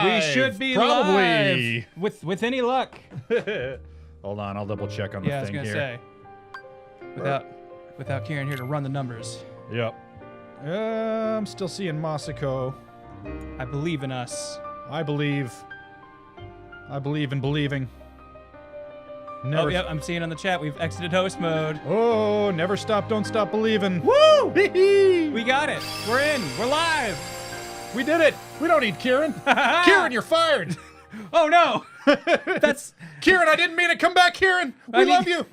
live. We should be probably live with any luck. Hold on, I'll double check on the Yeah, I was thing gonna here. say. Without Kieran here to run the numbers. Yep. I'm still seeing Masako. I believe in us. I believe in believing. Never. Oh, yep, I'm seeing on the chat we've exited host mode. Oh, never stop, don't stop believing. Woo! We We got it. We're in. We're live. did it. We don't need Kieran. Kieran, you're fired. Oh no. That's Kieran, I didn't mean to come back, Kieran. We love you.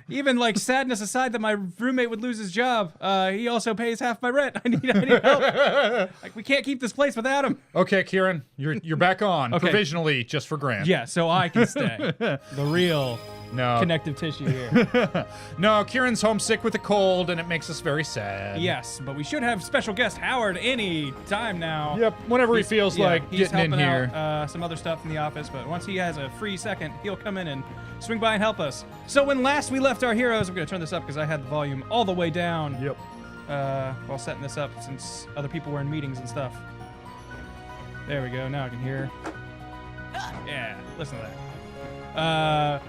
Even like sadness aside that my roommate would lose his job, he also pays half my rent. I need help. Like we can't keep this place without him. Okay, Kieran, you're back on provisionally, just for Grant. Yeah, so I can stay. The real connective tissue here. No, Kieran's homesick with a cold, and it makes us very sad. Yes, but we should have special guest Howard any time now. Yep, whenever he feels like he's getting in helping here. out some other stuff in the office, but once he has a free second, he'll come in and swing by and help us. So when last we left our heroes, I'm going to turn this up because I had the volume all the way down. Yep. While setting this up since other people were in meetings and stuff. There we go. Now I can hear. Yeah, listen to that.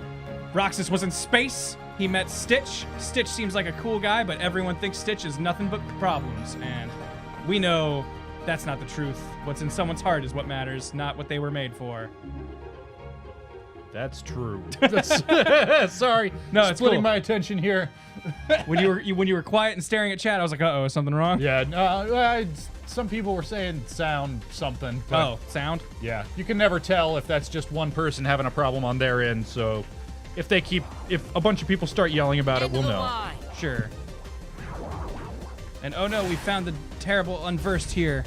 Roxas was in space. He met Stitch. Stitch seems like a cool guy, but everyone thinks Stitch is nothing but problems. And we know that's not the truth. What's in someone's heart is what matters, not what they were made for. That's true. Sorry. No, it's splitting cool. my attention here. When you were quiet and staring at chat, I was like, uh-oh, is something wrong? Yeah, some people were saying sound something. But Oh, sound? yeah, you can never tell if that's just one person having a problem on their end, so if a bunch of people start yelling about it, we'll know. Sure. And oh no, we found the terrible unversed here.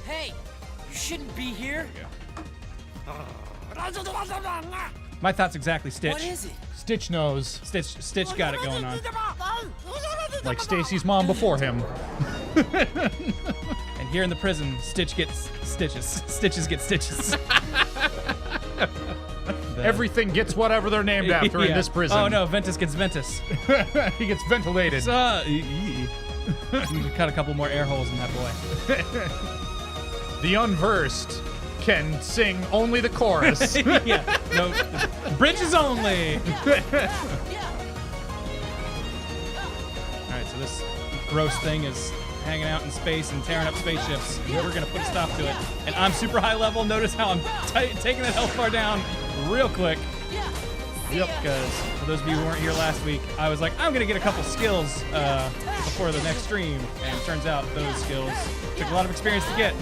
Hey, you shouldn't be here. My thoughts exactly, Stitch. What is it? Stitch knows, Stitch got it going on. like Stacy's mom before him. And here in the prison, Stitch gets stitches. Stitches get stitches. Everything gets whatever they're named after in this prison. Oh no, Ventus gets Ventus. He gets ventilated. Need to cut a couple more air holes in that boy. The unversed can sing only the chorus. Yeah, no, bridges only. Alright, so this gross thing is hanging out in space and tearing up spaceships. And we're gonna put a stop to it. And I'm super high level. Notice how I'm taking that health bar down real quick. Yep. Because for those of you who weren't here last week, I was like, I'm gonna get a couple skills before the next stream, and it turns out those skills took a lot of experience to get.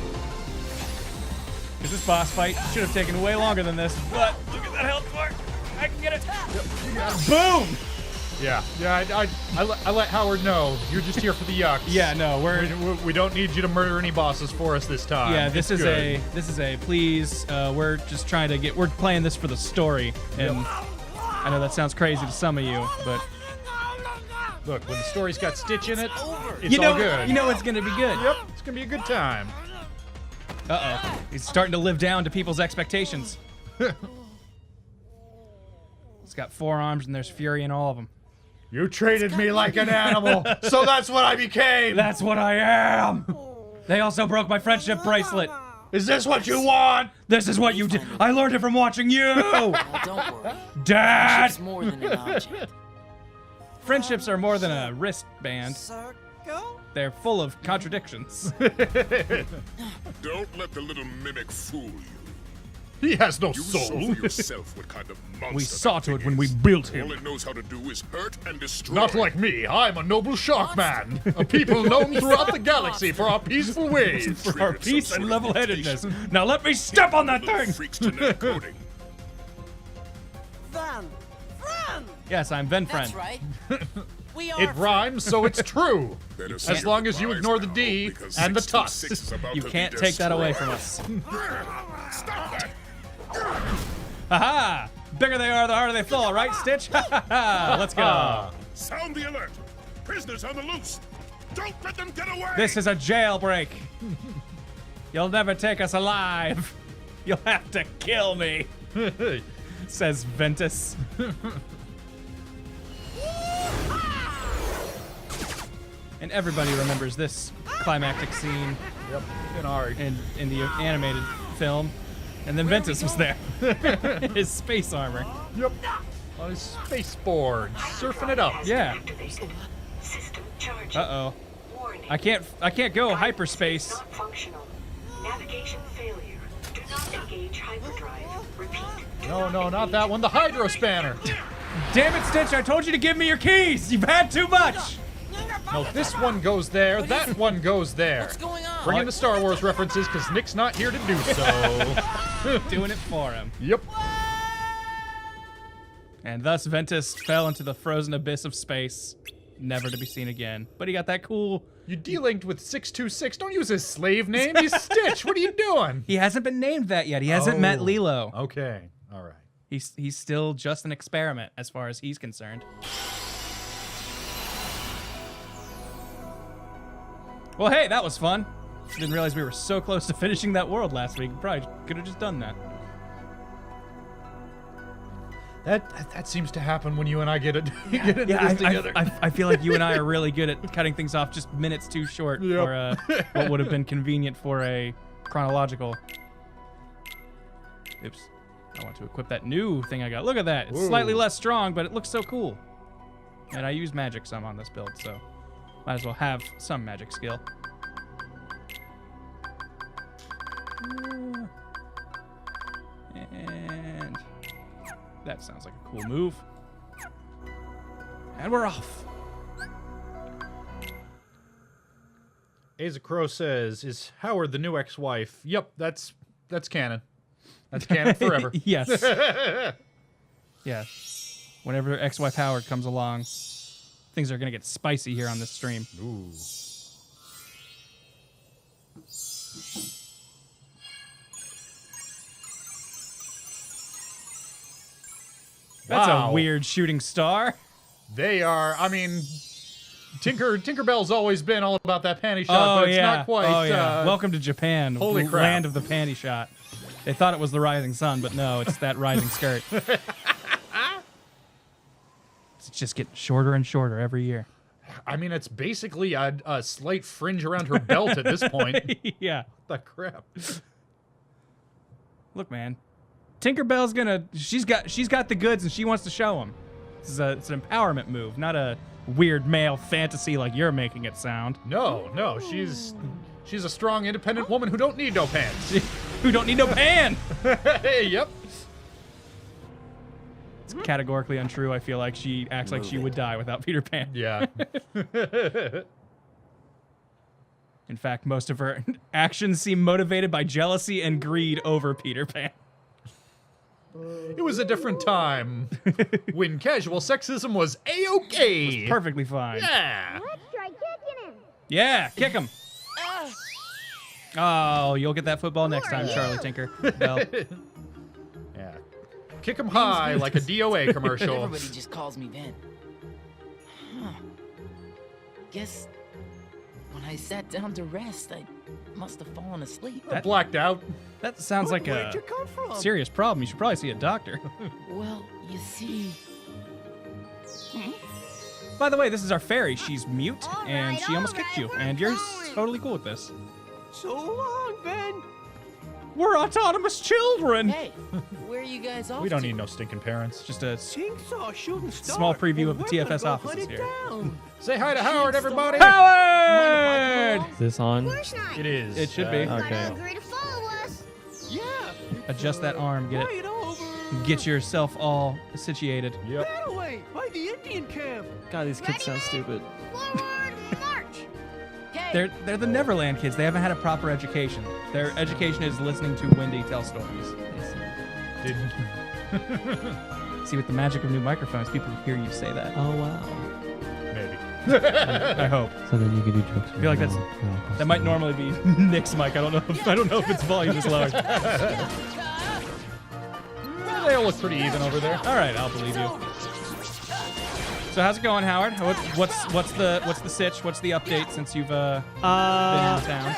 Because this boss fight should have taken way longer than this, but look at that health bar. I can get it. Yep. Boom! Yeah. I let Howard know you're just here for the yucks. Yeah, no, we don't need you to murder any bosses for us this time. Yeah, this is a please. We're just trying to we're playing this for the story, and I know that sounds crazy to some of you, but look, when the story's got Stitch in it, it's all good. You know it's gonna be good. Yep, it's gonna be a good time. Uh-oh. He's starting to live down to people's expectations. He's got 4 arms and there's fury in all of them. You treated me like an animal, so that's what I became. That's what I am. They also broke my friendship bracelet. Is this what you want? This is what you did. I learned it from watching you. Oh, don't worry. Dad. It's more than an object. Friendships are more than a wristband. Circle? They're full of contradictions. Don't let the little mimic fool you. He has no You saw soul. for yourself what kind of monster We saw that to it thing when we is. built All him. it knows how to do is hurt and destroy. Not like me. I'm a noble shark man. A people known throughout the galaxy for our peaceful ways. For our peace and level-headedness. Now let me step on that Little thing. freak's genetic coding. Van. Fran! Yes, I'm Ven That's Friend. right. We are It rhymes, so it's true. Better As say long as you rise ignore the now, D because and the 626 tuss. is about You to be can't take that away from destroyed. us. Stop that. Aha! Bigger they are, the harder they fall, right, Stitch? Let's go. Sound the alert. Prisoners on the loose. Don't let them get away. This is a jailbreak. You'll never take us alive. You'll have to kill me, says Ventus. And everybody remembers this climactic scene Yep. in the animated film. And then Ventus was there. His space armor. Yep. On his space-board, surfing it up. Yeah. System charging. Uh-oh. Warning. I can't go hyperspace. Not functional. Navigation failure. Do not engage hyperdrive. Repeat. Do No, not engage that one. The hydro spanner. Damn it, Stitch, I told you to give me your keys! You've had too much! No, this one goes there. That one goes there. What's going on? Bring in the Star Wars references, because Nick's not here to do so. Doing it for him. Yep. And thus Ventus fell into the frozen abyss of space, never to be seen again. But he got that cool... You delinked with 626. Don't use his slave name. He's Stitch. What are you doing? He hasn't been named that yet. He hasn't met Lilo. Okay. All right. He's still just an experiment as far as he's concerned. Well, hey, that was fun. Didn't realize we were so close to finishing that world last week. Probably could have just done that. That seems to happen when you and I get into this together. I feel like you and I are really good at cutting things off just minutes too short for what would have been convenient for a chronological. Oops. I want to equip that new thing I got. Look at that. It's slightly less strong, but it looks so cool. And I use magic some on this build, so might as well have some magic skill. And that sounds like a cool move. And we're off. Asa Crow says, "Is Howard the new ex-wife?" Yep, that's canon. That's canon forever. Yes. Yeah. Whenever ex-wife Howard comes along, things are gonna get spicy here on this stream. Ooh. That's Wow. a weird shooting star. They are. I mean, Tinkerbell's always been all about that panty shot, but it's not quite. Oh yeah. Welcome to Japan, holy crap. land of the panty shot. They thought it was the rising sun, but no, it's that rising skirt. It's just getting shorter and shorter every year. I mean, it's basically a slight fringe around her belt at this point. Yeah. What the crap? Look, man. Tinkerbell's gonna. She's got the goods, and she wants to show them. It's an empowerment move, not a weird male fantasy like you're making it sound. No, she's a strong, independent woman who don't need no pants. Who don't need no pan. Hey, yep. It's categorically untrue. I feel like she acts like she would die without Peter Pan. Yeah. In fact, most of her actions seem motivated by jealousy and greed over Peter Pan. It was a different time when casual sexism was A-okay. Perfectly fine. Yeah. Let's try kicking him. Yeah, kick him. Oh, you'll get that football next time, Charlie Tinker. Bell. Yeah. Kick 'em high like a DOA commercial. Everybody just calls me Ben. Huh. Guess when I sat down to rest, I must have fallen asleep. Blacked out. That sounds like Where'd a you come from? serious problem. You should probably see a doctor. Well, you see, By the way, this is our fairy. She's mute, All and right, she almost all kicked you. right, And we're you're going. totally cool with this. So long, Ben. We're autonomous children. hey, where are you guys off We don't to? need no stinking parents. Just a Jigsaw shooting star. Small preview of the We're gonna TFS go offices hunt it here. down. Say hi to Howard, everybody. Howard! Is this on? Of course not. It is. It should be. You Okay. gotta agree to follow us. Yeah. Adjust that arm. Get Right over. Get yourself all situated. Yep. That away by the Indian camp. God, these kids sound stupid. Forward march. Hey, They're the Neverland kids. They haven't had a proper education. Their education is listening to Wendy tell stories. Didn't. See, with the magic of new microphones, people hear you say that. Oh wow. Maybe. I hope. So then you can do jokes. I feel like that might normally be Nick's mic. I don't know if its volume is low. They all look pretty even over there. All right, I'll believe you. So how's it going, Howard? What's the sitch? What's the update since you've been in town?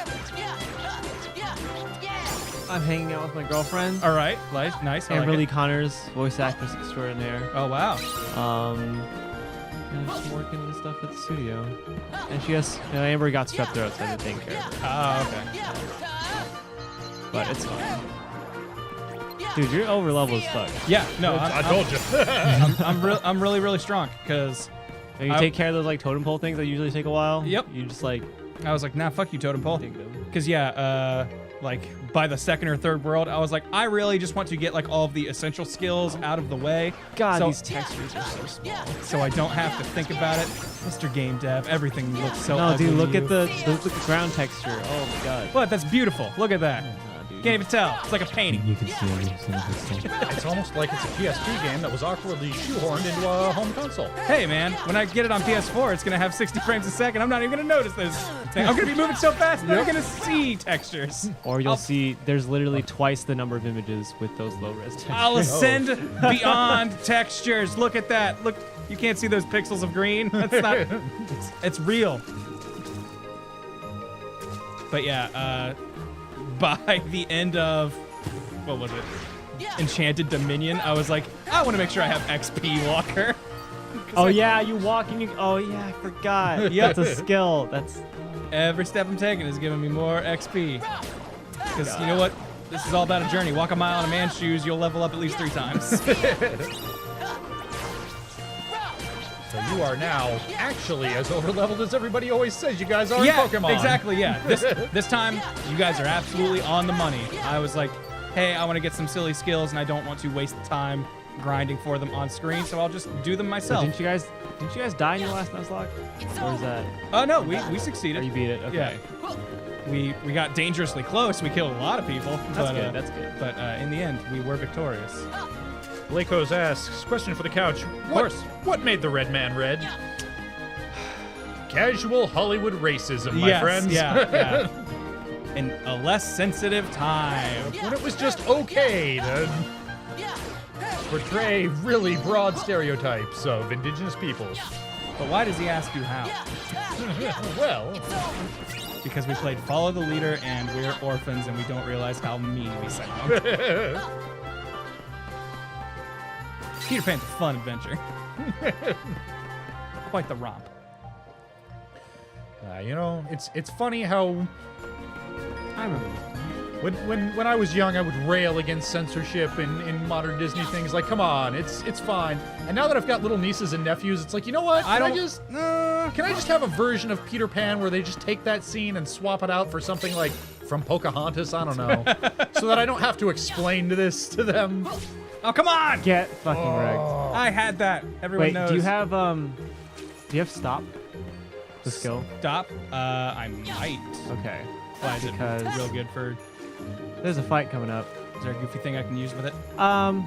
I'm hanging out with my girlfriend, All right, nice. I like Amberly it. Connors, voice actress extraordinaire. Oh wow. She's working the stuff at the studio. And she has, Amber got strep throat, so I've been taking care of her. Oh, okay. But it's fine. Dude, you're over level as fuck. Yeah, no, I told you. I'm really, really strong because And you take care of those like totem pole things that usually take a while. Yep. You just like I was like, nah, fuck you, totem pole. dig them. Because like by the second or third world, I was like, I really just want to get like all of the essential skills out of the way. God, so, these textures are so small. so I don't have to think about it. Mr. Game Dev, everything looks so No, ugly dude, to look at you. the ground texture. Oh my god. What? That's beautiful. Look at that. Dude. Can't even tell. It's like a painting. You can see every single stuff. It's almost like it's a PS2 game that was awkwardly shoehorned into a home console. Hey, man, when I get it on PS4, it's going to have 60 frames a second. I'm not even going to notice this thing. I'm going to be moving so fast, I'm not going to see textures. Or you'll see there's literally twice the number of images with those low res textures. I'll ascend beyond textures. Look at that. Look, you can't see those pixels of green. That's not. It's real. But yeah, by the end of what was it? Enchanted Dominion, I was like, I want to make sure I have XP Walker. Oh yeah, you walk and you. Oh yeah, I forgot. Yep. That's a skill. That's. Every step I'm taking is giving me more XP. Because you know what? This is all about a journey. Walk a mile in a man's shoes, you'll level up at least 3 times. So you are now actually as overleveled as everybody always says you guys are Yeah, in Pokemon. exactly, yeah. This time, you guys are absolutely on the money. I was like, hey, I want to get some silly skills, and I don't want to waste time grinding for them on screen, so I'll just do them So myself. didn't you guys die in your last Nuzlocke? Or is that? Oh, no, we Or succeeded. you beat it? Okay. Yeah. We got dangerously close. We killed a lot of people. That's but, good. That's good. But in the end, we were victorious. Blakos asks, question for the couch. Of course. What made the red man red? Casual Hollywood racism, my Yes, friends. yeah. In a less sensitive time. When it was just okay to portray really broad stereotypes of indigenous peoples. But why does he ask you how? Well, Because we played Follow the Leader and we're orphans and we don't realize how mean we sound. Peter Pan's a fun adventure. Quite the romp. it's funny how I remember. when I was young, I would rail against censorship in modern Disney things. Like, come on, it's fine. And now that I've got little nieces and nephews, it's like, you know what? Can I just have a version of Peter Pan where they just take that scene and swap it out for something like from Pocahontas? I don't know, so that I don't have to explain this to them. Oh, come on! Get fucking wrecked. I had that. Everyone Wait, knows. do you have stop? The skill? Stop? I might. Okay. Why is it Because- real good for... There's a fight coming up. Is there a goofy thing I can use with it? Um.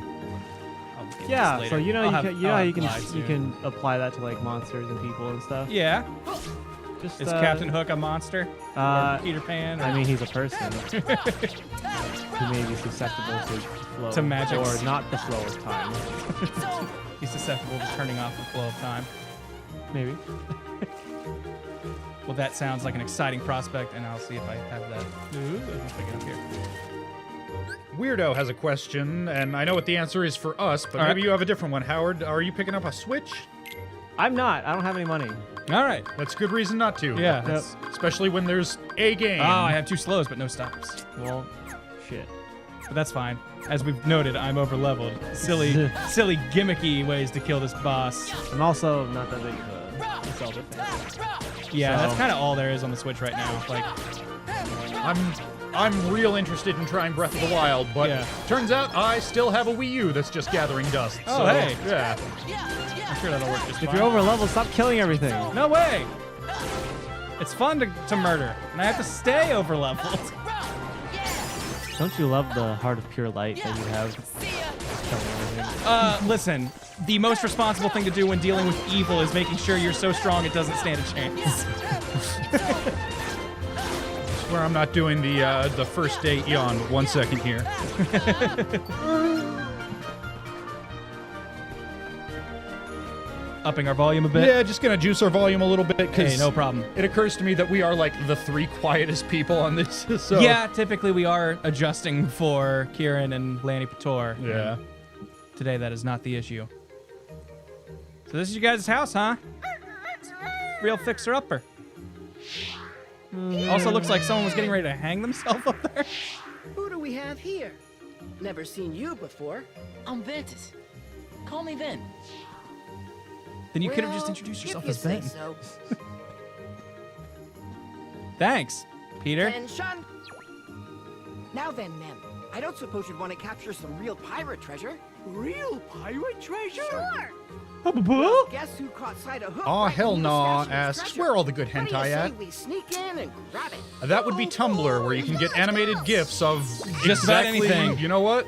I'll get Yeah. this So later. you know I'll you have- can, you know I'll how have you live can soon. apply that to like monsters and people and stuff. Yeah. Just Is Captain Hook a monster? Or Peter Pan? I mean, he's a person who may be susceptible to flow To magic. or not the flow of time. He's susceptible to turning off the flow of time. Maybe. Well, that sounds like an exciting prospect, and I'll see if I have that. Ooh, let's pick it up here. Weirdo has a question, and I know what the answer is for us, but All maybe right. you have a different one. Howard, are you picking up a Switch? I'm not. I don't have any money. All right. That's good reason not to. Yeah. That's- especially when there's a game. Oh, I have 2 slows, but no stops. Well, shit. But that's fine. As we've noted, I'm overleveled. Silly, silly gimmicky ways to kill this boss. I'm also not that big of a Zelda fan. Yeah, So- that's kind of all there is on the Switch right now. Like, I'm real interested in trying Breath of the Wild, but Yeah. turns out I still have a Wii U that's just gathering dust. Oh, so, hey. Yeah. I'm sure that'll work just If fine. you're over leveled, stop killing everything. No way! It's fun to murder, and I have to stay over leveled. Don't you love the heart of pure light that you have? Killing everything. Listen, the most responsible thing to do when dealing with evil is making sure you're so strong it doesn't stand a chance. Where I'm not doing the first day yawn. 1 second here. Upping our volume a bit. Yeah, just gonna juice our volume a little bit because Hey, no problem. it occurs to me that we are like the 3 quietest people on this. So Yeah, typically we are adjusting for Kieran and Lanny Pator. Yeah. Today that is not the issue. So this is you guys' house, huh? Real fixer-upper. Also looks like someone was getting ready to hang themselves up there. Who do we have here? Never seen you before. I'm Ventus. Call me Ven. Then you could have just Well, introduced if yourself you as say Ben. so. Thanks, Peter. Attention! Now then, men. I don't suppose you'd want to capture some real pirate treasure. Real pirate treasure? Sure. Well, guess who caught sight of Hook? Aw, right hell when he was nah, smashing his asks, treasure? where are all the good What do you hentai say at? we sneak in and grab it? That would be Tumblr, where you can get animated GIFs of Just about exactly, anything. You know what?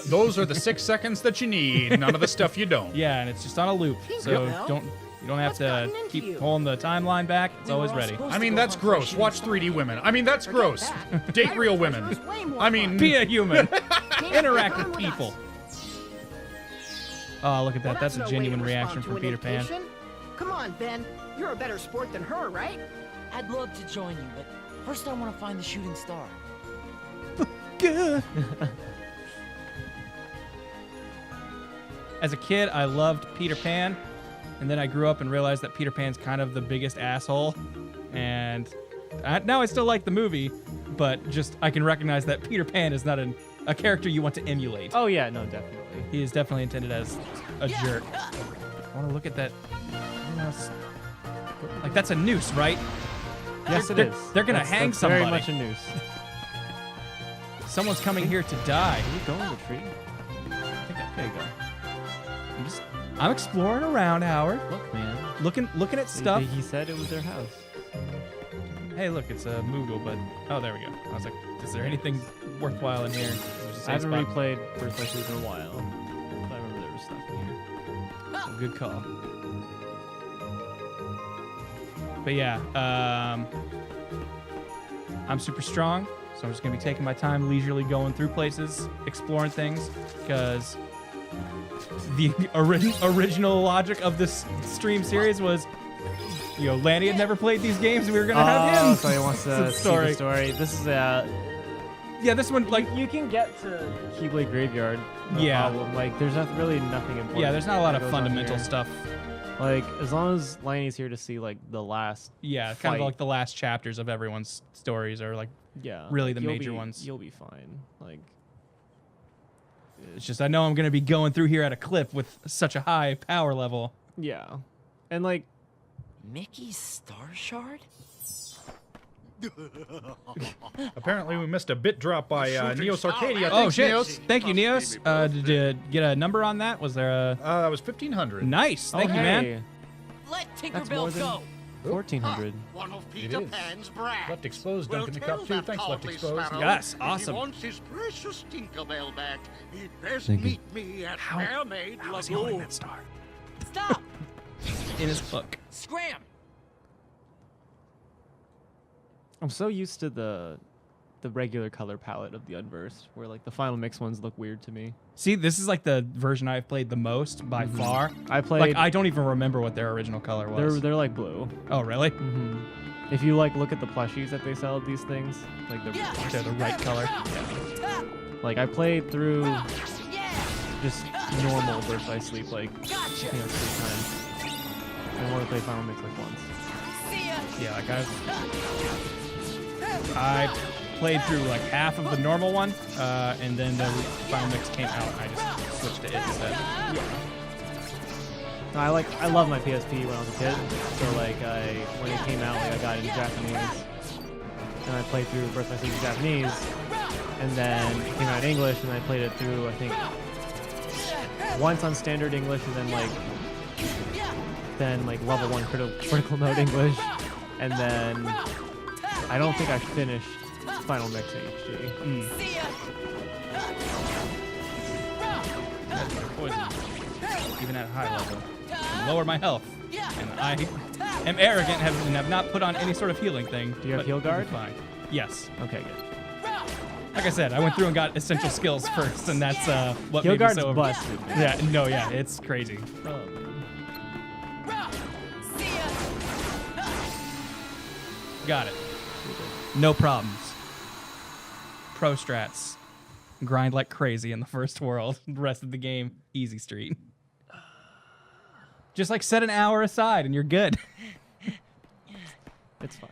Those are the 6 seconds that you need. None of the stuff you don't. Yeah, and it's just on a loop, so Yep. you don't have What's to gotten into keep you? pulling the timeline back. It's We were always all ready. supposed I to mean, go that's hunt for a gross. shooting Watch star. 3D women. I mean, that's Forget gross. that. Date Pirate real treasure women. is way more I mean, fun. Be a human. Can't Interact come with with people. us. Oh, look at Well, that. That's no a way genuine to reaction respond from to Peter an Pan. invitation. Come on, Ben. You're a better sport than her, right? I'd love to join you, but first I want to find the shooting star. Good. As a kid, I loved Peter Pan, and then I grew up and realized that Peter Pan's kind of the biggest asshole. And now I still like the movie, but just I can recognize that Peter Pan is not a character you want to emulate. Oh yeah, no, definitely. He is definitely intended as a jerk. I want to look at that. Like, that's a noose, right? Yes, it They're- is. they're gonna That's hang very somebody. much a noose. Someone's coming here to die. Can you go in the tree? There you go. I'm exploring around, Howard. Look, man. Looking at stuff. He said it was their house. Hey, look, it's a Moogle, but oh, there we go. I was like, is there anything worthwhile in here? There's a I safe haven't spot. replayed First Life in a while. But I remember there was stuff in here. So good call. But yeah, I'm super strong, so I'm just gonna be taking my time, leisurely going through places, exploring things, because the original logic of this stream series was, you know, Lanny had never played these games, and we were gonna have him. So he wants It's to a see story. the story. This is Yeah, this one, like, you can get to Keyblade Graveyard. No Yeah. problem. Like there's really nothing important. yeah, there's not a lot that of goes on fundamental here. stuff. Like as long as Laney's here to see like the last. Yeah, kind fight. of like the last chapters of everyone's stories are like, Yeah. really like, the you'll major be- ones. You'll be fine. Like. it's just I know I'm gonna be going through here at a clip with such a high power level. Yeah. And like. Mickey's star shard? Apparently, we missed a bit drop by Neos Arcadia. Oh Thanks, shit! Neos. Thank you, Neos. Did you get a number on that? Was there a That was 1,500. nice? Thank oh, you, hey, man. Let That's more Tinkerbell than go! 1,400. One of It Peter is. Pan's brats. Left exposed, Well, dunked in the tell cup too. that Thanks, Left cowardly exposed. sparrow Yes, if awesome. He wants his precious Tinkerbell back. He'd best Thank you. meet me at Mermaid How's he holding Lagoon. that star Stop! in his hook? Scram! I'm so used to the regular color palette of the Unversed, where like the final mix ones look weird to me. See, this is like the version I've played the most by far. I played. Like I don't even remember what their original color was. they're like blue. Oh really? If you like look at the plushies that they sell at these things, like They're the right color. like I played through Yeah! just normal Birth by Sleep like I Gotcha! think it was 3 times. I want to play final mix like once. See ya! Yeah, like I played through like half of the normal one, and then the final mix came out, and I just switched to it instead. No, I love my PSP when I was a kid. So like when it came out, like I got it in Japanese, and I played through Birth by Sleep in Japanese, and then it came out in English, and I played it through I think once on standard English, and then like level 1 critical mode English, and then I don't think I finished Final Mix HD. See ya! Poison, even at a high level, can lower my health, and I am arrogant and have not put on any sort of healing thing. Do you have but heal it'll be guard? Fine. Yes. Okay, good. Like I said, I went through and got essential skills first, and that's what Heal made me guard's so. busted. Yeah, no, yeah, it's crazy. See ya! Got it. No problems. Pro strats. Grind like crazy in the first world. The rest of the game, easy street. Just like set an hour aside and you're good. It's fine.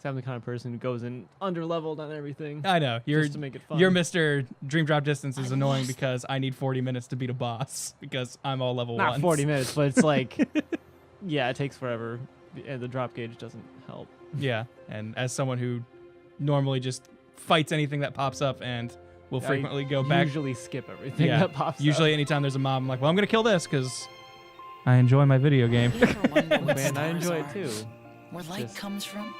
I'm the kind of person who goes in under-leveled on everything. I know. Just to make it fun. Your Mr. Dream Drop Distance is annoying because I need 40 minutes to beat a boss because I'm all level 1. Not 40 minutes, but it's like, yeah, it takes forever, and the drop gauge doesn't help. Yeah, and as someone who normally just fights anything that pops up and will frequently go back. Usually skip everything that pops up. Usually anytime there's a mob, I'm like, well, I'm going to kill this because I enjoy my video game. Man, I enjoy it too. Where light comes from?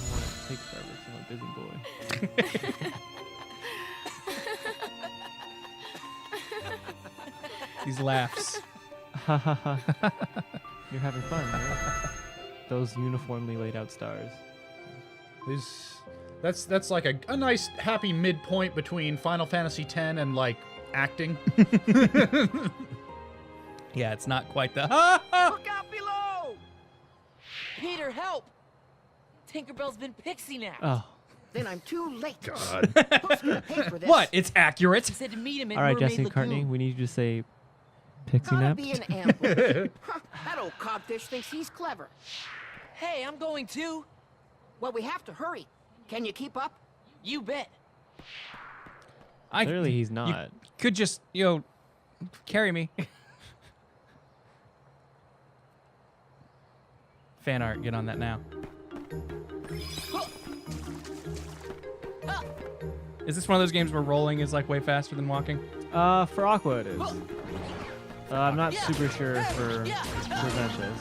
It takes forever because I'm a busy boy. These laughs. You're having fun, right? Those uniformly laid out stars. That's like a nice happy midpoint between Final Fantasy X and like acting. Yeah, it's not quite the. Look out below! Peter, help! Tinkerbell's been pixie napped. Oh. Then I'm too late. God. Who's gonna pay for this? What? It's accurate. He said to meet him at All right, Mermaid Jesse Lagoon. McCartney, we need you to say pixie Gotta napped. be an ambush. Huh, that old codfish thinks he's clever. Hey, I'm going too. Well, we have to hurry. Can you keep up? You bet. Clearly he's You not. could just, carry me. Fan art, get on that now. Is this one of those games where rolling is like way faster than walking? For Aqua it is. I'm not super sure for Ventus.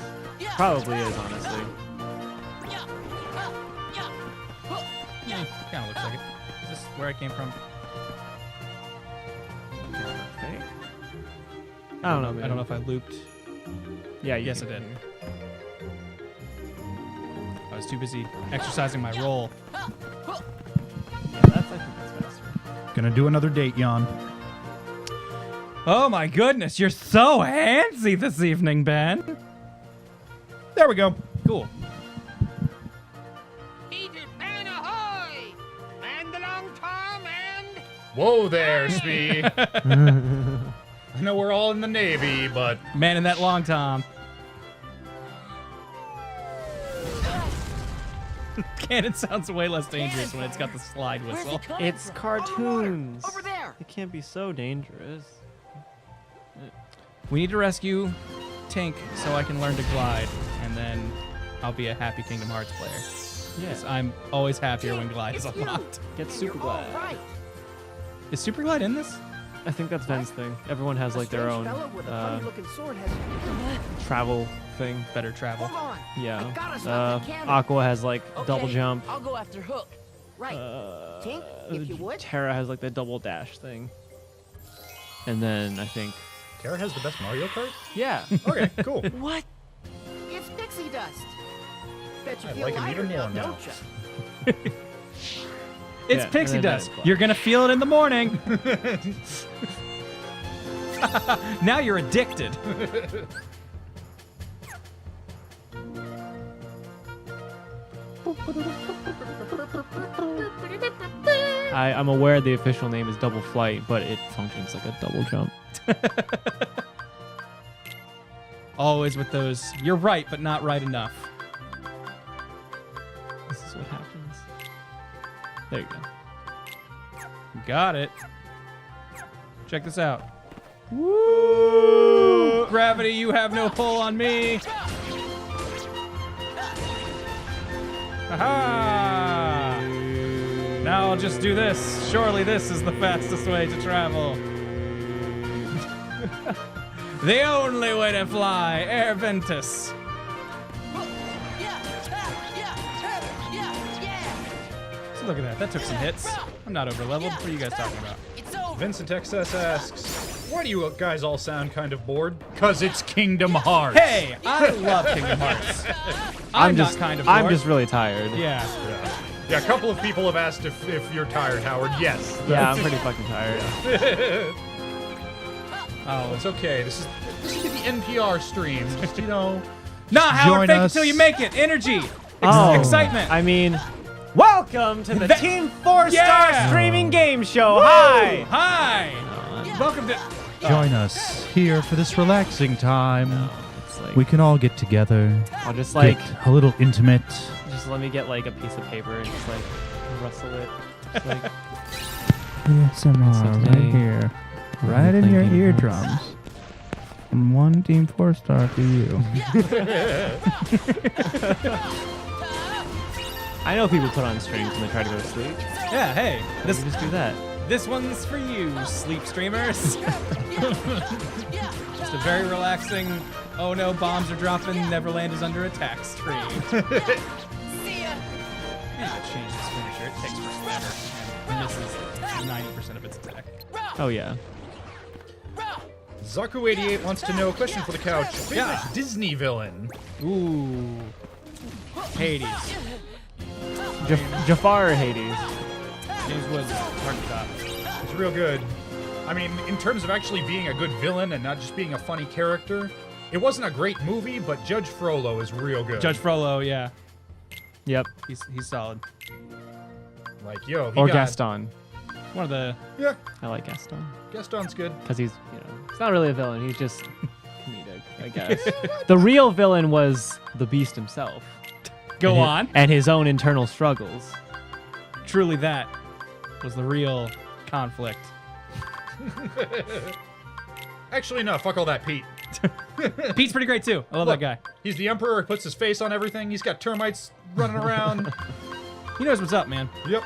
Probably is, honestly. Kind of looks like it. Is this where I came from? Okay. I don't know, man. I don't know if I looped. Yeah, Yes, can I did. hear. I was too busy exercising my roll. Yeah, I think that's faster. Gonna do another date, Jan. Oh my goodness, you're so handsy this evening, Ben. There we go. Cool. Whoa there, Spee. I know we're all in the Navy, but Man in that long Tom. Cannon sounds way less dangerous when it's got the slide Where's whistle. it coming It's from? cartoons. Over there. It can't be so dangerous. We need to rescue Tink so I can learn to glide, and then I'll be a happy Kingdom Hearts player. Yeah. Yes, I'm always happier when glide is unlocked. Get super glad. All right. Is Super Glide in this? I think that's Ven's thing. Everyone has like their own travel thing. Better travel. Hold on. Yeah. I gotta stop that cannon. Aqua has like Okay, double jump. I'll go after Hook. Right. Tink, if you would. Terra has like the double dash thing. And then I think, Terra has the best Mario Kart? yeah. Okay, cool. What? It's pixie dust. Bet you I feel like him lighter even more now, now. don't you? It's Yeah, pixie and then dust. that is You're gonna feel it in the morning. Now you're addicted. I'm aware the official name is double flight, but it functions like a double jump. Always with those, you're right, but not right enough. This is what happens. There you go. Got it. Check this out. Woo! Gravity, you have no pull on me. Aha! Now I'll just do this. Surely this is the fastest way to travel. The only way to fly, Air Ventus. So look at that. That took some hits. I'm not over leveled. What are you guys talking about? It's over. Vincent XS asks, why do you guys all sound kind of bored? Because it's Kingdom Hearts. Hey, I love Kingdom Hearts. I'm not just kind of I'm bored. just really tired. Yeah. Yeah, a couple of people have asked if you're tired, Howard. Yes. Yeah, I'm pretty fucking tired. Oh, It's okay. This is the NPR stream. Just, nah, Howard, Join fake it us. till you make it. Energy. Oh, Excitement. I mean, welcome to the Team 4-Star Yeah. streaming game show. Hi. Hi. Welcome to... Join us here for this relaxing time Like, We can all get together. I'll just like Get a little intimate. just let me get like a piece of paper and just like rustle it. Just like ASMR So right today, here. we'll be Right in your playing eardrums. From one Team 4-star to you. I know people put on strings when they try to go to sleep. Yeah, hey, You can just do that. this one's for you, sleep streamers. Just a very relaxing, oh no, bombs are dropping, Neverland is under attack stream. See ya. Yeah, change this finisher. It takes forever and misses 90% of its attack. Oh yeah. Zaku88 wants to know, question for the couch. Favorite Disney villain? Ooh. Hades. Jafar or Hades? James Woods, hard to top. It's real good. I mean, in terms of actually being a good villain and not just being a funny character, it wasn't a great movie, but Judge Frollo is real good. Judge Frollo, yeah. Yep. He's solid. Like, yo, he Or got... Gaston. One of the... Yeah, I like Gaston Gaston's good. because he's, he's not really a villain. He's just comedic, I guess. The real villain was the Beast himself. Go and on. And his own internal struggles. Truly that was the real conflict. Actually, no, fuck all that, Pete. Pete's pretty great too. I love Look, that guy. He's the emperor, puts his face on everything, he's got termites running around. He knows what's up, man. Yep.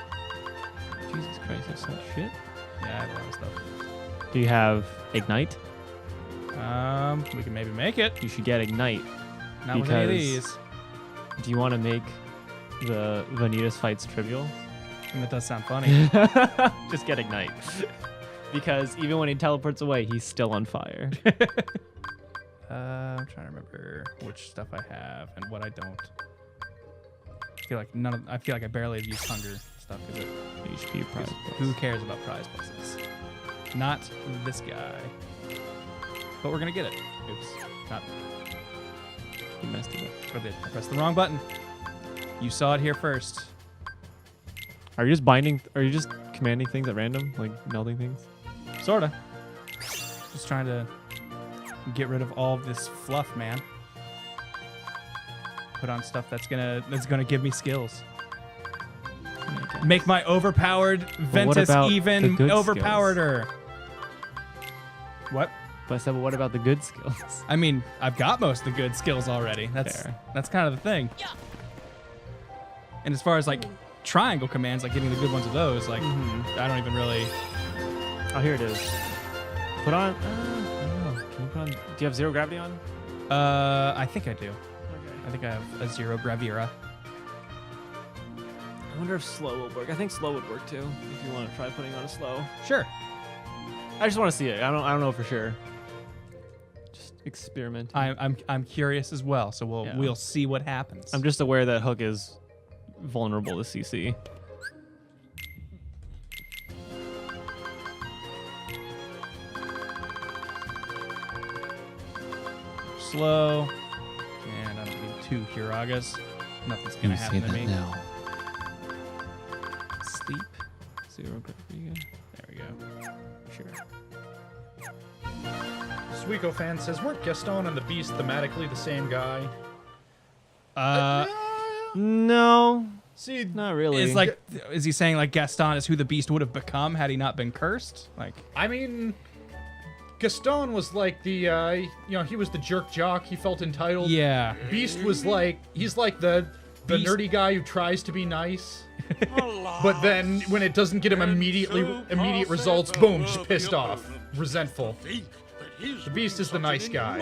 Jesus Christ, that's so much shit. Yeah, I have a lot of stuff. Do you have Ignite? We can maybe make it. You should get Ignite. Not with any of Because- these. Do you want to make the Vanitas fights trivial? And that does sound funny. Just get Ignite. Because even when he teleports away, he's still on fire. I'm trying to remember which stuff I have and what I don't. I feel like I barely have used hunger stuff because HP prize. who cares about prize pluses? Not this guy. But we're gonna get it. Oops. Not. You messed it up. I pressed the wrong button. You saw it here first. Are you just binding? Are you just commanding things at random, like melding things? Sorta. Just trying to get rid of all of this fluff, man. Put on stuff that's gonna give me skills. Make my overpowered Ventus about the even good overpowered. What? But I said, well, what about the good skills? I mean, I've got most of the good skills already. That's kind of the thing. And as far as like triangle commands, like getting the good ones of those, like I don't even really. Oh, here it is. Put on. Oh, can you put on? Do you have zero gravity on? I think I do. Okay. I think I have a zero Gravira. I wonder if slow would work. I think slow would work too. If you want to try putting on a slow. Sure. I just want to see it. I don't know for sure. Just experiment. I'm curious as well, so Yeah. we'll see what happens. I'm just aware that Hook is vulnerable to CC. slow, and I don't need 2 Hiragas. Nothing's gonna happen to me. Now. Sleep. Zero gravity. There we go. Sure. Suiko fan says, weren't Gaston and the Beast thematically the same guy? No. See, not really. Is like, is he saying like Gaston is who the Beast would have become had he not been cursed? Like, I mean, Gaston was like the, he was the jerk jock. He felt entitled. yeah. Beast was like, he's like the Beast- nerdy guy who tries to be nice. But then when it doesn't get him immediate results, boom, just pissed off, resentful. The Beast is the nice guy.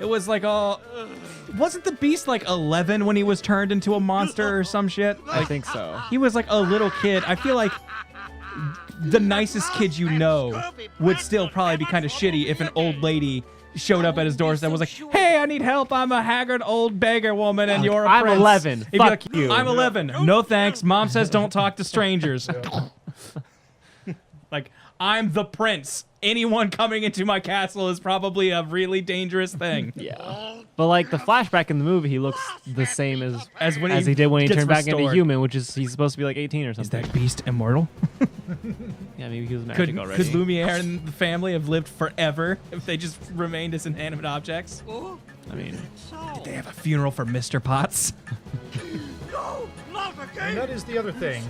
It was like all. Wasn't the Beast like 11 when he was turned into a monster or some shit? I think so. He was like a little kid. I feel like the nicest kid you know would still probably be kind of shitty if an old lady showed up at his doorstep and was like, "Hey, I need help. I'm a haggard old beggar woman, and you're a I'm prince." 11. He'd be Fuck like, you. I'm 11. No thanks. Mom says don't talk to strangers. Like, I'm the prince. Anyone coming into my castle is probably a really dangerous thing. Yeah. But like the flashback in the movie, he looks the same as when he did when he gets turned back into restored. human, which is he's supposed to be like 18 or Is something. that Beast immortal? Yeah, maybe he was magic already. Could Lumiere and the family have lived forever if they just remained as inanimate objects? I mean, Did they have a funeral for Mr. Potts? No, not again. And that is the other thing.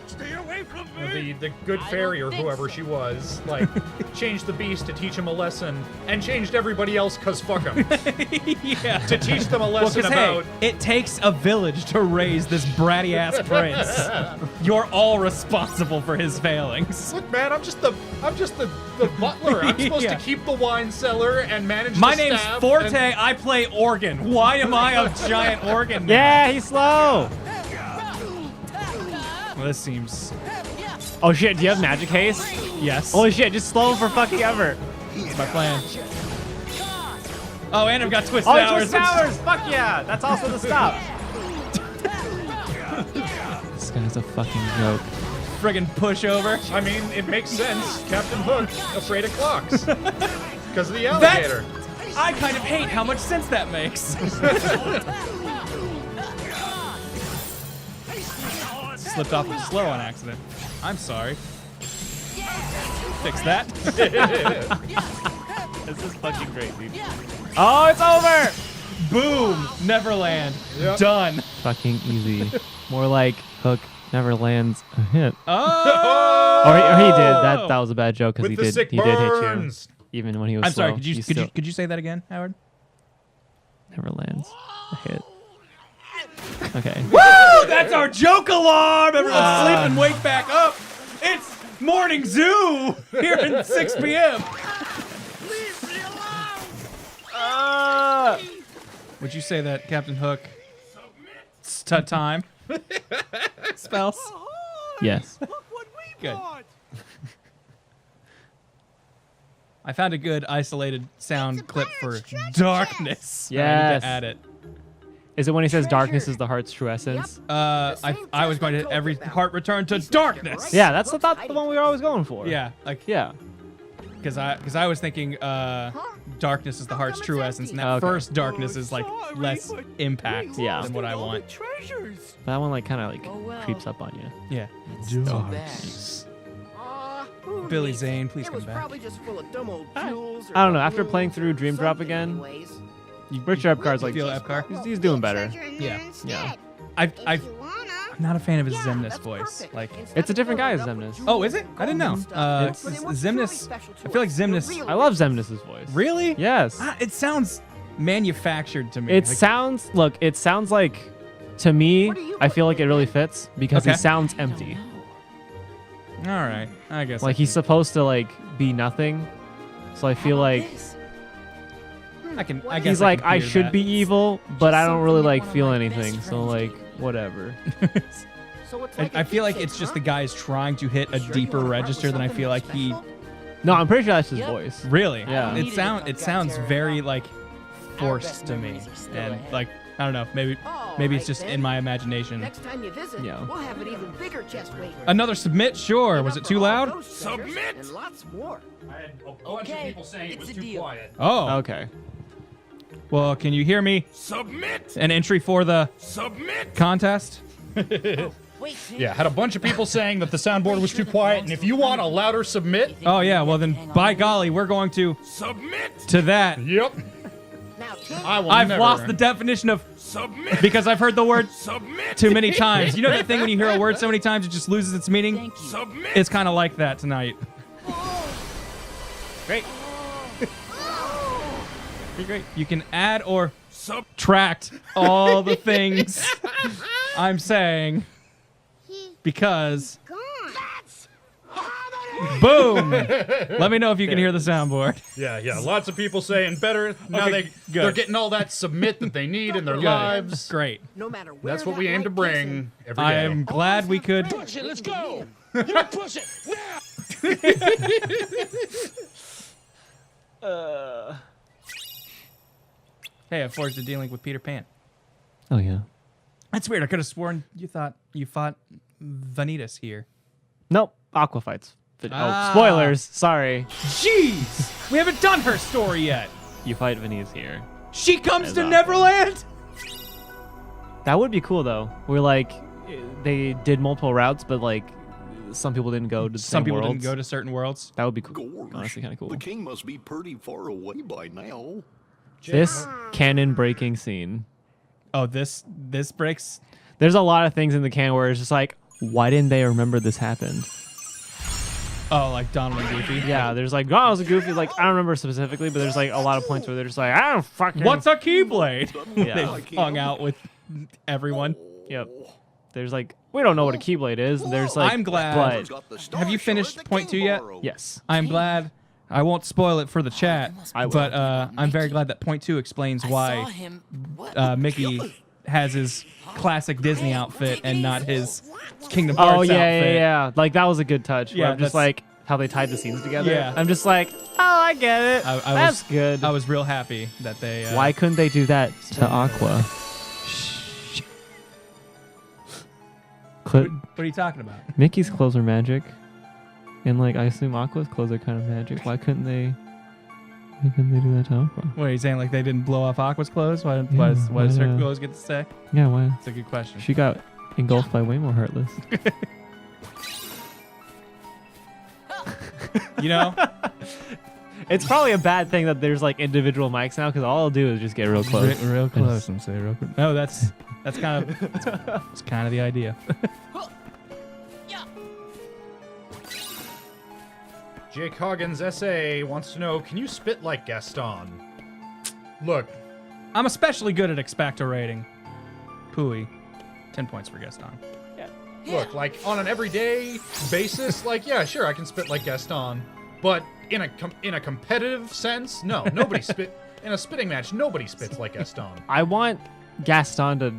Stay away from me. The good fairy or whoever she was, like, changed the beast to teach him a lesson, and changed everybody else because fuck him. Yeah. To teach them a lesson 'cause, about. hey, it takes a village to raise this bratty ass prince. You're all responsible for his failings. Look, man, I'm just the butler. I'm supposed Yeah. to keep the wine cellar and manage My the name's staff Forte. and- I play organ. Why am I a giant organ? yeah, he's slow. Well, this seems. Oh shit, do you have magic haste? Yes. Holy shit, just slow him for fucking ever. That's my plan. Oh, and I've got twist Oh, towers. twist towers! Fuck yeah! That's also the stop. This guy's a fucking joke. Friggin' pushover. I mean, it makes sense. Captain Hook, afraid of clocs. Because of the alligator. I kind of hate how much sense that makes. Slipped off of slow on accident. I'm sorry. Fix that. This is fucking great, dude. Oh, it's over! Boom. Neverland. Yep. Done. Fucking easy. More like Hook never lands a hit. Oh. Or he did. That was a bad joke because With he the sick did hit you. burns. Even when he was I'm sorry. slow, Could he you still could you say that again, Howard? never lands a hit. Okay. Woo! That's our joke alarm. Everyone's sleeping. Wake back up. It's morning zoo here at 6 p.m. Leave me alone. Would you say that, Captain Hook? It's time. Spells. Yes. Look what we Good. bought. I found a good isolated sound It's a clip for pirate's treasure darkness. I need Yes. to add it. Is it when he says darkness Treasure. is the heart's true essence? I was going to every heart return to darkness. Yeah, that's the one we were always going for. Yeah, like Yeah. because I was thinking darkness is the heart's true essence, and that Okay. first darkness is like Sorry, less but impact Yeah. than what I all the want. treasures. That one like kind of like Oh, well. creeps up on you. Yeah. It's too bad. Billy Zane, please it come was back. probably just full of dumb old jewels. I don't know, after playing through Dream Drop something again, anyways. Richard Epcar's like Feel Epcar? he's doing better. Treasure in Yeah. there instead. Yeah. I'm If you wanna. not a fan of his Yeah, Zemnis that's voice. perfect. Like, Instead It's a of different guy filling as it up with Zemnis. jewels oh, is it? and I didn't know. gold and stuff. But it was truly Zemnis. special to I feel like us, the Zemnis. real I love Zemnis's voice. Really? Yes. It sounds manufactured to me. It Like, sounds like to me, I feel like it really fits because he Okay. sounds empty. all right. I guess. Like he's supposed to like be nothing. So I feel like I guess he's I like can I hear should that. be evil, but I don't really something that like one of feel my anything. best So friends like whatever. So it's I, like a I feel like keepsake, it's just huh? the guy's trying to hit a Sure you deeper wanna part with register than I something feel like that's he. special? No, I'm pretty sure that's his Yep. voice. Really? Yeah. It sounds very like forced to me, memories are still and ahead. like I don't know. Maybe All maybe it's right, just then. in my imagination. Next time you visit, Yeah. we'll have an even bigger chest waiting. Another submit? Sure. Was it Enough too for all loud? those treasures Submit! And lots more. I had a bunch Okay, of people saying it it's was a too deal. quiet. Oh. Okay. Well, can you hear me? Submit! An entry for the Submit! contest? Wait, Yeah, had a bunch of people saying that the soundboard was too quiet, and if you want a louder submit, Oh yeah. Well then, by golly, we're going to Submit! that. yep, Now, take I will I've never. lost the definition of Submit! because I've heard the word Submit! too many times. You know that thing when you hear a word so many times it just loses its meaning? thank you. Submit! It's kind of like that tonight. Great. Pretty great. You can add or subtract all the things I'm saying because Gone. boom. Let me know if you can hear the soundboard. Yeah, lots of people saying better. Now Okay, they're good. getting all that submit that they need in their Good. lives. Great. no matter where That's what that we aim light to takes bring him, every I day. am glad we could. Push it, let's go! You push it! Now! Hey, I forged a dealing with Peter Pan. Oh yeah. That's weird. I could have sworn you fought Vanitas here. Nope. Aqua fights. Ah. Oh, spoilers. Sorry. Jeez, we haven't done her story yet. You fight Vanitas here. She comes As to Aqua. Neverland. That would be cool though. We're like, they did multiple routes, but like, some people didn't go to the Some same people worlds. didn't go to certain worlds. That would be cool. Gorge. Honestly, kind of cool. The king must be pretty far away by now. This canon breaking scene. Oh, this breaks. There's a lot of things in the canon where it's just like, why didn't they remember this happened? Oh, like Donald and Goofy. Yeah, there's like Donald's and Goofy. Like I don't remember specifically, but there's like a lot of points where they're just like, I don't fucking. What's a Keyblade? Yeah. They hung out with everyone. Yep. There's like we don't know what a Keyblade is. And there's like I'm glad. But Have you finished point 2 yet? yes. I'm glad. I won't spoil it for the chat, I will. but I'm very glad that point 2 explains I saw why him. What? Mickey has his classic Disney outfit and not his Kingdom Oh Hearts yeah, outfit. yeah. Like that was a good touch. Yeah, Yeah. I'm just that's- like how they tied the scenes together. Yeah. I'm just like, oh, I get it. I That's was, good. I was real happy that they. Why couldn't they do that to Aqua? What are you talking about? Mickey's clothes are magic, and like I assume Aqua's clothes are kind of magic. Why couldn't they? Why couldn't they do that to Aqua? What are you saying? Like they didn't blow off Aqua's clothes? Why why, does her clothes get to stay? Yeah, why? That's a good question. She got engulfed by way more Heartless. You know, It's probably a bad thing that there's like individual mics now, because all I'll do is just get real close. real close. I'm saying real close. No, that's kind of that's kind of the idea. Jake Hoggins SA wants to know, can you spit like Gaston? Look, I'm especially good at expectorating. Pooey, 10 points for Gaston. look, like on an everyday basis, like yeah, sure, I can spit like Gaston, but in a competitive sense, no, nobody spit in a spitting match. Nobody spits like Gaston. I want Gaston to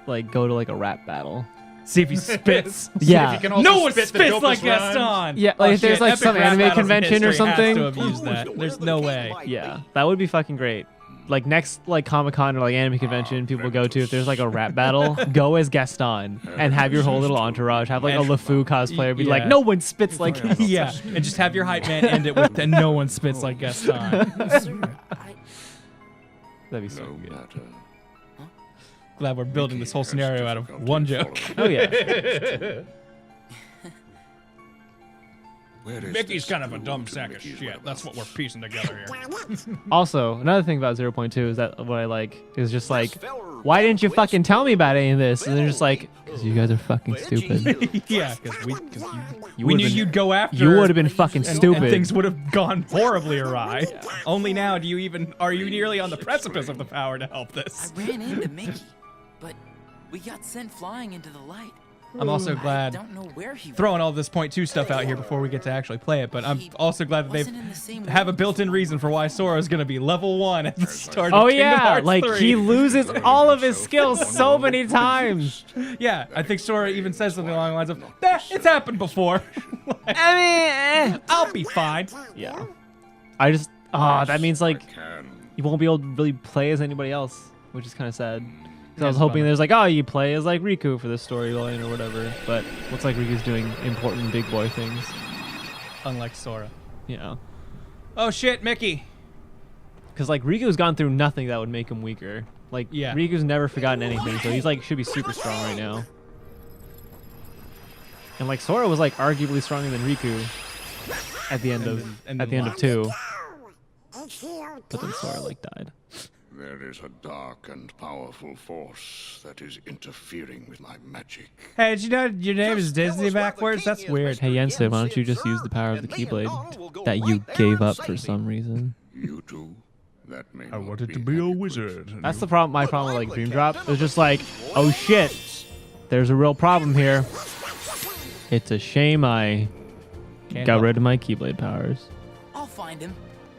like go to like a rap battle. See if he spits. Yeah. If you can also No one spit the spits dopest like rhymes. Gaston. Yeah, like if there's, like, some anime convention or something. Has to have used that. There's no way. Yeah, that would be fucking great. Like next like Comic-Con or like anime convention people go to, if there's like a rap battle, go as Gaston and have your whole little entourage. Have like a LeFou cosplayer be like, Yeah. no one spits like Yeah, and just have your hype man end it with, and no one spits like Gaston. That'd be so good. Glad we're building this whole scenario out of one joke. Oh yeah. Mickey's kind of a dumb sack of shit. That's what we're piecing together here. Also, another thing about 0.2 is that what I like is just like, why didn't you fucking tell me about any of this? And they're just like, because you guys are fucking stupid. Yeah, because we would've knew been- you'd go after. You would have been fucking stupid. And things would have gone horribly awry. Only now are you nearly on the precipice of the power to help this? I ran into Mickey, but we got sent flying into the light. I'm also I glad don't know where he throwing all this point 2 stuff out here before we get to actually play it, but I'm also glad that wasn't in the same they have a world. built-in reason for why Sora is going to be level 1 at the start Oh of Kingdom yeah, Hearts like 3. he loses all of his skills so many times. Yeah, I think Sora even says something along the lines of, it's happened before. Like, I mean, I'll be fine. yeah. I just, that means like you won't be able to really play as anybody else, which is kind of sad. So I was That's hoping bummer. there's like, oh, you play as like Riku for this storyline or whatever, but looks like Riku's doing important big boy things. Unlike Sora. Yeah. Oh shit, Mickey. Because like Riku's gone through nothing that would make him weaker. Like Yeah. Riku's never forgotten anything, so he's like should be super strong right now. And like Sora was like arguably stronger than Riku at the end of and at then the end of 2, but then Sora like died. There is a dark and powerful force that is interfering with my magic. Hey, did you know your name is Disney backwards? That's weird. Hey Yensid, why don't you just use the power of the Keyblade that you gave up for some reason? You too? That may I not wanted to be a wizard. That's the problem. My problem with like Dream Drop. It's just like, oh shit, there's a real problem here. It's a shame I got rid of my Keyblade powers, I'll find him.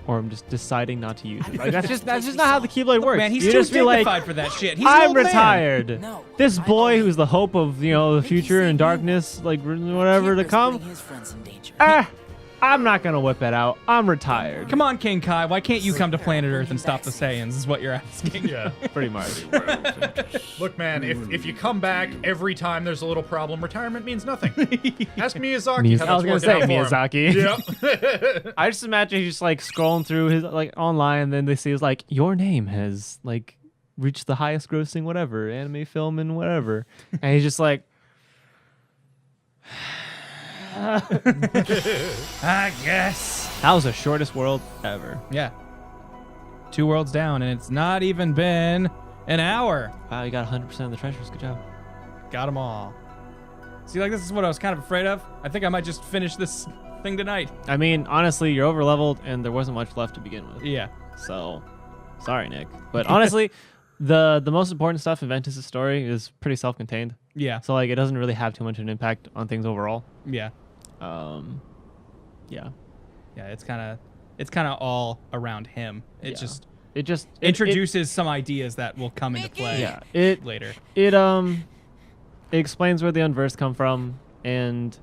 or I'm just deciding not to use it. Like, that's just not how the Keyblade works. Man, he's you too just be like, dignified for that shit. He's an I'm old man. retired. No, This I boy know. who's the hope of the future and darkness, like whatever to Can't risk come. putting his friends in danger. I'm not gonna whip it out. I'm retired. Come on, King Kai. Why can't you come to planet Earth and stop the Saiyans? Is what you're asking. Yeah. Pretty much. Look, man, if you come back every time there's a little problem, retirement means nothing. Ask Miyazaki how I was that's gonna working say out for him. Miyazaki. Yeah. I just imagine he's just like scrolling through his like online, and then they see it's like your name has like reached the highest grossing whatever anime film and whatever, and he's just like, I guess. that was the shortest world ever. Yeah. 2 2 worlds down, and it's not even been an hour. Wow, you got 100% of the treasures. Good job. Got them all. See, like, this is what I was kind of afraid of. I think I might just finish this thing tonight. I mean, honestly, you're over leveled, and there wasn't much left to begin with. Yeah. So, sorry, Nick. But honestly, the most important stuff in Ventus' story is pretty self-contained. Yeah. So like, it doesn't really have too much of an impact on things overall. Yeah. Yeah. Yeah, it's kind of all around him. It just It introduces some ideas that will come into play later. It explains where the Unversed come from, and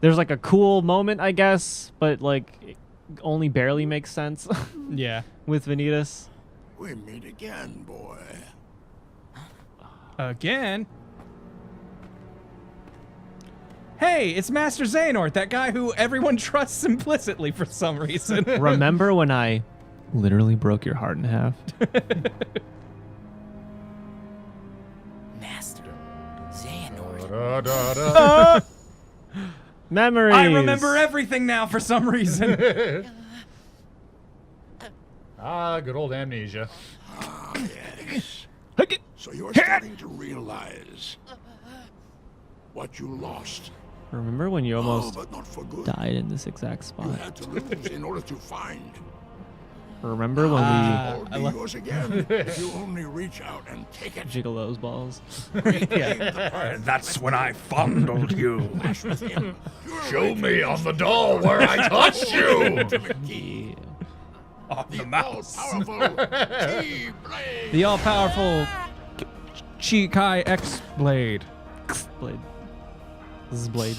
there's like a cool moment, I guess, but like it only barely makes sense. Yeah. With Vanitas. We meet again, boy. Again? Hey, it's Master Xehanort, that guy who everyone trusts implicitly for some reason. Remember when I literally broke your heart in half? Master Xehanort. Memories. I remember everything now for some reason. Ah, good old amnesia. Ah, yes. So you're starting to realize what you lost. Remember when you almost but not for good. died in this exact You spot? had to lose in order to find. Remember when All be yours again if you only reach out and take it. jiggle those balls? That's when I fondled you. Show me on the doll where I touched you. Yeah. On the mouse. All-powerful Keyblade. The all-powerful Chikai X Blade. Blade. This is Blade.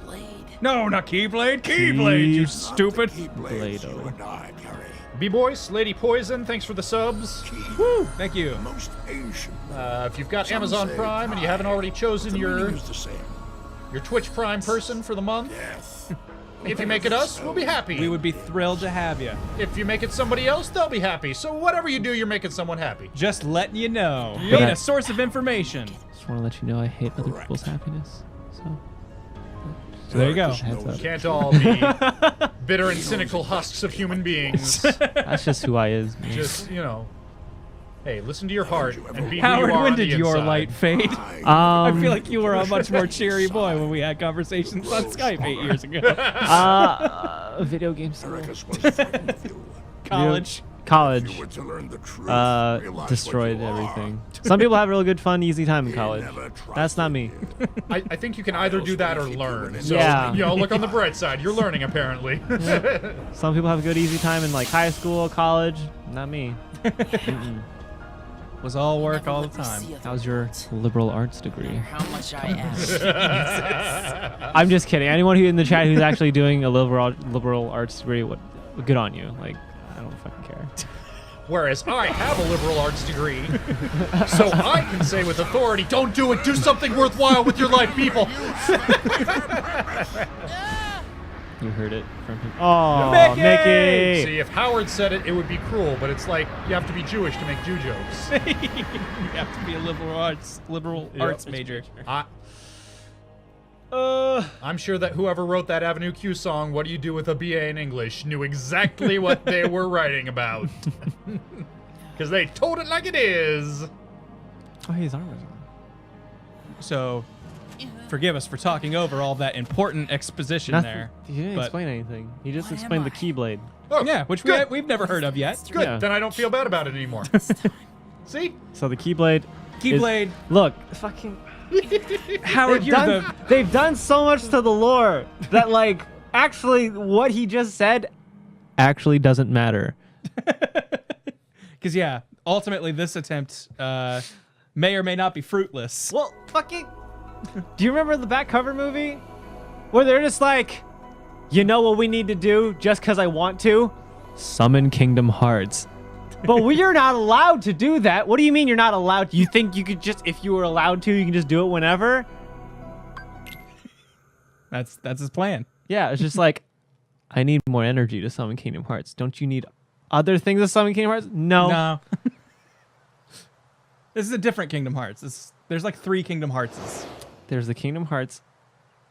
Blade. No, not Keyblade. Keyblade, you stupid. Keyblades you Blade-o. and I carry. B-Boys, Lady Poison, thanks for the subs. Woo, thank you. Most ancient. If you've got Some Amazon say Prime and you haven't already chosen the your meaning is the same. Twitch Prime person for the month, Death. if you make it us, we'll be happy. We would be thrilled to have you. If you make it somebody else, they'll be happy. So whatever you do, you're making someone happy. Just letting you know. Yep. Being a source of information. Just want to let you know I hate other people's happiness. So there you go. Heads up. Can't all be bitter and cynical husks of human beings. That's just who I is, man. Just, hey, listen to your heart and be who Howard, you are when on the did your inside. light fade? I feel like you were a much more cheery boy when we had conversations on Skype 8 years ago. Video game school. Eraqus was fighting with you. College. College. You were to learn the truth. realize Destroyed what you are. everything. Some people have real good fun, easy time in He college. never tried That's not to me. live. I think you can either do that or learn. So, Yeah. look on the bright side. You're learning, apparently. Some people have a good easy time in like high school, college. Not me. Was all work all the Never let me time. see other How's your worlds. liberal arts No matter degree? how much I ask. I'm just kidding. Anyone who in the chat who's actually doing a liberal arts degree, good on you. Like, I don't fucking care. Whereas I have a liberal arts degree, so I can say with authority, don't do it, do something worthwhile with your life, people. You heard it from him. Oh, Mickey! Mickey! See, if Howard said it, it would be cruel, but it's like, you have to be Jewish to make Jew jokes. You have to be a liberal arts major. I'm sure that whoever wrote that Avenue Q song, What Do You Do With a BA in English, knew exactly what they were writing about. Because they told it like it is. Oh, his armor's on. So, forgive us for talking over all that important exposition Nothing. there. He didn't but- explain anything. He just What explained am the Keyblade. Oh, Yeah, which good. we've never heard of yet. Good, Yeah. then I don't feel bad about it anymore. See? So the Keyblade. Keyblade. Look, fucking. Howard, you're They've done so much to the lore that, like, actually, what he just said actually doesn't matter. Because, yeah, ultimately this attempt may or may not be fruitless. Well, fucking. Do you remember the back cover movie? Where they're just like, you know what we need to do just because I want to? Summon Kingdom Hearts. But we are not allowed to do that. What do you mean you're not allowed? You think you could just, if you were allowed to, you can just do it whenever? That's his plan. Yeah, it's just like, I need more energy to summon Kingdom Hearts. Don't you need other things to summon Kingdom Hearts? No. No. This is a different Kingdom Hearts. There's like 3 Kingdom Heartses. There's the Kingdom Hearts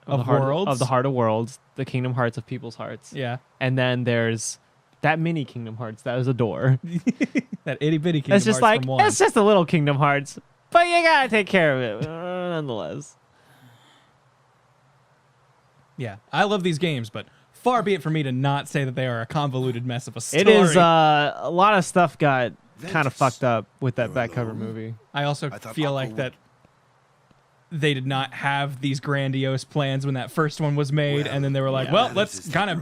Of the heart worlds? of the Heart of Worlds, the Kingdom Hearts of people's hearts. Yeah. And then there's that mini Kingdom Hearts. That was a door. That itty bitty Kingdom It's just Hearts like, from 1. it's just a little Kingdom Hearts, but you gotta take care of it nonetheless. Yeah, I love these games, but far be it for me to not say that they are a convoluted mess of a story. It is a lot of stuff got kind of fucked up with that back cover movie. I also feel like that they did not have these grandiose plans when that first one was made, and then they were like, well, let's kind of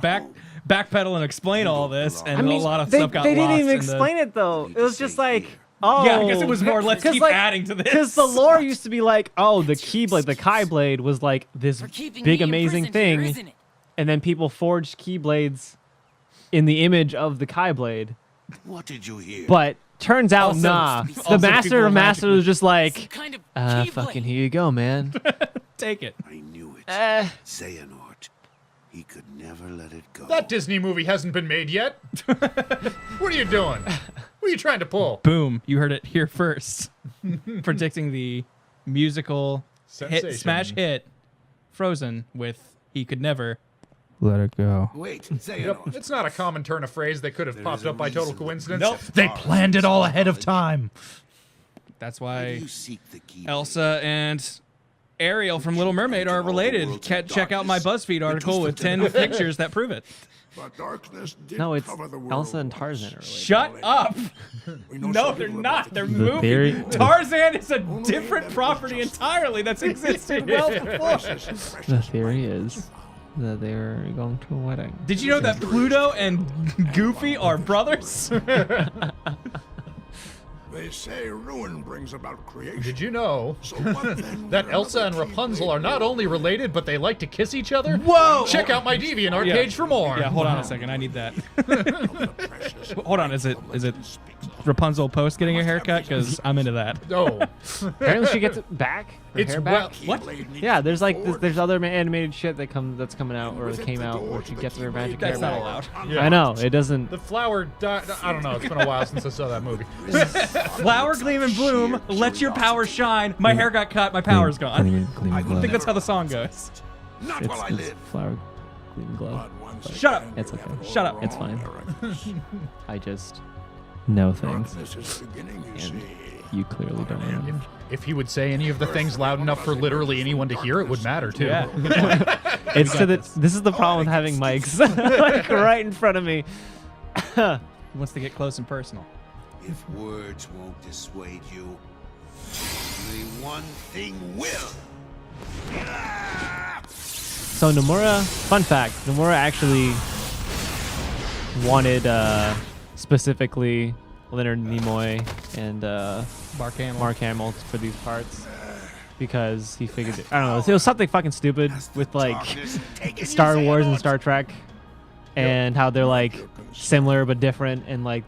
backpedal and explain all this, and a lot of stuff got they lost. didn't even in explain it though. It was just like, oh, yeah, I guess it was more let's keep adding to this. Because the lore used to be like, oh, the Keyblade, the Keyblade was like this big amazing thing, and then people forged Keyblades in the image of the Keyblade. What did you hear? But turns out, nah. The Master of Masters was just like, kind of fucking here you go, man. Take it. I knew it. Xehanort. He could never let it go. That Disney movie hasn't been made yet. What are you doing? What are you trying to pull? Boom. You heard it here first. Predicting the musical smash hit Frozen with He Could Never Let it go. Wait, Yep, Xehanort. it's not a common turn of phrase that could have popped up by total coincidence. Nope. They planned it all ahead of time. That's Why do why you seek the Keyblade? Elsa and Ariel from Little Mermaid are related. Check out my BuzzFeed article with 10 pictures that prove it. But darkness did No, it's cover the world Elsa and once. Tarzan are related. Shut up. We know No, so they're little not. about They're the moving. theory- Tarzan is a different property entirely that's existed well before. The theory is that they're going to a wedding. Did you know that Pluto and Goofy are brothers? They say ruin brings about creation. Did you know So what then that would Elsa and another Rapunzel Keyblade are not do? only related, but they like to kiss each other? Whoa! Check out my DeviantArt Yeah. page for more. Yeah, hold on a second. I need that. Precious Hold on. Is it Rapunzel post getting a haircut? Because I'm into that. Oh, Apparently she gets it back. Her it's hair well. back. What? Keyblade needs Yeah, to there's be like forged. there's other animated shit that's coming out or that came out where she gets her magic hair That's not back. allowed. Yeah. I know it doesn't. The flower died. I don't know. It's been a while since I saw that movie. Flower, gleam, and bloom. Let your power shine. My hair got cut. My power's gone. I think that's how the song goes. Not It's, while I it's live. flower, gleam, glow. But once Shut up. again, It's okay. Shut up. It's fine. Eraqus. I just know things. Darkness is beginning, you And see. you clearly don't remember. If he would say any of the things loud enough for literally anyone to hear, it would matter too. Yeah. It's to the. This is the problem with having mics like right in front of me. He wants to get close and personal. If words won't dissuade you, only one thing will. So Nomura, fun fact, Nomura actually wanted specifically Leonard Nimoy and Mark Hamill for these parts because he figured I don't know, it was something fucking stupid with like Star Wars and Star Trek and how they're like similar but different and like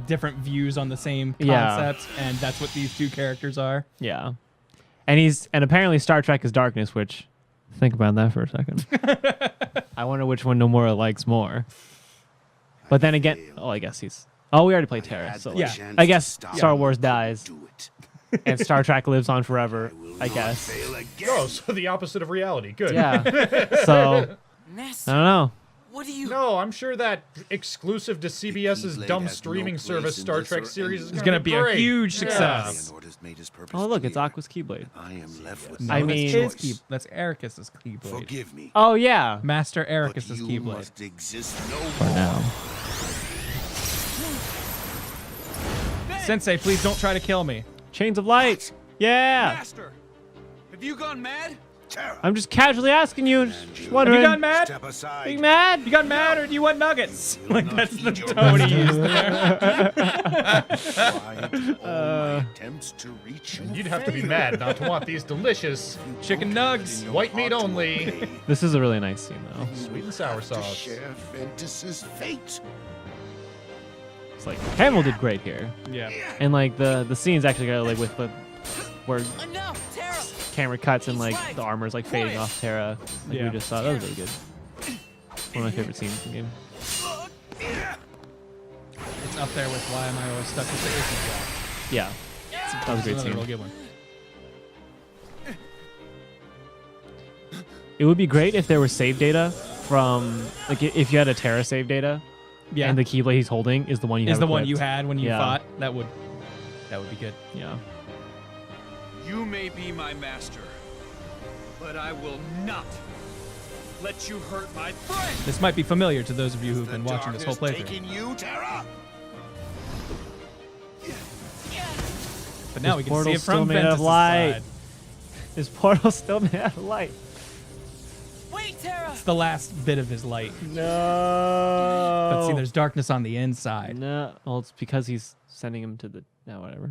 Different views on the same Yeah. concept, and that's what these two characters are. yeah. And apparently Star Trek is darkness, which think about that for a second. I wonder which one Nomura likes more. But then again, I guess he's. Oh, we already played Terra, so Yeah. I guess Star Wars dies and Star Trek lives on forever. I guess. Oh, so the opposite of reality. Good. Yeah. So Master, I don't know. what do you... No, I'm sure that exclusive to CBS's Keyblade dumb has no streaming place service in Star this Trek or series any is It's going gonna to be a great. huge Yeah. success. Xehanort has made his purpose Oh look, it's clear. Aqua's Keyblade. I am left with No, I no mean- that's his choice. That's Eraqus's Keyblade. Forgive me. Oh yeah. Master But Eraqus's you Keyblade. must exist no For more. now. Sensei, please don't try to kill me. Chains of Light. Yeah. Master, have you gone mad? Terror. I'm just casually asking you. Just Have wondering. you gone mad? Step aside. Are you mad? You got mad, or do you want nuggets? Like that's the tone he used there. Quiet all my attempts to reach you. You'd have to be mad not to want these delicious Chicken nugs. white meat only, This is a really nice scene though. sweet and sour To sauce. share Ventus's fate. It's like Hamill did great here, Yeah. and like the scenes actually got like with the where Enough, Terra! camera cuts and like the armor's like fading off Terra. Like Yeah. we just saw. That was really good. One of my favorite scenes in the game. It's up there with why am I always stuck with the Izzy Yeah, that was a great Another real scene. good one. It would be great if there was save data from like if you had a Terra save data Yeah. and the Keyblade he's holding is the one you Is have the one equipped. you had when you Yeah. fought. That would be good. Yeah. You may be my master, but I will not let you hurt my friend. This might be familiar to those of you who've been watching this whole playthrough. Taking you, Terra? But now This we can see portal's it still from made out of Ventus' light. side. This portal's still made out of light. Wait, Terra! It's the last bit of his light. No. But see, there's darkness on the inside. No. Well, it's because he's sending him to the. No, whatever.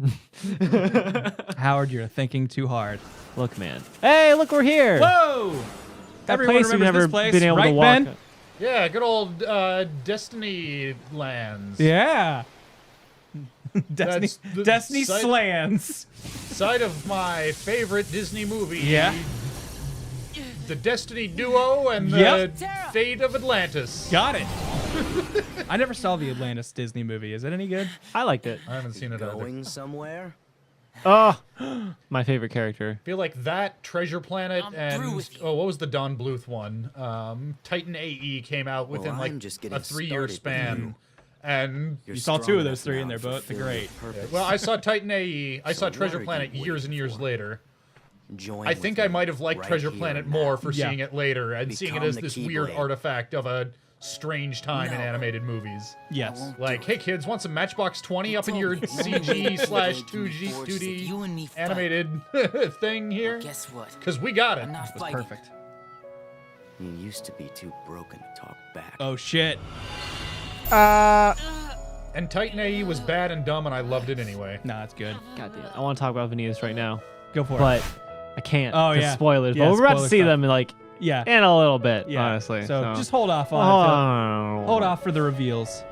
Howard, you're thinking too hard. Look, man. Hey, look, we're here. Whoa! That Everyone place we've remembers never this place, been able right, to walk. Ben? Yeah, good old Destiny lands. Yeah. Destiny, That's the Destiny site- slants. Site of my favorite Disney movie. Yeah. The Destiny Duo and the Yep. Fate of Atlantis. Got it. I never saw the Atlantis Disney movie. Is it any good? I liked it. I haven't seen it either. Going somewhere? Oh, my favorite character. I feel like that Treasure Planet I'm through and with you. what was the Don Bluth one? Titan AE came out within Well, like I'm just a getting 3-year started with span, you. and You're You saw strong two of enough those three now in their to boat. They're fulfill your great. purpose. well, I saw Titan AE. I saw So Treasure what are Planet you years and waiting years for? later. Join I with think I me might have liked right Treasure here Planet and more now. for Yeah. seeing it later and seeing it Become as the this weird Keyblade. artifact of a strange time in No. animated movies. Yes. Like, hey kids, want some Matchbox 20 up in told your me no CG slash Keyblade can 2G forge that 2D you and me fight. animated thing here? Guess what? Because we got it. I'm not It was fighting. perfect. You used to be too broken to talk back. Oh shit. And Titan AE was bad and dumb, and I loved it anyway. No, it's good. God damn. I want to talk about Vanitas right now, Go for but it. I can't. Oh, 'cause yeah. Spoilers. Yeah, but we're about to spoiler see stuff. them like Yeah. in a little bit, Yeah. honestly. So just hold off on it. Hold off for the reveals.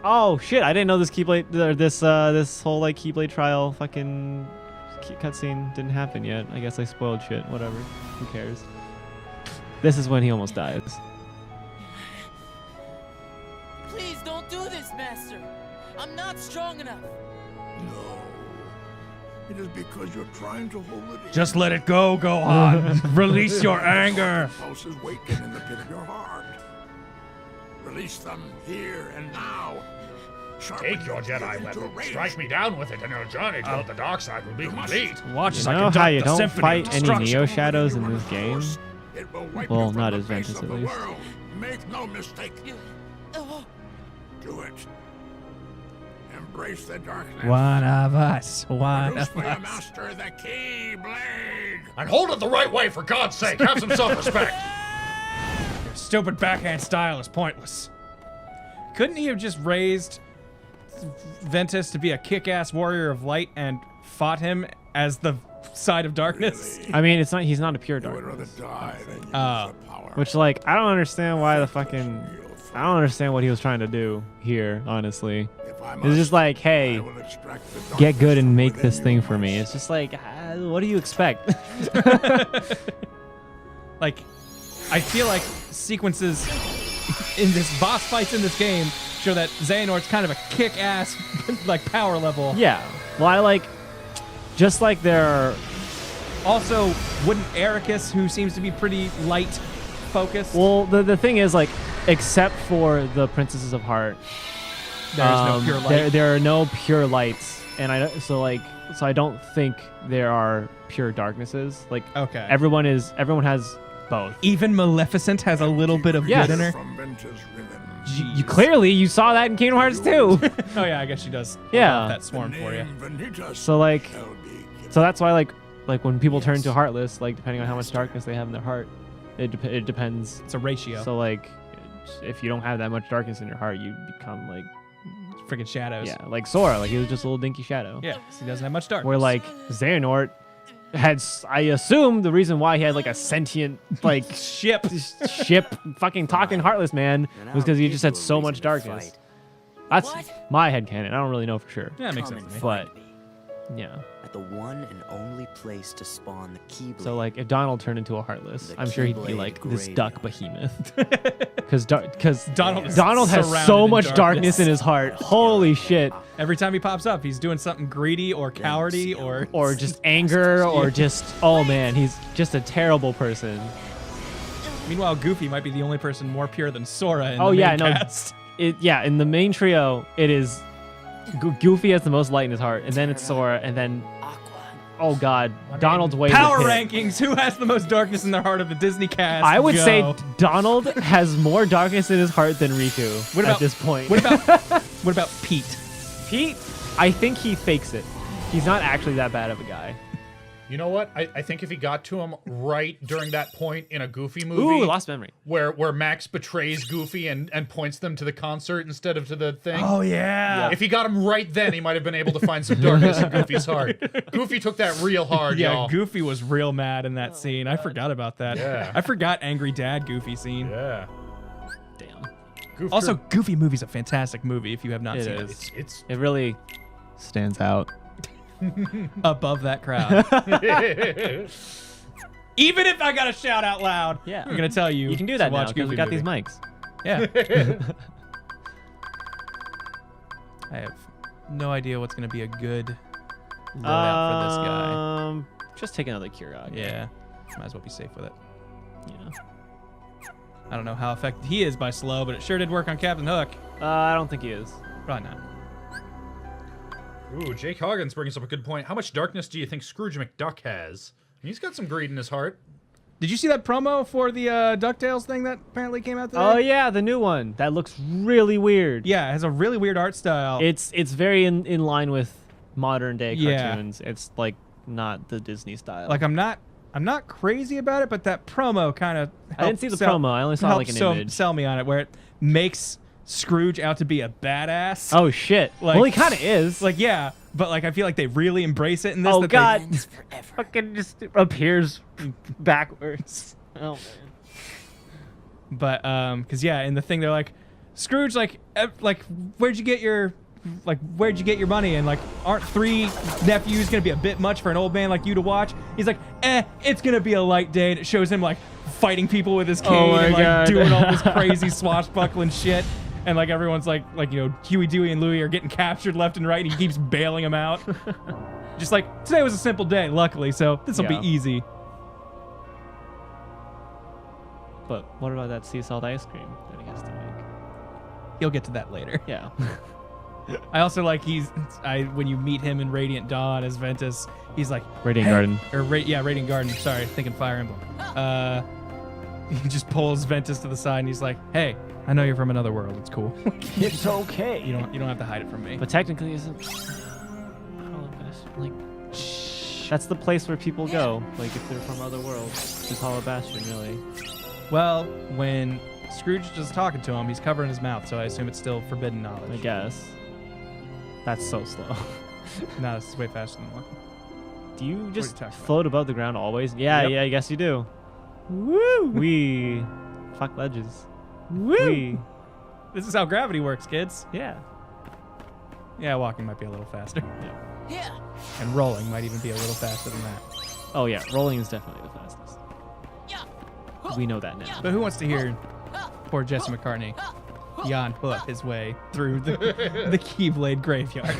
Oh shit! I didn't know this Keyblade, or this whole like Keyblade trial fucking cutscene didn't happen yet. I guess I spoiled shit. Whatever. Who cares? This is when he almost dies. Please don't do this, Master. I'm not strong enough. No. It is because you're trying to hold it in. Just let it go, Gohan. Release your anger. Pulses waken in the pit of your heart. Release them here and now. Sharpen Take your your Jedi into weapon, rage. strike me down with it, and your journey toward the dark side will be complete. Watch You as I know how conduct you the don't symphony fight of any destruction. Neo Shadows in this game? It will wipe Well, you from not the as face Ventus, of at the least. world. Make no mistake. Oh, Do it. Embrace the darkness. One of us. One Produce of for your us. master the Keyblade. And hold it the right way, for God's sake. Have some self-respect. Your stupid backhand style is pointless. Couldn't he have just raised Ventus to be a kick-ass warrior of light and fought him as the side of darkness? I mean, it's not. He's not a pure I would rather darkness. die than use Oh. the power. Which, like, I don't understand why the fucking. I don't understand what he was trying to do here. Honestly, If I it's must, just like, I hey, will extract the get darkness good and from make within this you thing for me. once. It's just like, what do you expect? Like, I feel like sequences in this boss fights in this game show that Xehanort's kind of a kick-ass like power level. Yeah. Well, I like, just like there are. Also, wouldn't Eraqus, who seems to be pretty light focused, Well, the thing is, like, except for the Princesses of Heart, there's no pure light. There are no pure lights, and so I don't think there are pure darknesses. Like, Okay. everyone has both. Even Maleficent has a little bit of Yes. good in her. From Ventus You clearly you saw that in Kingdom Hearts 2. Oh yeah, I guess she does. Yeah. Hold off that swarm for you. Vanitas So like, shall be given. so that's why like when people turn to Heartless, like depending on how much darkness they have in their heart, it depends. It's a ratio. So like, if you don't have that much darkness in your heart, you become like, Freaking shadows. yeah, like Sora, like he was just a little dinky shadow. Yeah, 'cause he doesn't have much darkness. Where like Xehanort had, I assume the reason why he had like a sentient like ship. ship fucking talking Heartless man was because he just had so much darkness. That's What? my headcanon. I don't really know for sure. Yeah, that makes Come sense and to me. But find me yeah. at the one and only place to spawn the Keyblade. So like if Donald turned into a Heartless, The I'm sure he'd be Keyblade like this duck Graveyard. behemoth. Because Donald is Donald has surrounded so in much darkness. darkness in his heart. Holy shit. Every time he pops up, he's doing something greedy or cowardy or Or just anger or just, oh man, he's just a terrible person. Meanwhile, Goofy might be the only person more pure than Sora in Oh the yeah, main no. cast. In the main trio, it is Goofy has the most light in his heart, and then it's Sora, and then oh god, Donald's way Power to the pit. rankings. Who has the most darkness in their heart of the Disney cast? I would Go. say Donald has more darkness in his heart than Riku at this point. What about Pete? Pete? I think he fakes it. He's not actually that bad of a guy. You know what? I think if he got to him right during that point in a Goofy movie, Ooh, lost memory. where Max betrays Goofy and points them to the concert instead of to the thing. Oh yeah. If he got him right then, he might have been able to find some darkness in Goofy's heart. Goofy took that real hard, Yeah, y'all. Goofy was real mad in that scene. I forgot about that. Yeah. I forgot Angry Dad Goofy scene. Yeah. Damn. Also, Goofy movie's a fantastic movie if you have not It seen is. it. It really stands out. Above that crowd. Even if I gotta shout out loud, Yeah. I'm gonna tell you. You can do to that now watch because we Goofy got movie. these mics. Yeah. I have no idea what's gonna be a good loadout for this guy. Just take another Kurog. Yeah. Might as well be safe with it. Yeah. I don't know how effective he is by slow, but it sure did work on Captain Hook. I don't think he is. Probably not. Ooh, Jake Hoggins brings up a good point. How much darkness do you think Scrooge McDuck has? He's got some greed in his heart. Did you see that promo for the DuckTales thing that apparently came out today? Oh yeah, the new one. That looks really weird. Yeah, it has a really weird art style. It's very in line with modern day Yeah. cartoons. It's like not the Disney style. Like I'm not crazy about it, but that promo kind of I didn't see the promo. I only saw like an image. Sell me on it, where it makes Scrooge out to be a badass. Oh shit! Like- Well, he kind of is. Like yeah, but like I feel like they really embrace it in this. Oh that god, they, fucking just appears backwards. Oh man. But because yeah, in the thing they're like, Scrooge, like where'd you get your money? And like, aren't 3 nephews gonna be a bit much for an old man like you to watch? He's like, it's gonna be a light day, and it shows him like fighting people with his cane my and like God. doing all this crazy swashbuckling shit. And like everyone's like Huey, Dewey, and Louie are getting captured left and right, and he keeps bailing them out. Just like today was a simple day, luckily, so this will Yeah. be easy. But what about that sea salt ice cream that he has to make? He'll get to that later. Yeah. I also like when you meet him in Radiant Dawn as Ventus, he's like Radiant Garden. Or Radiant Garden. Sorry, thinking Fire Emblem. He just pulls Ventus to the side and he's like, "Hey, I know you're from another world. It's cool. It's okay. You don't have to hide it from me." But technically, isn't like that's the place where people go? Like if they're from other worlds, it's Hollow Bastion, really. Well, when Scrooge is talking to him, he's covering his mouth, so I assume it's still forbidden knowledge. I guess. That's so slow. No, this is way faster than one. Do you just talking about? float above the ground always? Yeah, Yep. yeah, I guess you do. Woo! We fuck ledges. Woo! This is how gravity works, kids. Yeah. Yeah, walking might be a little faster. Yeah. And rolling might even be a little faster than that. Oh yeah, rolling is definitely the fastest. We know that now. But who wants to hear poor Jesse McCartney yawn his way through the Keyblade Graveyard?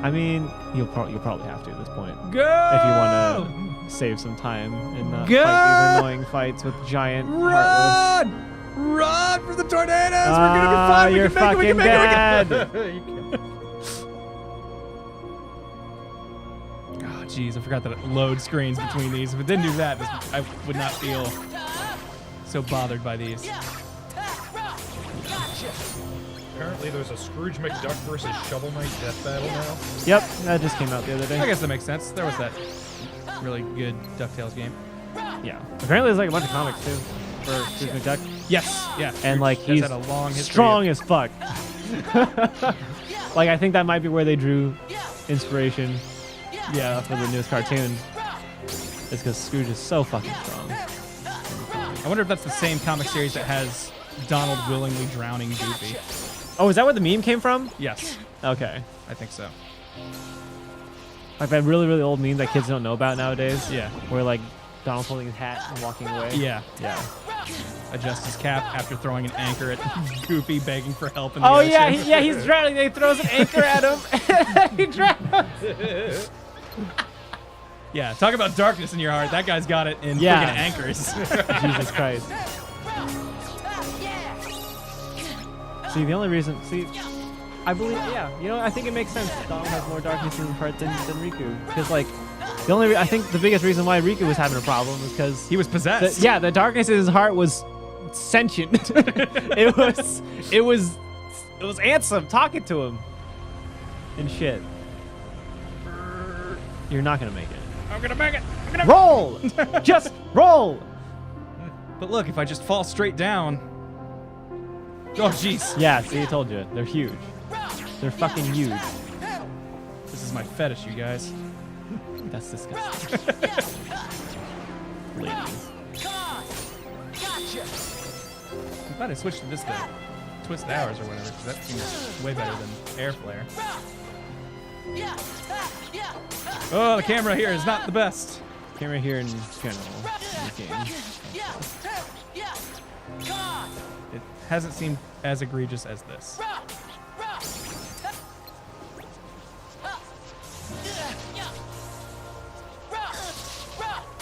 I mean, you'll probably have to at this point. Go! If you want to save some time and not Go! fight these annoying fights with giant heartless. Run for the tornadoes! We're gonna be fine. We You're can make it. We fucking can make it. dead. Oh, jeez, I forgot that it loads screens between these. If it didn't do that, I would not feel so bothered by these. Apparently there's a Scrooge McDuck versus Shovel Knight death battle now. Yep, that just came out the other day. I guess that makes sense. There was that really good DuckTales game. Yeah. Apparently there's like a bunch of comics too for Scrooge McDuck. Yes, yeah. And like Scrooge he's has had a long history strong as fuck. Like I think that might be where they drew inspiration. Yeah, for the newest cartoon. It's because Scrooge is so fucking strong. I wonder if that's the same comic series that has Donald willingly drowning Goofy. Oh, is that where the meme came from? Yes, Okay. I think so. Like that really, really old meme that kids don't know about nowadays. Yeah. Where like Donald's holding his hat and walking away. Yeah. Yeah. Adjusts his cap after throwing an anchor at Goofy begging for help in the Oh ocean. yeah, he's drowning. He throws an anchor at him. He drowns. Yeah, talk about darkness in your heart. That guy's got it in Yeah. freaking anchors. Jesus Christ. See, the only reason, I believe, I think it makes sense. Donald has more darkness in his heart than Riku. Because, like, I think the biggest reason why Riku was having a problem was because he was possessed. The darkness in his heart was sentient. it was Ansem talking to him and shit. You're not gonna make it. I'm gonna make it. Roll! Just roll! But look, if I just fall straight down. Oh, jeez. Yeah, see, I told you. They're huge. They're fucking huge. This is my fetish, you guys. That's disgusting. Ladies. I'm glad I switched to this to twist hours or whatever, because that seems way better than air flare. Oh, the camera here is not the best. Camera here in general. In the game. It hasn't seemed as egregious as this.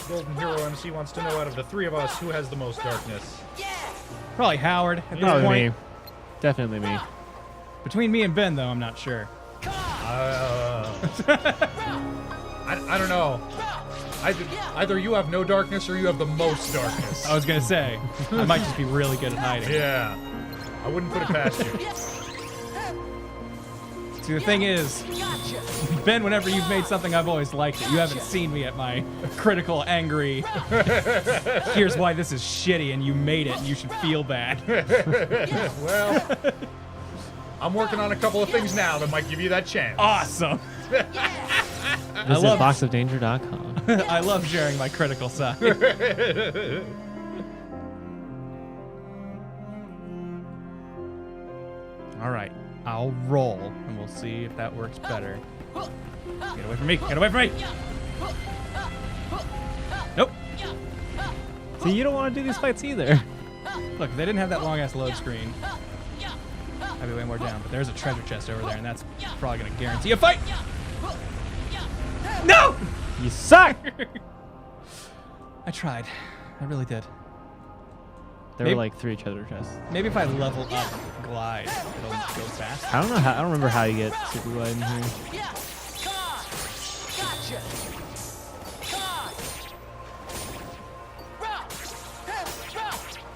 Golden Hero MC wants to know, out of the three of us, who has the most darkness? Probably Howard at this Probably point. me. Definitely me. Between me and Ben, though, I'm not sure. I don't know. Either you have no darkness or you have the most darkness. I was gonna say, I might just be really good at hiding. Yeah. I wouldn't put it past you. See, the thing is, Ben, whenever you've made something, I've always liked it. You haven't seen me at my critical, angry, here's why this is shitty, and you made it, and you should feel bad. Well, I'm working on a couple of things now that might give you that chance. Awesome. Visit boxofdanger.com. I love sharing my critical side. All right, I'll roll, and we'll see if that works better. Get away from me! Get away from me! Nope. See, you don't want to do these fights either. Look, if they didn't have that long-ass load screen, I'd be way more down. But there's a treasure chest over there, and that's probably going to guarantee a fight! No! You suck! I tried. I really did. There were like 3 treasure chests. Maybe if I level up glide, it'll go fast. I don't know how. I don't remember how you get super glide in here.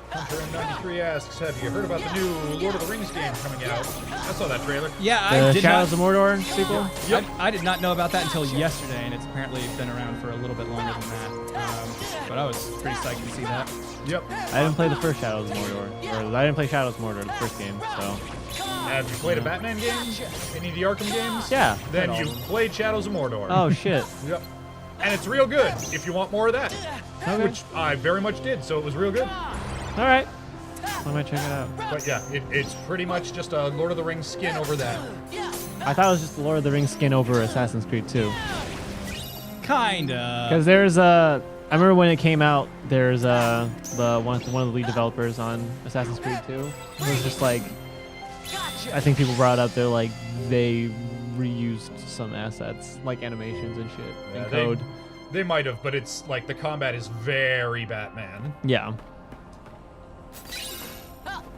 Hunter M93 asks, have you heard about the new Lord of the Rings game coming out? I saw that trailer. Yeah, I did Shadows not. of Mordor sequel? Yep. I did not know about that until yesterday, and it's apparently been around for a little bit longer than that. But I was pretty psyched to see that. Yep. I didn't play the first Shadows of Mordor. Or I didn't play Shadows of Mordor, the first game, so. Have you played a Batman game? Any of the Arkham games? Yeah. Then you played Shadows of Mordor. Oh, shit. Yep. And it's real good if you want more of that. Okay. Which I very much did, so it was real good. All right. I might check it out. But yeah, it's pretty much just a Lord of the Rings skin over that. I thought it was just the Lord of the Rings skin over Assassin's Creed 2. Kinda. Because there's I remember when it came out, there's one of the lead developers on Assassin's Creed 2. It was just like, I think people brought up, they're like, they reused some assets, like animations and shit, and code. They might have, but it's like the combat is very Batman. Yeah.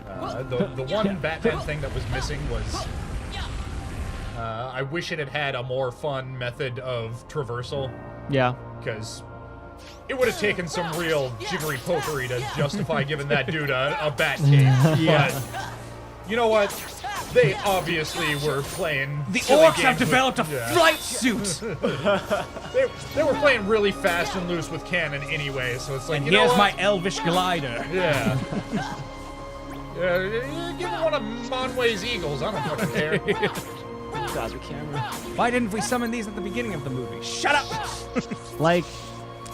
The one Batman thing that was missing was I wish it had had a more fun method of traversal. Yeah. Because it would have taken some real jiggery pokery to justify giving that dude a bat cape. Yeah. But you know what? They obviously were playing. The silly orcs games have developed with, a flight suit. They were playing really fast and loose with canon anyway, so it's like, And you know here's what? my elvish glider. Yeah. Give me one of Monway's eagles. I don't fucking care. God, the camera. Why didn't we summon these at the beginning of the movie? Shut up! Like,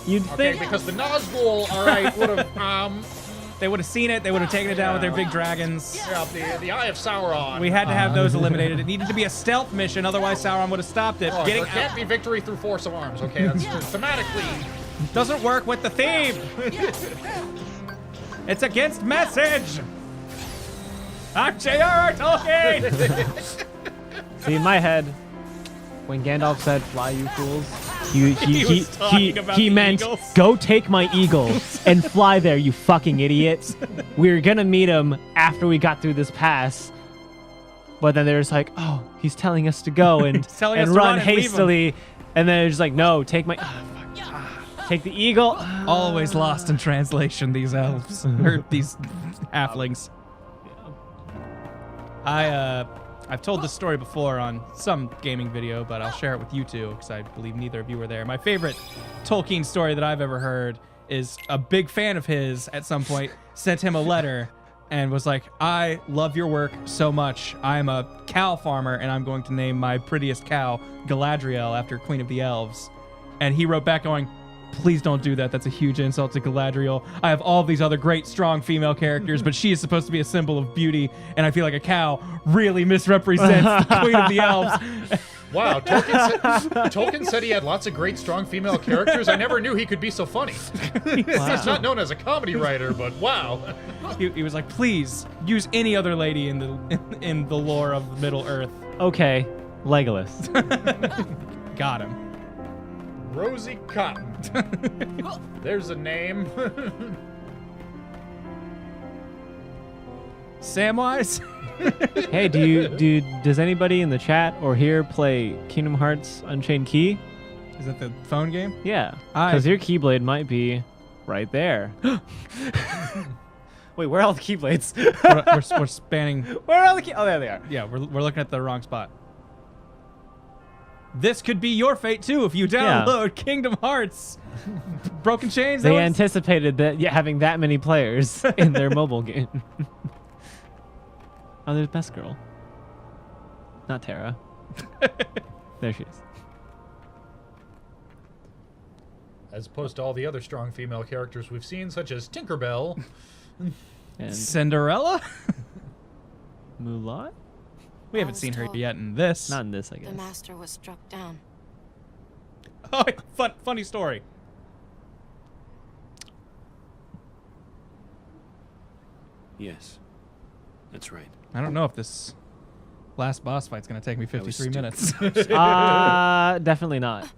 you'd Okay, think. because the Nazgul, all right, would have They would have seen it. They would have taken it down with their big dragons. yeah, the Eye of Sauron. We had to have those eliminated. It needed to be a stealth mission, otherwise Sauron would have stopped it. Oh, Getting there can't out be victory through force of arms. Okay, that's thematically. doesn't work with the theme. It's against message. I'm J.R.R. Tolkien. See, in my head, when Gandalf said, "Fly, you fools," was talking about he the meant eagles. go take my eagle and fly there, you fucking idiots. We were gonna meet him after we got through this pass, but then they're just like, oh, he's telling us to go and telling us and to run run and leave him. hastily, and then they're just like, no, take my take the eagle. Always lost in translation, these elves or these halflings. I've told this story before on some gaming video, but I'll share it with you two because I believe neither of you were there. My favorite Tolkien story that I've ever heard is a big fan of his at some point sent him a letter and was like, I love your work so much. I'm a cow farmer and I'm going to name my prettiest cow Galadriel after Queen of the Elves. And he wrote back going, please don't do that. That's a huge insult to Galadriel. I have all these other great, strong female characters, but she is supposed to be a symbol of beauty, and I feel like a cow really misrepresents the Queen of the Elves. Wow, Tolkien said he had lots of great, strong female characters. I never knew he could be so funny. He's not known as a comedy writer, but wow. He was like, please use any other lady in the lore of Middle Earth. Okay, Legolas. Got him. Rosie Cotton. There's a name. Samwise? Hey, does anybody in the chat or here play Kingdom Hearts Unchained Key? Is that the phone game? Yeah, because your Keyblade might be right there. Wait, where are all the Keyblades? we're spanning. Where are all the Key? Oh, there they are. Yeah, we're looking at the wrong spot. This could be your fate too if you download Kingdom Hearts. Broken Chains. They anticipated that having that many players in their mobile game. Oh, there's Best Girl. Not Tara. There she is. As opposed to all the other strong female characters we've seen, such as Tinkerbell. And Cinderella? Mulan? We haven't seen her yet in this. Not in this, I guess. The master was struck down. Oh, funny story. Yes, that's right. I don't know if this last boss fight's gonna take me 53 minutes. Definitely not.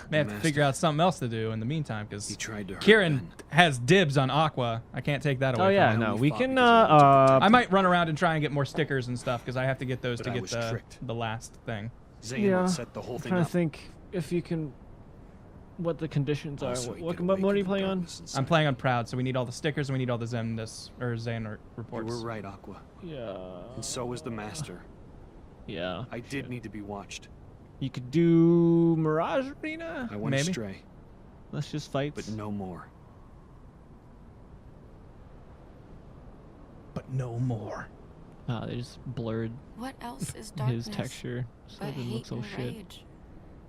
May have to figure out something else to do in the meantime because Kieran Kieran has dibs on Aqua. I can't take that away. Oh yeah, from him. no, we can. I might run around and try and get more stickers and stuff because I have to get those But to I get was the tricked. last thing. Xehanort set the whole I'm thing trying up. to think if you can. What the conditions are? Also, he What could mode are you awaken playing the on? darkness inside. I'm playing on Proud, so we need all the stickers and we need all the Xehanort You reports. were right, Aqua. Yeah. And so was the Master. Yeah. I did need to be watched. You could do Mirage Arena. I went Maybe. astray, Let's just fight. but no more. But no more. Ah, they just blurred What else is darkness? his texture, so But it didn't look hate so and shit. rage.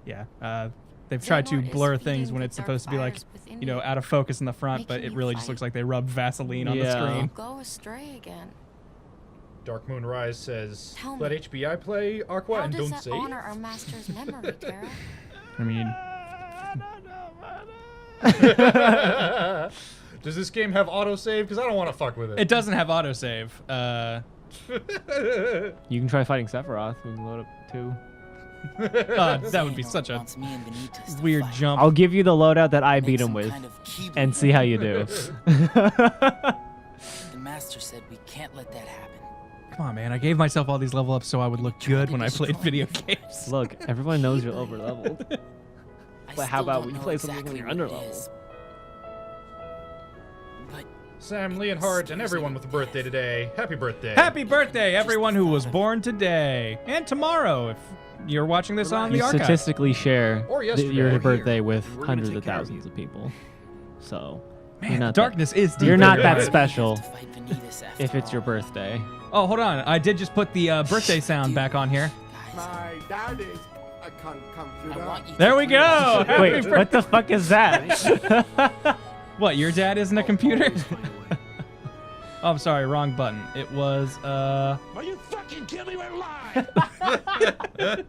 Yeah. They've tried to Xehanort is blur things feeding when the it's dark supposed to be like, fires within you know, you, out of focus in the front, but making it you really just fight. looks like they rubbed Vaseline on the Yeah. screen. Go astray again. Dark Moon Rise says, Tell let me, HBI play Aqua How and does don't that save. honor our master's memory, Tara? I mean, Does this game have autosave? Because I don't want to fuck with it. it doesn't have autosave. You can try fighting Sephiroth. We can load up too. That would be Xehanort such a wants me and Vanitas to weird fight. jump. I'll give you the loadout that I Make beat him some with, kind of Keyblade and see how you do. The master said we can't let that happen. Come on, man. I gave myself all these level ups so I would look good when I played video games. Look, everyone knows you're over leveled. I But how still about don't when you know play something when exactly you're what it underleveled? is. But Sam Leonhardt and everyone with a birthday today. Happy birthday. Happy birthday, everyone who was born today and tomorrow. If you're watching this on the You archive. statistically share Or yesterday. your Or birthday with We're gonna hundreds take of care of thousands you. of people. So Man, you're the not darkness is deep. you're in not your that life. special to fight Vanitas after if it's your all. birthday. Oh, hold on. I did just put the birthday sound back on here. Guys, My dad is a computer. I want you There to we bring go. us- Wait, what the fuck is that? What, your dad isn't a computer? Always find a way. Oh, I'm sorry. Wrong button. It was, Are you fucking kidding me with lies?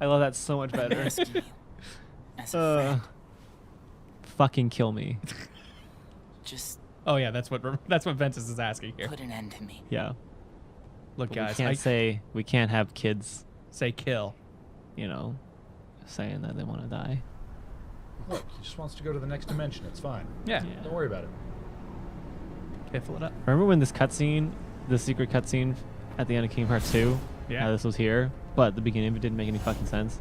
I love that so much I'm better. asking you, as a friend, Fucking kill me. just Oh, yeah. That's what Ventus is asking here. put an end to me. Yeah. Look, But guys. we can't say we can't have kids, say kill. you know, saying that they want to die. Look, he just wants to go to the next dimension. It's fine. Yeah. Don't worry about it. Okay, fill it up. Remember when this cutscene, the secret cutscene at the end of Kingdom Hearts 2? Yeah. How this was here, but the beginning of it didn't make any fucking sense.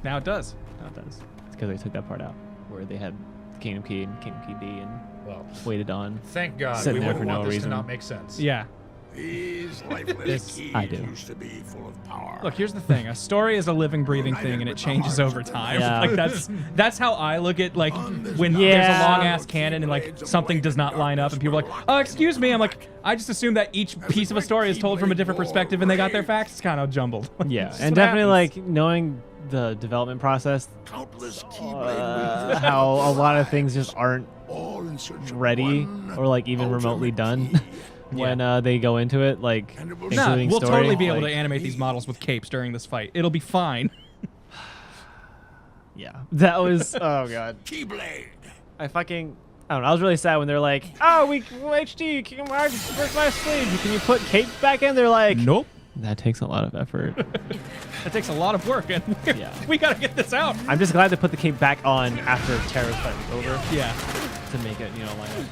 Now it does. No, it does. It's because they took that part out where they had Kingdom Key and Kingdom Key D and Well, waited on. thank God. Sitting We there wouldn't for no want this reason. to not make sense. Yeah. These lifeless keys I do. used to be full of power. Look, here's the thing. A story is a living, breathing thing, and it changes over time. Yeah. Like that's how I look at like when Yeah. there's a long ass canon and like something does not line up, and people are like, "Oh, excuse me." I'm like, I just assume that each piece of a story is told from a different perspective, and they got their facts kind of jumbled. Yeah, That's and what definitely happens. like knowing the development process, Countless Keyblade how a lot of things just aren't all in search of ready one or like even remotely ultimate done key. when they go into it, like And it will Nah, including we'll story. totally be able to like, animate these models with capes during this fight. It'll be fine. Yeah, that was oh god. Keyblade. I don't know. I was really sad when they're like, "Oh, we HD Kingdom Hearts first my sleeve. Can you put Kate back in?" They're like, Nope. "That takes a lot of effort." That takes a lot of work, and Yeah. we gotta get this out. I'm just glad they put the cape back on after Terra's fight was over Yeah. to make it, line up.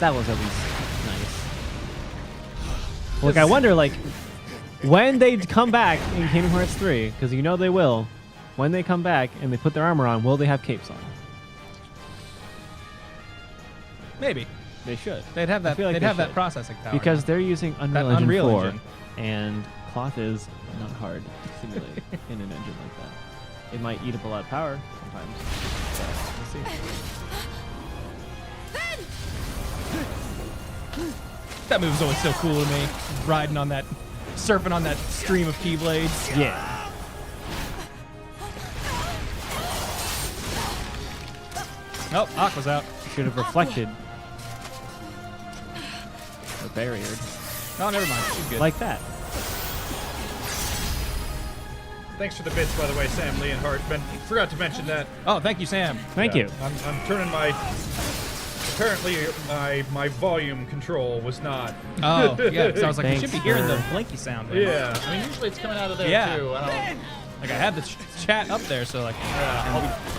That was at least nice. Look, I wonder, like, when they come back in Kingdom Hearts 3, because you know they will, when they come back and they put their armor on, will they have capes on? Maybe They should. they'd have that. feel like they'd they have that should. processing power. Because they're using Unreal That Engine Unreal 4, Engine. and cloth is not hard to simulate in an engine like that. It might eat up a lot of power sometimes, but we'll see. That move's always so cool to me. Riding on that, surfing on that stream of Keyblades. Yeah. Nope, Aqua's out. Should have reflected. Or barriered. Oh, never mind. She's good. Like that. Thanks for the bits, by the way, Sam, Lee, and Hart. Forgot to mention that. Oh, thank you, Sam. Thank you. I'm turning my. Apparently, my volume control was not. Oh, yeah. So I was like, we Thanks should be hearing the for- blinky sound. Yeah. I mean, usually it's coming out of there Yeah. too. Like I had the chat up there, so like.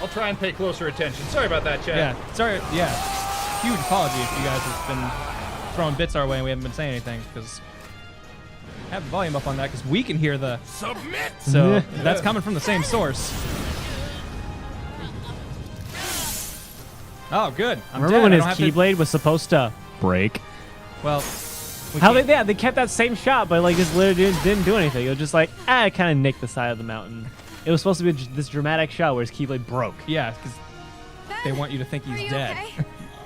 I'll try and pay closer attention. Sorry about that, chat. Yeah. Sorry. Yeah. Huge apology if you guys have been throwing bits our way and we haven't been saying anything because. Have the volume up on that because we can hear the. Submit. So that's coming from the same source. Oh, good. I'm Remember dead. when I his don't have to- Keyblade was supposed to break? Well, we How can't- they kept that same shot, but like just literally didn't do anything. It was just like, it kind of nicked the side of the mountain. It was supposed to be this dramatic shot where his Keyblade broke. Yeah, because they want you to think he's dead.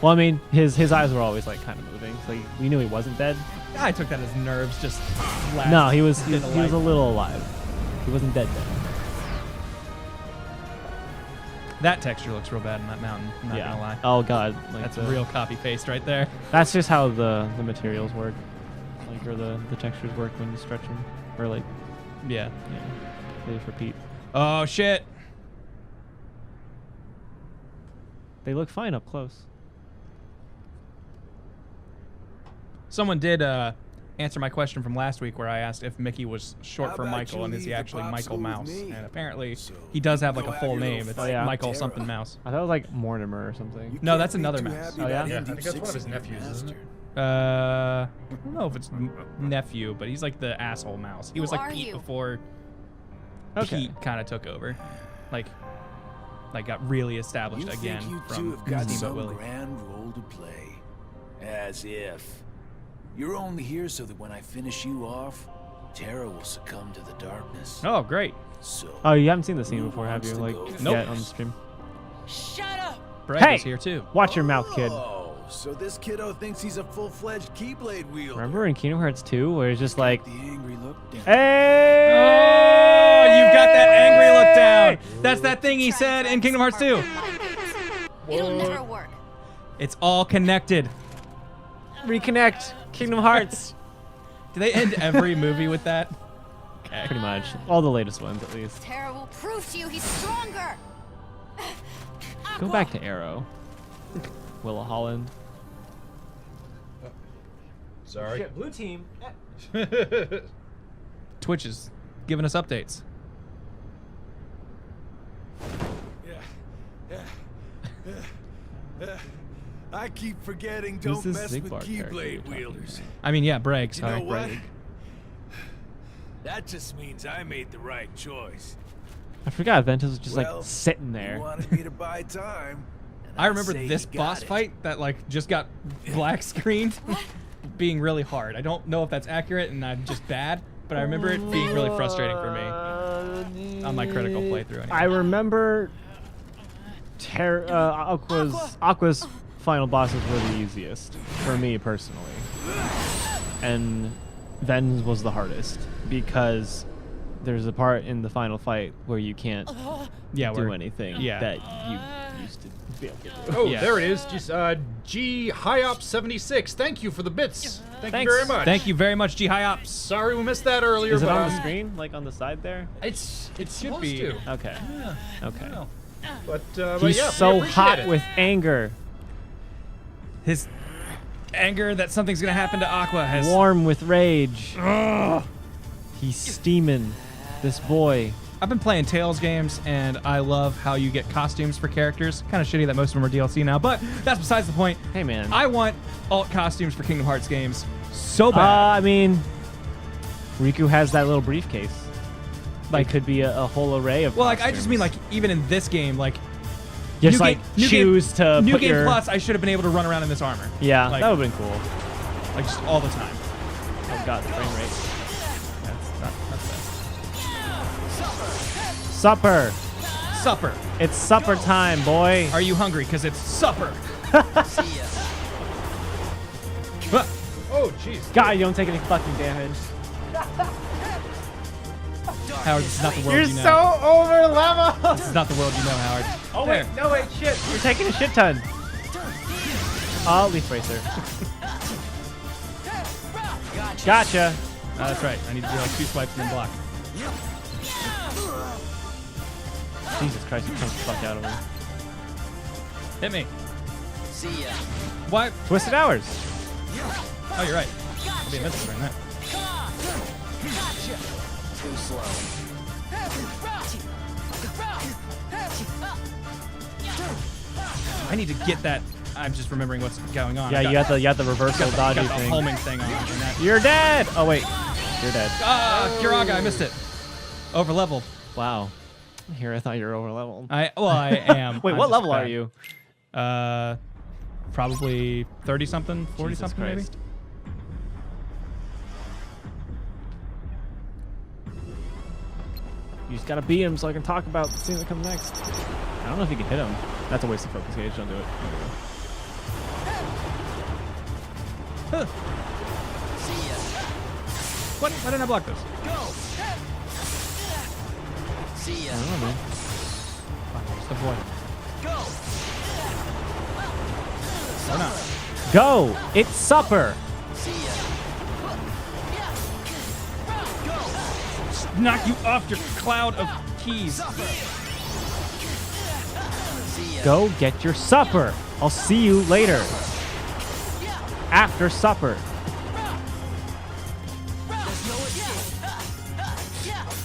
Well, I mean, his eyes were always like kind of moving, so we knew he wasn't dead. I took that as nerves just. No, he was in he was a little alive. He wasn't dead. That texture looks real bad in that mountain. I'm not gonna lie. Oh god, like That's the- real copy paste right there. That's just how the materials work, like or the textures work when you stretch them, or like Yeah. they just repeat. Oh shit. They look fine up close. Someone did answer my question from last week where I asked if Mickey was short for Michael and is he actually Michael Mouse. And apparently he does have like a full name. It's Michael something Mouse. I thought it was like Mortimer or something. No, that's another mouse. Oh yeah? Yeah, I think that's one of his nephews, isn't it? I don't know if it's nephew, but he's like the asshole mouse. He was Who like are Pete you? before Okay. Pete kind of took over. Like got really established again from Steamboat Willie. Grand role to play. As if. You're only here so that when I finish you off, Terra will succumb to the darkness. Oh, great. So. Oh, you haven't seen the scene before, have you? Like Nope. yet on the stream. Shut up! Brad Hey! is here too. Watch your mouth, kid. Oh, so this kiddo thinks he's a full-fledged Keyblade wielder. Remember in Kingdom Hearts 2 where it's just like, The angry look down. hey! Oh, you got that angry look down. That's that thing he said in Kingdom Hearts 2. It'll never work. It's all connected. Reconnect Kingdom Hearts. Do they end every movie with that? Okay. Pretty much. All the latest ones, at least. Terra will prove to you he's stronger. Go back to Arrow. Willa Holland. Sorry. Blue team. Twitch is giving us updates. I keep forgetting Who's don't this mess with Zigbar character you're Keyblade talking wielders. I mean, yeah, Bragg. You Sorry, know what? Bragg. That just means I made the right choice. I forgot Ventus was just Well, like sitting You there. wanted me to buy time. and I I'd remember say this you got boss it. fight that like just got black screened being really hard. I don't know if that's accurate and I'm just bad, but I remember it being really frustrating for me on my critical playthrough. Anyway. I remember Aqua's final bosses were the easiest for me personally, and Ven's was the hardest because there's a part in the final fight where you can't do anything that you used to be able to do. Oh, there it is. Just G Hyop 76. Thank you for the bits. Thank you very much. Thank you very much, G Hyops. Sorry we missed that earlier. Is it but, on the screen, like on the side there? It should be. To. Okay. Yeah. Okay. But He's yeah, so we appreciate hot it. with anger. His anger that something's gonna happen to Aqua has Warm with rage. He's steaming. This boy. I've been playing Tales games, and I love how you get costumes for characters. Kind of shitty that most of them are DLC now, but that's besides the point. Hey, man. I want alt costumes for Kingdom Hearts games so bad. I mean, Riku has that little briefcase. Like, could be a whole array of Well, costumes. like I just mean like even in this game, like just new like game, choose to new put game your plus. I should have been able to run around in this armor. Yeah, like, that would have been cool. like just all the time. Oh god, the frame rate. That's Supper. supper. It's supper time, boy. Are you hungry? Because it's supper. Oh, jeez. God, you don't take any fucking damage. Howard, this is not the world You're you know. so over level. This is not the world you know, Howard. Oh wait, no wait, shit. You're taking a shit ton. Oh, leaf bracer. Gotcha. That's right. I need to do like 2 swipes and then block. Jesus Christ, you punch the fuck out of me. Hit me. See ya. What? Twisted Hours. Oh, you're right. I'll be invincible during that. Too slow. I need to get that. I'm just remembering what's going on. Yeah, you got the reversal dodgy got the thing. homing thing on. And that. You're dead. Oh wait, you're dead. Ah, Kiraga, I missed it. Over leveled. Wow. Here, I thought you were over leveled. I am. Wait, I'm what just level bad. are you? Probably 30 something, 40 Jesus something maybe. Christ. You just gotta beat him so I can talk about the scene that comes next. I don't know if you can hit him. That's a waste of focus gauge. Don't do it. Huh. What? Why didn't I block this? See ya. I don't know, man. What's the boy? Or not. Go! It's supper! Just knock you off your cloud of keys. Go get your supper! I'll see you later. After supper.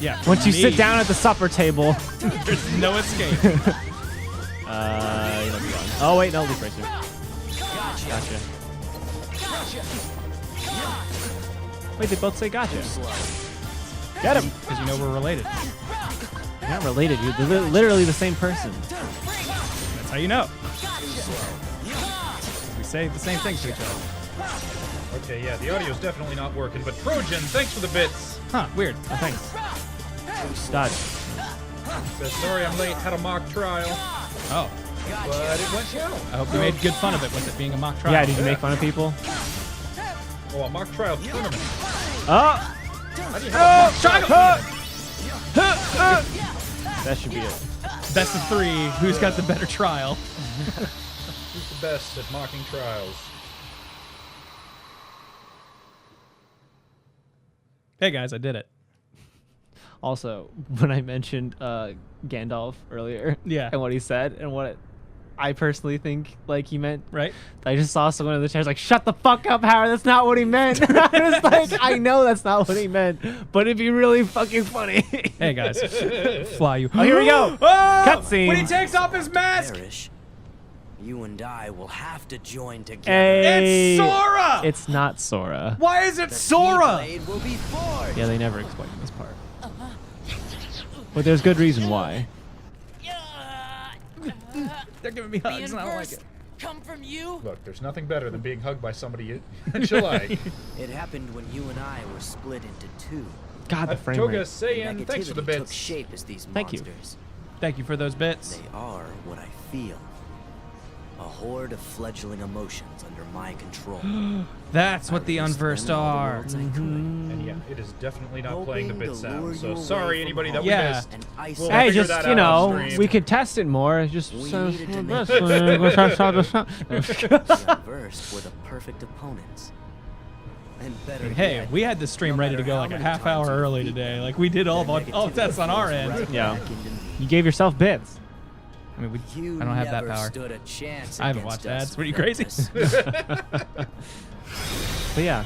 Yeah. Once you sit down at the supper table. There's no escape. You know, be gone. Oh wait, no, leaf racer. Gotcha. Wait, they both say gotcha. Get him! Because you know we're related. You're not related, you're literally the same person. That's how you know. We say the same things to each other. Okay, yeah, the audio's definitely not working, but Trojan, thanks for the bits. Huh, weird. Oh, thanks. Dodge. Says, sorry I'm late, had a mock trial, Oh. but it went well. I hope you made good fun of it with it being a mock trial. Yeah, did you make fun of people? Oh, a mock trial tournament. Oh! How do you have a mock trial tournament? That should be it. Best of 3. Who's got the better trial? Who's the best at mocking trials? Hey guys, I did it. Also, when I mentioned Gandalf earlier, Yeah. and what he said, and what I personally think like he meant, Right? I just saw someone in the chair like, "Shut the fuck up, Howard! That's not what he meant." I was like, "I know that's not what he meant, but it'd be really fucking funny." Hey guys, fly you. Oh, here we go. Oh! Cutscene. When he takes off his mask. Perish. You and I will have to join together. Hey, It's Sora! It's not Sora. Why is it Sora? Keyblade will be forged. Yeah, they never explained this part. But there's good reason why. They're giving me hugs, and I don't like it. Come from you? Look, there's nothing better than being hugged by somebody that you like. It happened when you and I were split into two. God, the frame Toga rate. Saiyan, thanks for the Negativity bits. took shape as these Thank you. monsters. Thank you for those bits. They are what I feel. A horde of fledgling emotions under my control. That's what the unversed are. And yeah, it is definitely not playing the bit sound. So sorry, anybody that we Yeah. missed. And We'll Hey, figure just, that you out know, on stream. we could test it more. Just We so needed to make this. the unversed were the perfect opponents. And better Hey, yet, we had this stream no ready to matter go how like a many half times hour you early defeat today. them, Like we did all their of tests on our negativity end. flows right Yeah. back into me. You gave yourself bits. I mean, You I don't have that never power. stood a chance I haven't against watched us, ads. What are you, crazy? Ventus. But yeah,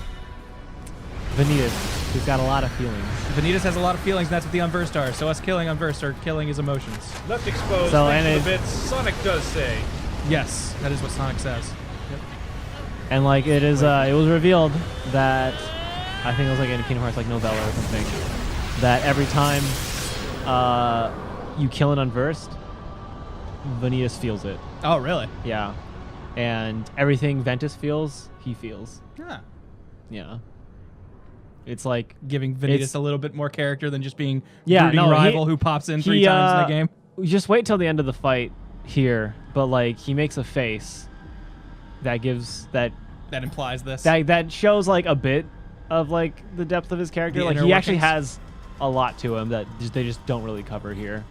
Vanitas, he's got a lot of feelings. Vanitas has a lot of feelings, and that's what the unversed are. So us killing unversed are killing his emotions. Left exposed. So, thanks and for the bits. Sonic does say. Yes, that is what Sonic says. And like it is, it was revealed that I think it was like in Kingdom Hearts like novella or something that every time you kill an unversed, Vanitas feels it. Oh, really? Yeah, and everything Ventus feels, he feels. Yeah. Yeah, it's like Giving Vanitas a little bit more character than just being yeah, brooding no, rival who pops in 3 times in the game. Just wait till the end of the fight here, but like he makes a face that gives that implies this. that shows like a bit of like the depth of his character. The Like inner he actually workings. has a lot to him that they just don't really cover here.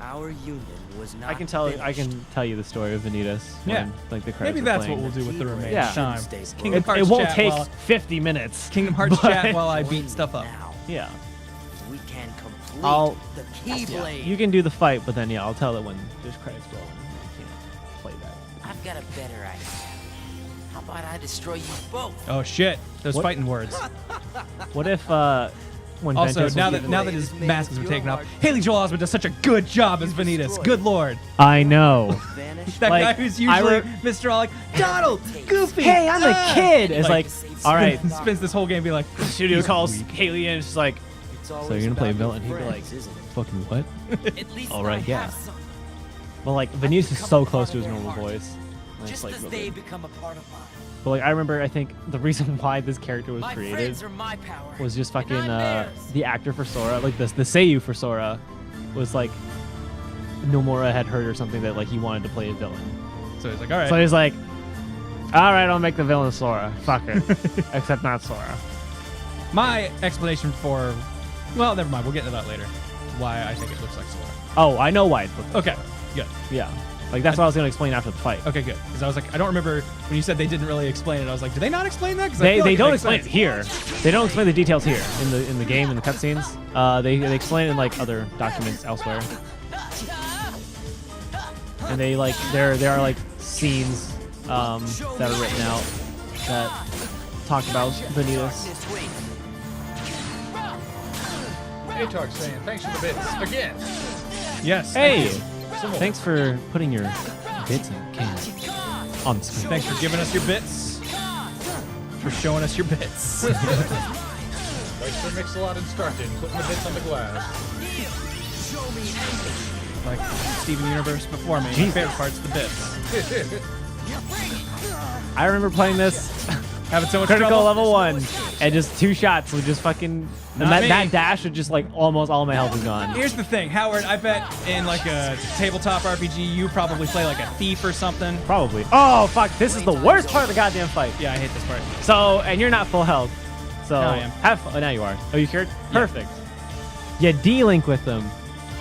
Our union was not I can tell finished. you the story of Vanitas. Yeah. when, like the credits Maybe are that's playing. what we'll do with the remaining Yeah. time. Stays Kingdom It, Hearts it won't chat take while- 50 minutes. Kingdom Hearts but- chat while I beat stuff up. Now, Yeah. we can complete I'll- the Keyblade. You can do the fight, but then yeah, I'll tell it when there's credits rolling. You can't play that. I've got a better idea. How about I destroy you both? Oh shit! Those What? fighting words. What if when Also, Ventus now was that given- now that his mask has been taken off, Haley Joel Osment does such a good job as Vanitas. Good lord, I know. Vanished. that Like, guy who's I usually re- Mr. All like Donald, Goofy. Hey, I'm a kid. It's like, all right. spends this whole game being like, Studio calls Haley in. It's just like, It's so always you're gonna play a about your villain? He'd be like, friends, isn't it? fucking what? At least All right, I yeah. have some. Well, like Vanitas is so close to his normal voice. And it's, Just like, as real they good. become a part of mine. But like I remember, I think the reason why this character was My created friends are my power. was just and fucking I'm theirs. the actor for Sora, like the Seiyu for Sora, was like Nomura had heard or something that like he wanted to play a villain. so he's like, all right. So he's like, all right, I'll make the villain Sora. Fuck it. Except not Sora. My explanation for, well, never mind. We'll get into that later. Why I think it looks like Sora. Oh, I know why it's looking. Okay, good. Yeah. Like that's what I was gonna explain after the fight. Okay, good. Because I was like, I don't remember when you said they didn't really explain it. I was like, did they not explain that? 'Cause I They feel like it don't makes explain it sense. here. They don't explain the details here in the game in the cutscenes. They explain it in like other documents elsewhere. And they like there are like scenes that are written out that talk about Vanitas. Atark saying, thanks for the bits. Again. Yes. Hey, Some more. thanks for putting your bits in on the screen. Thanks for giving us your bits. For showing us your bits. Thanks for Mix-a-Lot and Started, putting the bits on the glass. Like Steven Universe before me. My Jeez. favorite part's the bits. I remember playing this Having so much critical trouble. level 1 and just 2 shots would just fucking Not and me. that dash would just like almost all my health is gone. Here's the thing, Howard. I bet in like a tabletop RPG, you probably play like a thief or something. Probably. Oh fuck! This is the worst part of the goddamn fight. Yeah, I hate this part. So, and you're not full health. So No, I am. have fun. Oh, now you are. Oh, you cured? Perfect. You D-link with them.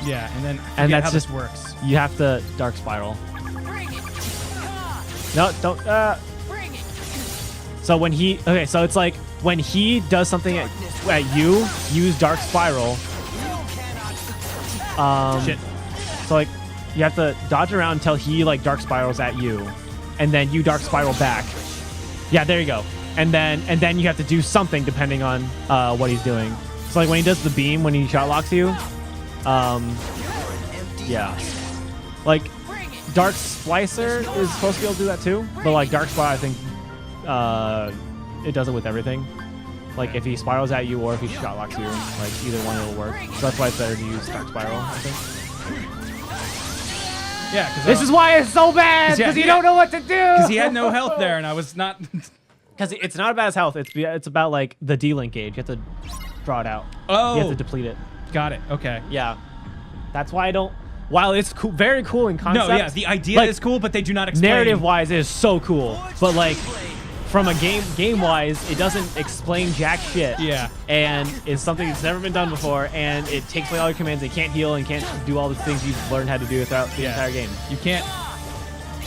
Yeah, and then I And forget that's how just this works. You have to Dark Spiral. Bring it. No, don't. Bring it. So when he so it's like when he does something at you, use Dark Spiral. Shit. So like you have to dodge around until he like Dark Spirals at you, and then you Dark Spiral back. Yeah, there you go. And then you have to do something depending on what he's doing. So like when he does the beam, when he shot locks you, yeah. Like, Dark Splicer is supposed to be able to do that too, but like Dark Spiral, I think it does it with everything. Like if he spirals at you or if he shot locks you, like either one will work. So that's why it's better to use Dark Spiral, I think. Yeah, because this is why it's so bad, because you don't know what to do. Because he had no health there, and I was not. Because it's not about his health. It's about like the D-Link gauge. You have to draw it out. Oh. You have to deplete it. Got it. Okay. Yeah. That's why I don't. While it's cool, very cool in concept. No, yeah, the idea is cool, but they do not explain. Narrative-wise, it is so cool, but like from a game-wise, it doesn't explain jack shit. Yeah. And it's something that's never been done before, and it takes away all your commands. And can't heal and can't do all the things you've learned how to do throughout the entire game. You can't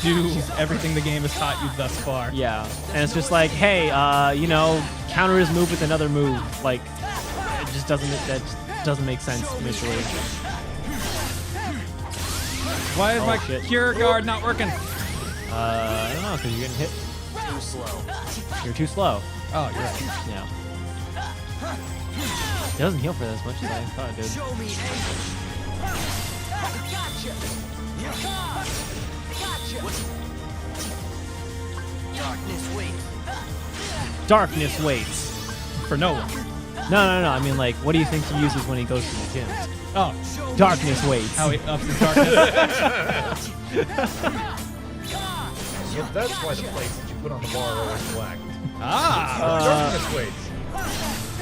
do everything the game has taught you thus far. Yeah, and it's just like, hey, you know, counter his move with another move. Like, it just doesn't. That just doesn't make sense initially. Why is my cure guard not working? I don't know, because you're getting hit. Too slow. You're too slow. Oh, you're right. Yeah. It doesn't heal for this much as I thought it did. Darkness waits. For no one. No. I mean, like, what do you think he uses when he goes to the gym? Oh. Darkness waits. How he ups the darkness. So that's why the plates that you put on the bar are always black. Darkness weights.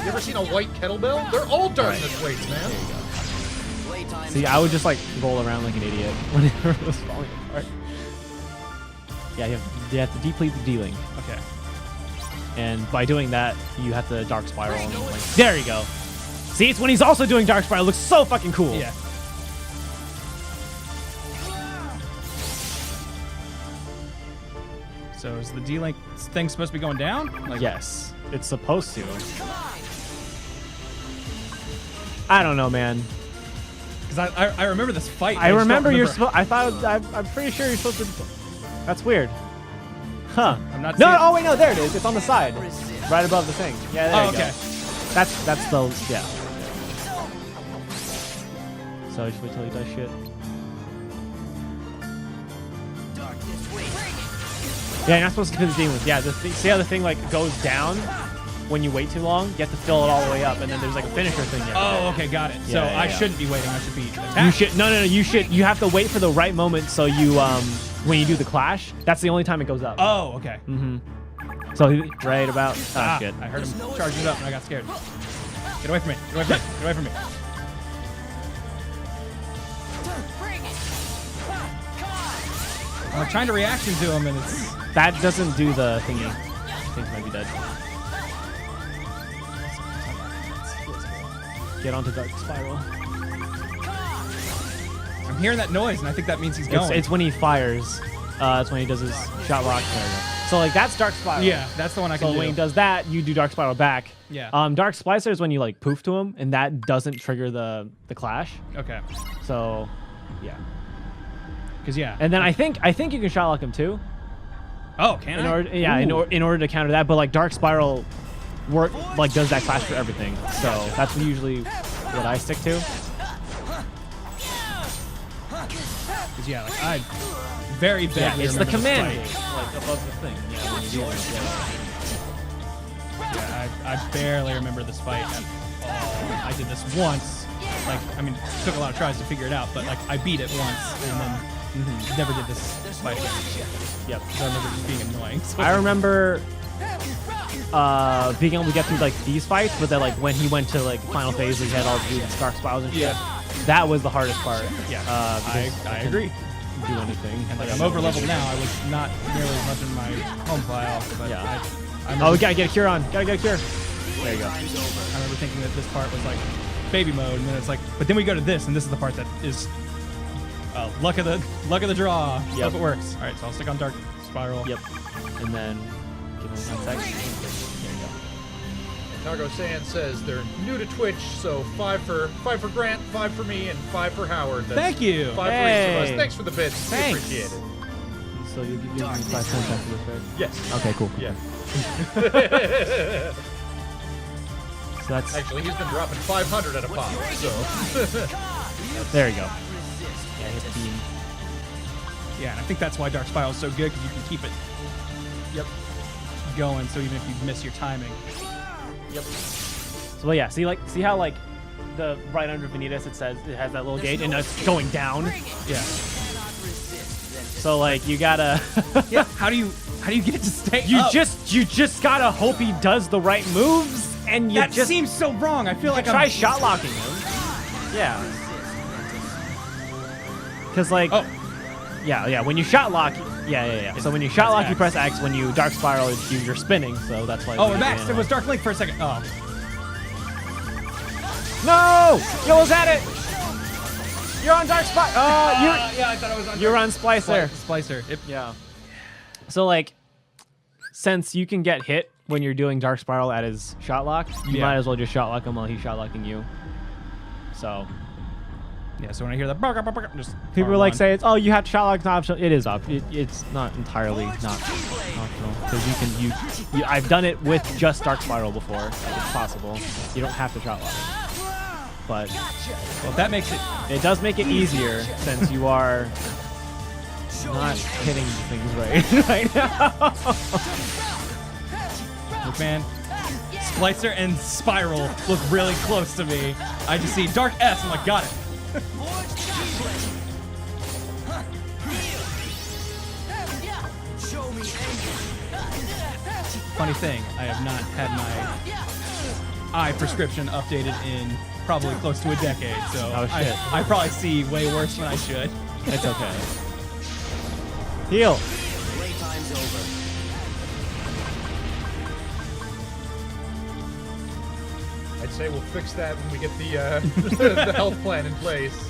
You ever seen a white kettlebell? They're all darkness weights, man. There you go. See, I would just like roll around like an idiot whenever it was falling apart. Yeah, you have to deplete the D-Link. Okay. And by doing that, you have to Dark Spiral. And, like, there you go. See, it's when he's also doing Dark Spiral. It looks so fucking cool. Yeah. So is the D-Link thing supposed to be going down? Like, yes, it's supposed to. I don't know, man. Because I remember this fight. I remember you're supposed. I'm pretty sure you're supposed to. That's weird. Huh? I'm not. No. Oh wait, no. There it is. It's on the side, right above the thing. Yeah. There you okay. go. That's the yeah. So just wait till he does shit. Yeah, you're not supposed to do the demons. Yeah, see how the thing like goes down when you wait too long? You have to fill it all the way up, and then there's like a finisher thing there. Oh, okay, got it. Yeah, so yeah, I shouldn't be waiting. I should be attacking. You should no. You should. You have to wait for the right moment. So you when you do the clash, that's the only time it goes up. Oh, okay. Mm-hmm. So right about shit. I heard him charging it up, and I got scared. Get away from me! Get away from me! Get away from me! I'm trying to reaction to him, and it's that doesn't do the thingy. Things might be dead. Get onto Dark Spiral. I'm hearing that noise, and I think that means he's going. It's when he fires. That's when he does his shot lock. So like that's Dark Spiral. Yeah, that's the one I can do. So when he does that, you do Dark Spiral back. Yeah. Dark Splicer is when you like poof to him, and that doesn't trigger the clash. Okay. So, yeah. Because yeah. And then I think you can shot lock him too. Oh, can I? In order to counter that, but like Dark Spiral does that clash for everything. So that's usually what I stick to. Because yeah, like I very badly it's the remember command this gate, like above the thing. Yeah, when you do it. Yeah, I barely remember this fight at all. I did this once. Like, I mean, it took a lot of tries to figure it out, but like I beat it once and then never did this fight again. Yep. So I remember just being annoying. So I remember being able to get through like these fights, but then like when he went to like final phase, he had all these Dark Spirals and shit. Yeah. That was the hardest part. Yeah. I agree. Do anything. And like I'm over leveled now. I was not nearly as much in my home file. But yeah. I we gotta get a cure on. Gotta get a cure. There you go. I remember thinking that this part was like baby mode, and then it's like, but then we go to this, and this is the part that is luck of the draw. Yep. Hope it works. All right, so I'll stick on Dark Spiral. Yep. And then give him 1 second. There you go. Targo Sand says they're new to Twitch, so 5 for Grant, 5 for me, and 5 for Howard. That's Thank you. 5 for each of us. Thanks for the bits. Thanks. We appreciate it. So you give me 5 cents after this, right? Yes. Okay, cool. Yeah. So that's actually he's been dropping 500 at a pop. So there you go. Yeah, hit the beam. Yeah, and I think that's why Dark Spiral is so good, because you can keep it going, so even if you miss your timing. Yep. So yeah, see how like the right under Vanitas it says it has that little gauge and it's going down. Yeah. So like you gotta yeah. How do you get it to stay you up? You just gotta hope he does the right moves, and you that just seems so wrong. I feel like try shot locking him. Yeah. Because like yeah when you shot lock so when you shot lock you press X, when you dark spiral you're spinning, so that's why. Oh, we're back. It was Dark Link for a second. Oh. No! Yo was at it! You're on Dark Spot. Yeah, I thought I was on. You're on Splicer. Splicer. Yeah. So like, since you can get hit when you're doing Dark Spiral at his shot lock, you might as well just shot lock him while he's shot locking you. So. Yeah. So when I hear that, just people like say it's you have to shot lock, it's not optional. It is optional. It's not entirely not optional because you I've done it with just Dark Spiral before. It's possible. You don't have to shot lock. But well, that makes it does make it easier since you are not hitting things right now. Look, man, Splicer and Spiral look really close to me. I just see Dark S. I'm like, got it. Funny thing, I have not had my eye prescription updated in probably close to a decade, so I probably see way worse than I should. It's okay. Heal. Playtime's over. I'd say we'll fix that when we get the the health plan in place.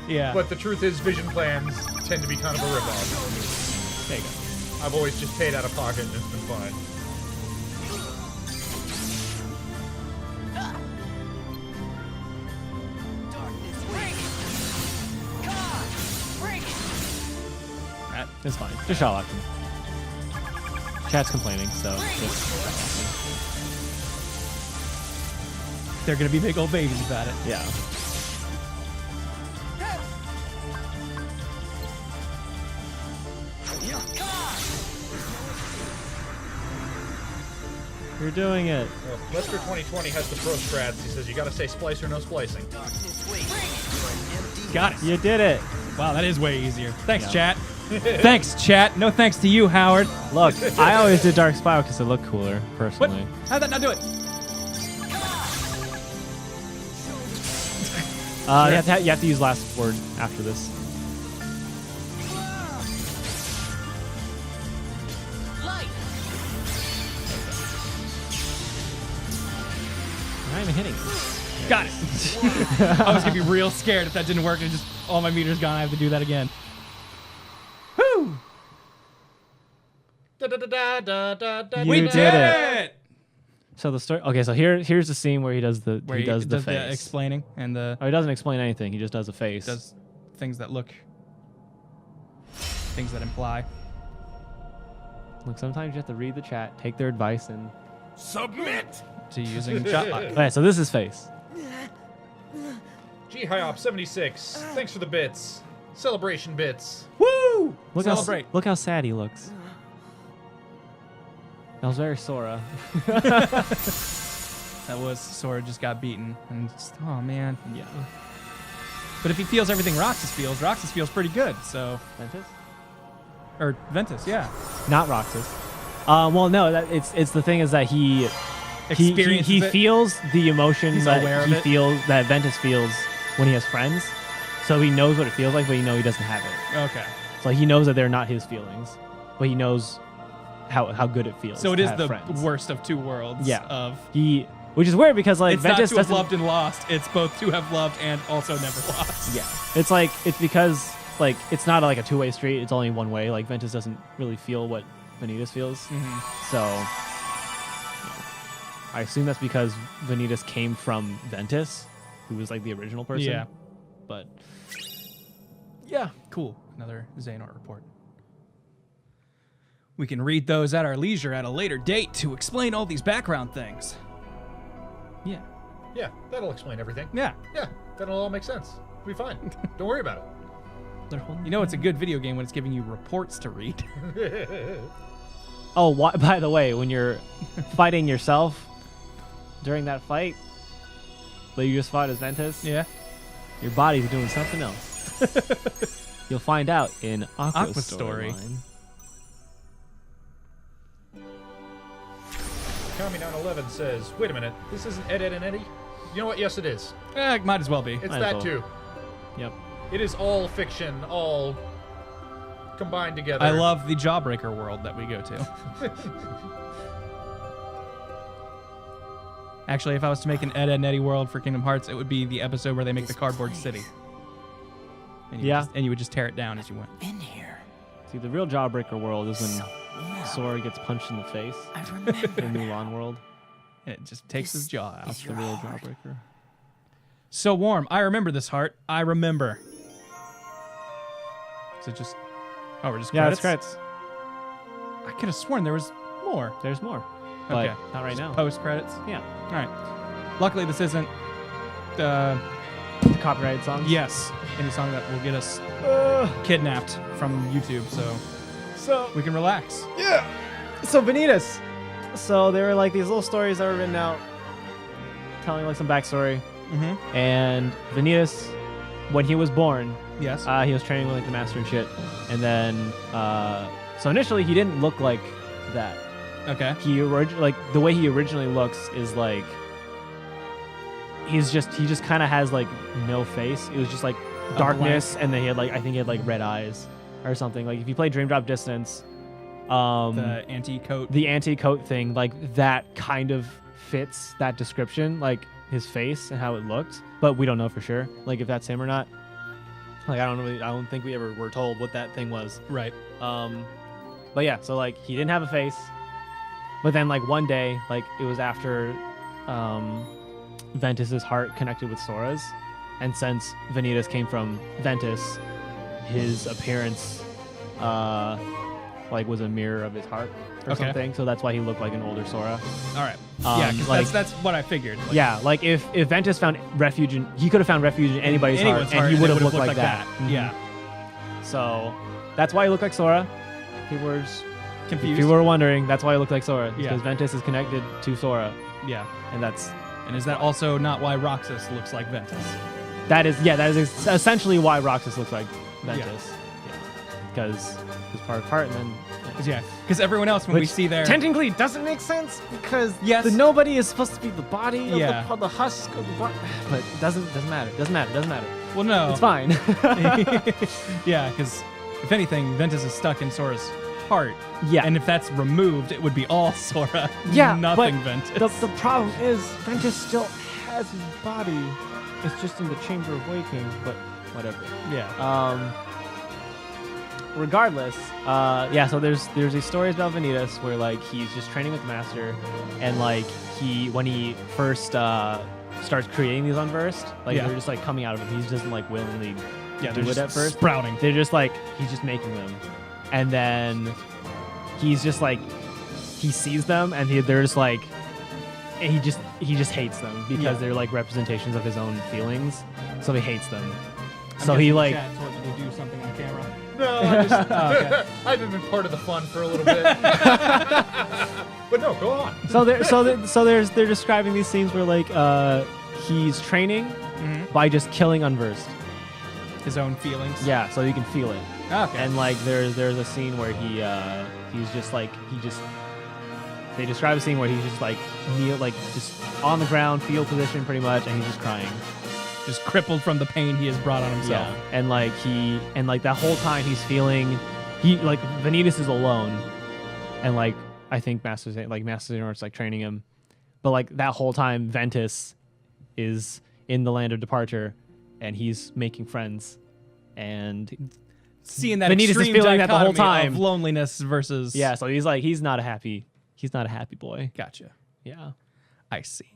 Yeah. But the truth is, vision plans tend to be kind of a ripoff. There you go. I've always just paid out of pocket and it's been fine. It's fine. Just shot lock him. Chat's complaining, so just. They're gonna be big old babies about it. Yeah. You're doing it. Well, Lester 2020 has the pro strats. He says you gotta say splicer, no splicing. Got it. You did it. Wow, that is way easier. Thanks, chat. Thanks, chat. No thanks to you, Howard. Look, I always did Dark Spiral because it looked cooler, personally. What? How'd that not do it? You have to use last word after this. I'm not even hitting. Got it. I was gonna be real scared if that didn't work and just all my meters gone. I have to do that again. Woo! We did it. So the story. Okay, so here's the scene where he does the face. The explaining and the. Oh, he doesn't explain anything. He just does a face. Does things that look. Things that imply. Look, sometimes you have to read the chat, take their advice, and submit to using shot lock. Okay, so this is face. G Hyop 76. Thanks for the bits. Celebration bits. Woo! Look how sad he looks. That was very Sora. That was Sora just got beaten, and just, oh man. Yeah. But if he feels everything Roxas feels pretty good. So Ventus? Or Ventus, yeah. Not Roxas. Well, no, it's the thing is that he feels the emotions that that Ventus feels when he has friends. So he knows what it feels like, but he doesn't have it. Okay. So he knows that they're not his feelings, but he knows how good it feels. So it is the friends. Worst of two worlds. Yeah. Which is weird because like it's Ventus not to have loved and lost. It's both to have loved and also never lost. Yeah. It's because like it's not like a two-way street. It's only one way. Like Ventus doesn't really feel what Vanitas feels. Mm-hmm. So I assume that's because Vanitas came from Ventus, who was like the original person. Yeah. But yeah, cool. Another Xehanort report. We can read those at our leisure at a later date to explain all these background things. Yeah. Yeah, that'll explain everything. Yeah. Yeah, that'll all make sense. We'll be fine. Don't worry about it. They're holding You know it's a good video game when it's giving you reports to read. Oh, by the way, when you're fighting yourself during that fight that you just fought as Ventus, Yeah. your body's doing something else. You'll find out in Aqua's Story. storyline. Kami911 says, wait a minute, this isn't Ed, Ed, and Eddie? You know what? Yes, it is. Might as well be. It's Might as that well. too. Yep. It is all fiction, all combined together. I love the Jawbreaker world that we go to. Actually, if I was to make an Ed, Ed, and Eddie world for Kingdom Hearts, it would be the episode where they make the cardboard city. And you Yeah. would just, and you would just tear it down as you went. In here. See, the real Jawbreaker world is when So warm. Sora gets punched in the face. I remember. The Mulan world. And it just takes his jaw out. is The your real heart. Jawbreaker. So warm. I remember this heart. I remember. Is it just... Oh, we're just Yeah, credits? it's credits. I could have sworn there was more. There's more. But Okay. not right now. Post credits. Yeah. All right. Luckily, this isn't... The copyrighted songs. Yes. Any song that will get us kidnapped from YouTube, so we can relax. Yeah. So Vanitas. So there were like these little stories that were written out, telling like some backstory. Mm-hmm. And Vanitas, when he was born, Yes. he was training with like the master and shit. And then, so initially he didn't look like that. Okay. Like the way he originally looks is like he just kind of has like no face. It was just like darkness, and then he had like I think he had like red eyes or something. Like if you play Dream Drop Distance, The anti-coat. the anti-coat thing, like that kind of fits that description, like his face and how it looked, but we don't know for sure, like if that's him or not. Like I don't think we ever were told what that thing was. Right. But yeah, so like he didn't have a face, but then like one day, like it was after Ventus's heart connected with Sora's, and since Vanitas came from Ventus, his appearance like was a mirror of his heart or Okay. something. So that's why he looked like an older Sora. All right. Yeah, because like- that's what I figured. Like, Yeah, like if Ventus found refuge in, he could have found refuge in anybody's anyone's heart, and he it would have would've looked like that. Mhm. Yeah. So that's why he looked like Sora. People were Confused. If you were wondering, that's why he looked like Sora. Yeah. Because Ventus is connected to Sora, Yeah. and that's And is that also not why Roxas looks like Ventus? that is essentially why Roxas looks like Ventus. Because he's part of part, and then Yeah. Because everyone else, when we which see their... technically doesn't make sense because Yes. the nobody is supposed to be the body Yeah. of the husk of the body, but it doesn't matter. Doesn't matter. Well, no. It's fine. Yeah, because if anything, Ventus is stuck in Sora's heart. Yeah. And if that's removed, it would be all Sora. Yeah, Nothing but Ventus. The problem is Ventus still has his body. It's just in the Chamber of Waking, but whatever. Yeah. Regardless, yeah. So there's these stories about Vanitas where like he's just training with the master, and like when he first starts creating these unversed, like Yeah. they're just like coming out of him. He doesn't like willingly Yeah, do they're it just at first. sprouting. They're just like he's just making them, and then he's just like he sees them, and they're just like and he just hates them because Yeah. they're like representations of his own feelings, so he hates them. I'm So he guessing like Chad told you to do something on camera. No, I just, okay. I haven't been part of the fun for a little bit. But no, go on. they're describing these scenes where like he's training by just killing unversed. His own feelings. Yeah, so you can feel it. Okay. And like there's a scene where he's just like they describe a scene where he's just like just on the ground, fetal position pretty much, and he's just crying. Just crippled from the pain he has brought on himself. Yeah. And like that whole time he's feeling like Vanitas is alone, and like I think Master Xehanort's like training him, but like that whole time Ventus is in the land of departure, and he's making friends, and Seeing that Vanitas is extreme feeling that the whole dichotomy time. of loneliness versus... yeah, so he's not a happy boy. Gotcha. Yeah. I see.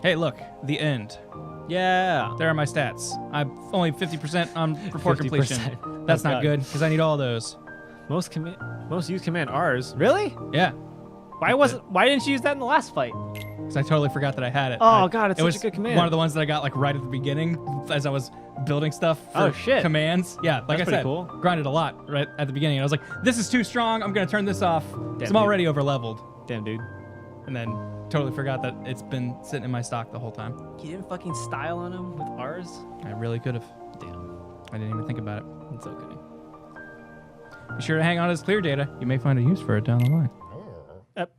Hey, look. The end. Yeah. There are my stats. I'm only 50% on report 50%. completion. That's Oh, not God. good, because I need all those. Most used command R's. Really? Yeah. Why didn't you use that in the last fight? Because I totally forgot that I had it. Oh god, it's it such was a good command. one of the ones that I got like right at the beginning as I was building stuff for commands. Yeah, like That's I said, cool. grinded a lot right at the beginning. And I was like, this is too strong. I'm gonna turn this off. 'Cause I'm dude. already over leveled. Damn, dude. And then totally forgot that it's been sitting in my stock the whole time. You didn't fucking style on him with ours? I really could have. Damn. I didn't even think about it. It's okay. Be sure to hang on to this clear data. You may find a use for it down the line. Yep.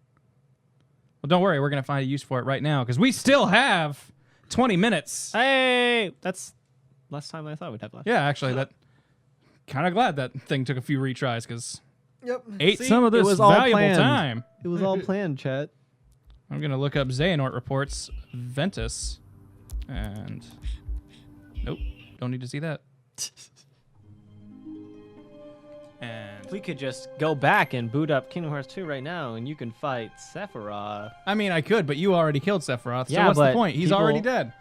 Well, don't worry. We're going to find a use for it right now because we still have 20 minutes. Hey, that's less time than I thought we'd have left. Yeah, actually, that kind of glad that thing took a few retries because Yep. some of this it was all valuable planned. time. It was all planned, chat. I'm going to look up Xehanort reports, Ventus, and nope, don't need to see that. And We could just go back and boot up Kingdom Hearts 2 right now, and you can fight Sephiroth. I mean, I could, but you already killed Sephiroth, so Yeah, what's the but point? He's people- already dead.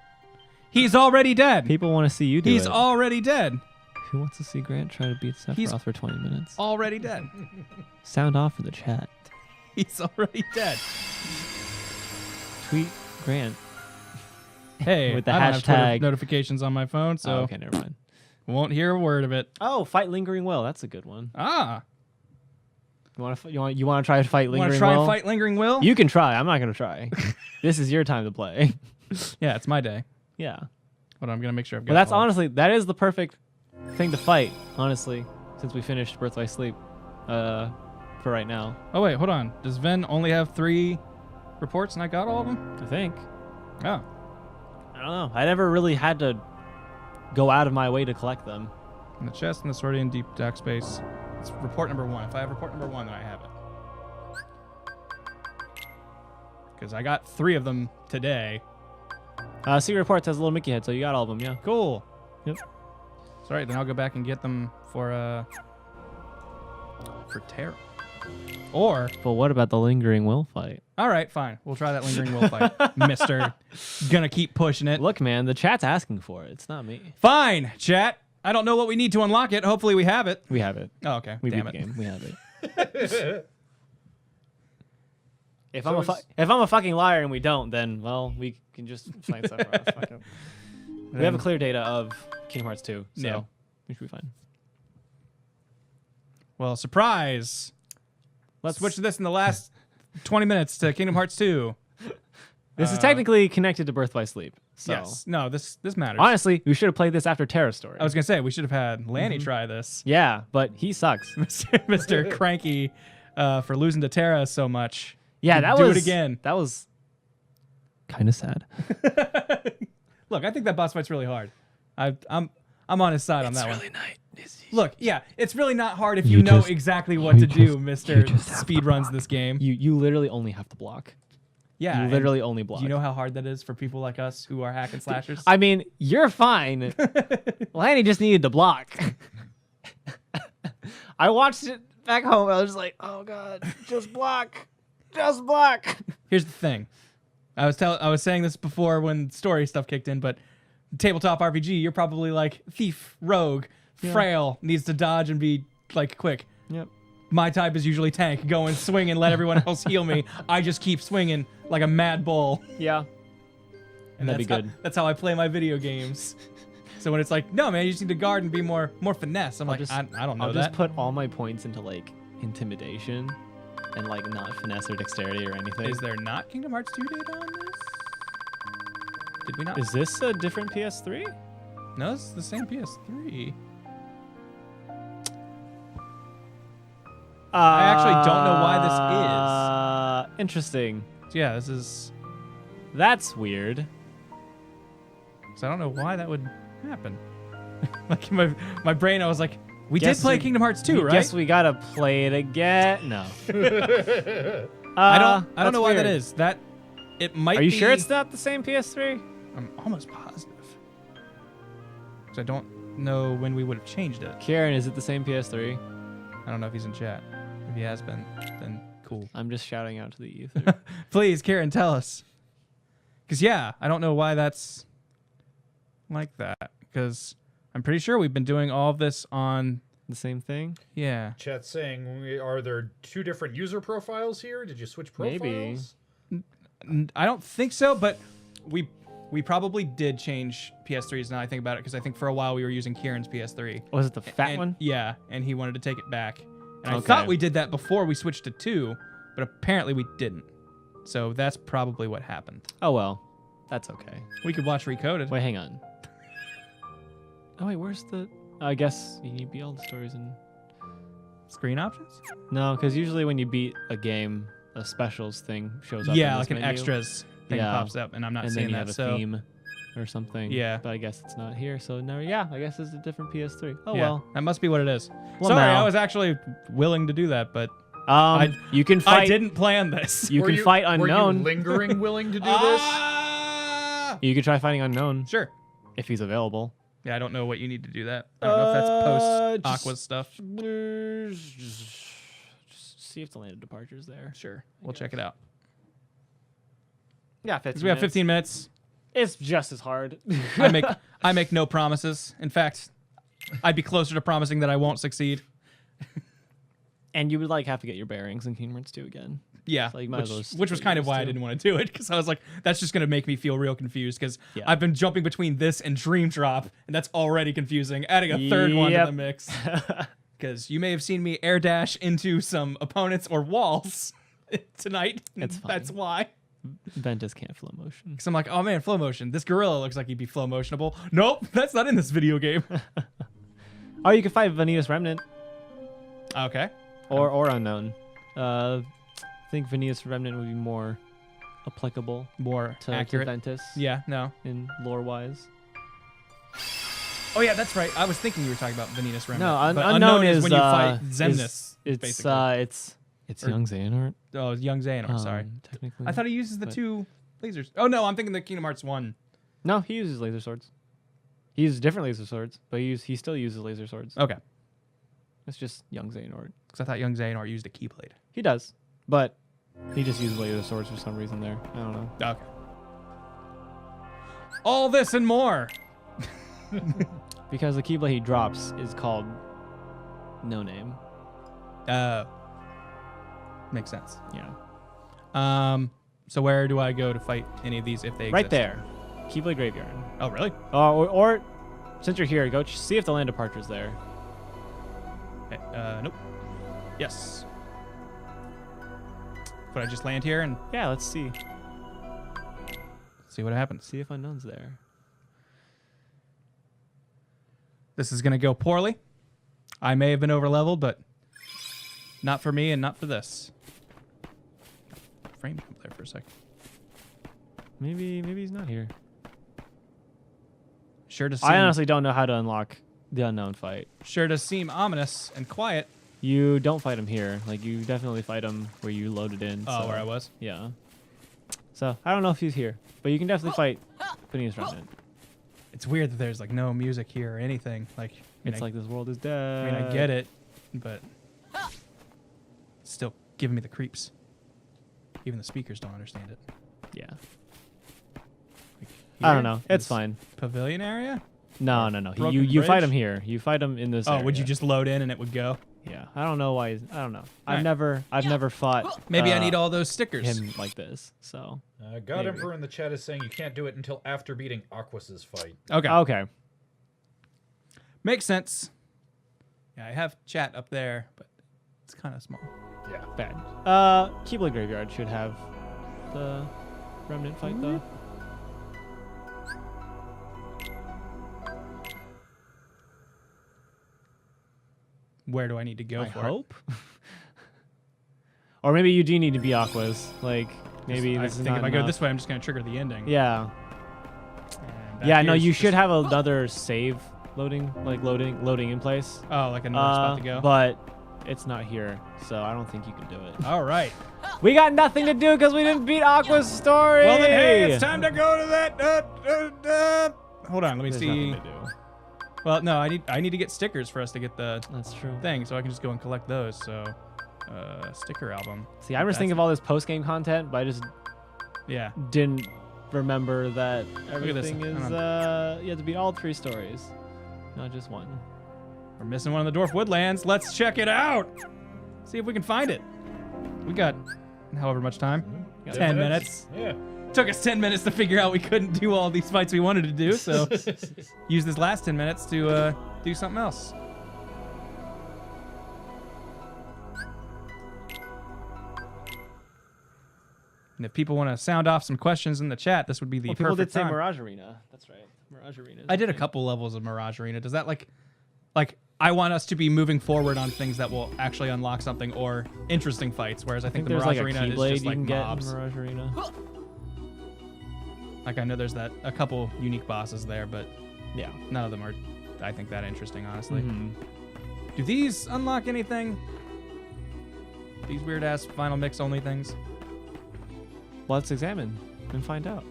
He's already dead. People want to see you do He's it. already dead. Who wants to see Grant try to beat Sephiroth He's for 20 minutes? Already dead. Sound off in the chat. He's already dead. Tweet Grant. Hey, With the I don't have Twitter hashtag- notifications on my phone, so Oh, okay, never mind. won't hear a word of it. Oh, fight Lingering Will. That's a good one. Ah, You want to try to fight Lingering want to try Will? and fight Lingering Will? You can try. I'm not gonna try. This is your time to play. Yeah, it's my day. Yeah. But I'm gonna make sure I've got. But that's all- honestly, that is the perfect thing to fight. Honestly, since we finished Birth by Sleep, for right now, Oh wait, hold on. Does Ven only have 3 reports and I got all of them? I think. Oh, I don't know. I never really had to go out of my way to collect them. in the chest and the Swordian deep dark space. It's report number 1. If I have report number 1, then I have it. Because I got 3 of them today. Secret Reports has a little Mickey head, so you got all of them, yeah. Cool. Yep. That's right. Then I'll go back and get them for Terra. Or, But what about the Lingering Will fight? all right, fine. We'll try that Lingering Will fight, Mister. Gonna keep pushing it. Look, man, the chat's asking for it. It's not me. Fine, chat. I don't know what we need to unlock it. Hopefully we have it. We have it. Oh, okay. We Damn beat it. the game. We have it. If I'm a fucking liar and we don't, then well, we can just find Sephiroth. Fuck it. We have a clear data of Kingdom Hearts 2, so Yeah. we should be fine. Well, surprise. Let's Switch this in the last 20 minutes to Kingdom Hearts 2. This is technically connected to Birth by Sleep. So Yes. No, this matters. honestly, we should have played this after Terra Story. I was gonna say we should have had Lanny try this. Yeah, but he sucks. Mr. Cranky for losing to Terra so much. Yeah, He'd that do was it again. That was kind of sad. Look, I think that boss fight's really hard. I'm on his side on that one. nice. Look, yeah, it's really not hard if you know exactly what to do, Mr. Speedruns this game. You literally only have to block. Yeah, You and literally only block. do you know how hard that is for people like us who are hack and slashers? I mean, you're fine. Lanny just needed to block. I watched it back home. I was just like, oh god, just block. Just block. Here's the thing. I was saying this before when story stuff kicked in, but tabletop RPG, you're probably like thief, rogue, frail, needs to dodge and be like quick. Yep. My type is usually tank, go and swing and let everyone else heal me. I just keep swinging like a mad bull. Yeah. And That'd be good. That's how I play my video games. So when it's like, no man, you just need to guard and be more finesse. I'm like, I don't know I'll that. just put all my points into like intimidation and like not finesse or dexterity or anything. Is there not Kingdom Hearts 2 data on this? Did we not? Is this a different PS3? No, it's the same PS3. I actually don't know why this is. Interesting. So yeah, this is. That's weird. So I don't know why that would happen. Like in my brain, I was like, we Guess did play we- Kingdom Hearts 2, right? Guess we gotta play it again. No. I don't know why that weird. is. That it might. Are you be, sure it's not the same PS3? I'm almost positive. Because I don't know when we would have changed it. Kieran, is it the same PS3? I don't know if he's in chat. If he has been, then cool. I'm just shouting out to the ether. Please, Kieran, tell us. Because yeah, I don't know why that's like that. Because I'm pretty sure we've been doing all of this on The same thing? Yeah. Chat's saying, are there 2 different user profiles here? Did you switch profiles? Maybe. I don't think so, but we probably did change PS3s now I think about it, because I think for a while we were using Kieran's PS3. Was it the fat one? Yeah, and he wanted to take it back. And I Okay. thought we did that before we switched to 2, but apparently we didn't. So that's probably what happened. Oh, well. That's okay. We could watch Recoded. Wait, hang on. Oh, wait, where's the... I guess you need to beat all the stories and... Screen options? No, because usually when you beat a game, a specials thing shows up. Yeah, in like this an menu. extras thing pops up, and I'm not and seeing then you that. have a So theme or something. Yeah. But I guess it's not here, so no. Yeah, I guess it's a different PS3. Oh, yeah, well. that must be what it is. Well, Sorry, now- I was actually willing to do that, but you can fight... I didn't plan this. You can fight Were Unknown. you lingering willing to do this? You could try fighting Unknown. Sure. If he's available. Yeah, I don't know what you need to do that. I don't know if that's post Aqua stuff. Just see if the land of departure is there. Sure, we'll check it out. Yeah, 'Cause 15 we have minutes. 15 minutes. It's just as hard. I make no promises. In fact, I'd be closer to promising that I won't succeed. And you would like have to get your bearings in Kingdom Hearts 2 again. Yeah, So you might as well just which was do kind of those why I two. didn't want to do it, because I was like, that's just going to make me feel real confused, because Yeah. I've been jumping between this and Dream Drop, and that's already confusing. Adding a third one to Yep. the mix. Because you may have seen me air dash into some opponents or walls tonight. It's fine. That's why. Ventus can't flow motion. Because I'm like, oh man, flow motion. This gorilla looks like he'd be flow motionable. Nope, that's not in this video game. Oh, you can fight Vanitas Remnant. Okay. Or Unknown. I think Vanitas Remnant would be more applicable More to accurate. Ventus. Yeah, no. In lore-wise. Oh yeah, that's right. I was thinking you were talking about Vanitas Remnant. No, But Unknown is when you fight is- Zemnis. It's basically. it's Or- young Xehanort. Oh, young Xehanort, sorry. Technically. I thought he uses the but- 2 lasers. Oh no, I'm thinking the Kingdom Hearts 1. No, he uses laser swords. He uses different laser swords, but he still uses laser swords. Okay. It's just young Xehanort. Because I thought young Xehanort used a Keyblade. He does, but he just uses laser swords for some reason there. I don't know. Okay. All this and more. Because the Keyblade he drops is called No Name. Makes sense. Yeah. So where do I go to fight any of these if they exist? Right there. Keyblade Graveyard. Oh, really? Or since you're here, go see if the land departure's there. Okay, nope. Yes. But I just land here and Yeah, let's see. see what happens. See if Unknown's there. This is going to go poorly. I may have been overleveled, but not for me and not for this. Frame up there for a sec. Maybe he's not here. Sure does seem, I honestly don't know how to unlock the Unknown fight. sure does seem ominous and quiet. You don't fight him here. Like, you definitely fight him where you loaded in. Oh, so, where I was? Yeah. So, I don't know if he's here. But you can definitely fight Vanitas Remnant. It's weird that there's like no music here or anything. Like It's like this world is dead. I mean, I get it, but it's still giving me the creeps. Even the speakers don't understand it. Yeah. Like, I don't here, know. It's this fine. Pavilion area? No. Broken You fight bridge? him here. You fight him in this Oh, area. would you just load in and it would go? Yeah. I don't know why. I don't know. I've Alright. never fought. Maybe I need all those stickers. him like this. So. God Maybe. Emperor in the chat is saying you can't do it until after beating Aquas's fight. Okay. Okay. Makes sense. Yeah, I have chat up there, but it's kind of small. Yeah. Bad. Keyblade Graveyard should have the Remnant fight though. Where do I need to go I for hope. Or maybe you do need to be Aquas. Like maybe I this is think not if I go enough. this way, I'm just going to trigger the ending. Yeah. And back Yeah. No, here's you just- should have another save loading in place. Oh, like another spot to go. But it's not here, so I don't think you can do it. All right. We got nothing to do because we didn't beat Aqua's story. Well then, hey, it's time to go to that. Hold on, let me There's see. nothing to do. Well, no, I need to get stickers for us to get the That's true. thing, so I can just go and collect those. So, sticker album. See, I'm just thinking of all this post-game content, but I just Yeah. didn't remember that at this. everything Hang is you have to beat all 3 stories, not just one. We're missing one of the Dwarf Woodlands. Let's check it out. See if we can find it. We got however much time. 10 minutes. Yeah. Took us 10 minutes to figure out we couldn't do all these fights we wanted to do, so use this last 10 minutes to do something else. And if people want to sound off some questions in the chat, this would be the perfect people did say time. Mirage Arena. That's right. Mirage Arena. I did a couple levels of Mirage Arena. Does that like I want us to be moving forward on things that will actually unlock something or interesting fights, whereas I think the there's Mirage like Arena a is Keyblade just you like can get in mobs. Mirage Arena. Like I know there's a couple unique bosses there, but Yeah. none of them are, I think, that interesting, honestly. Mhm. Do these unlock anything? These weird ass final mix only things? Well, let's examine and find out.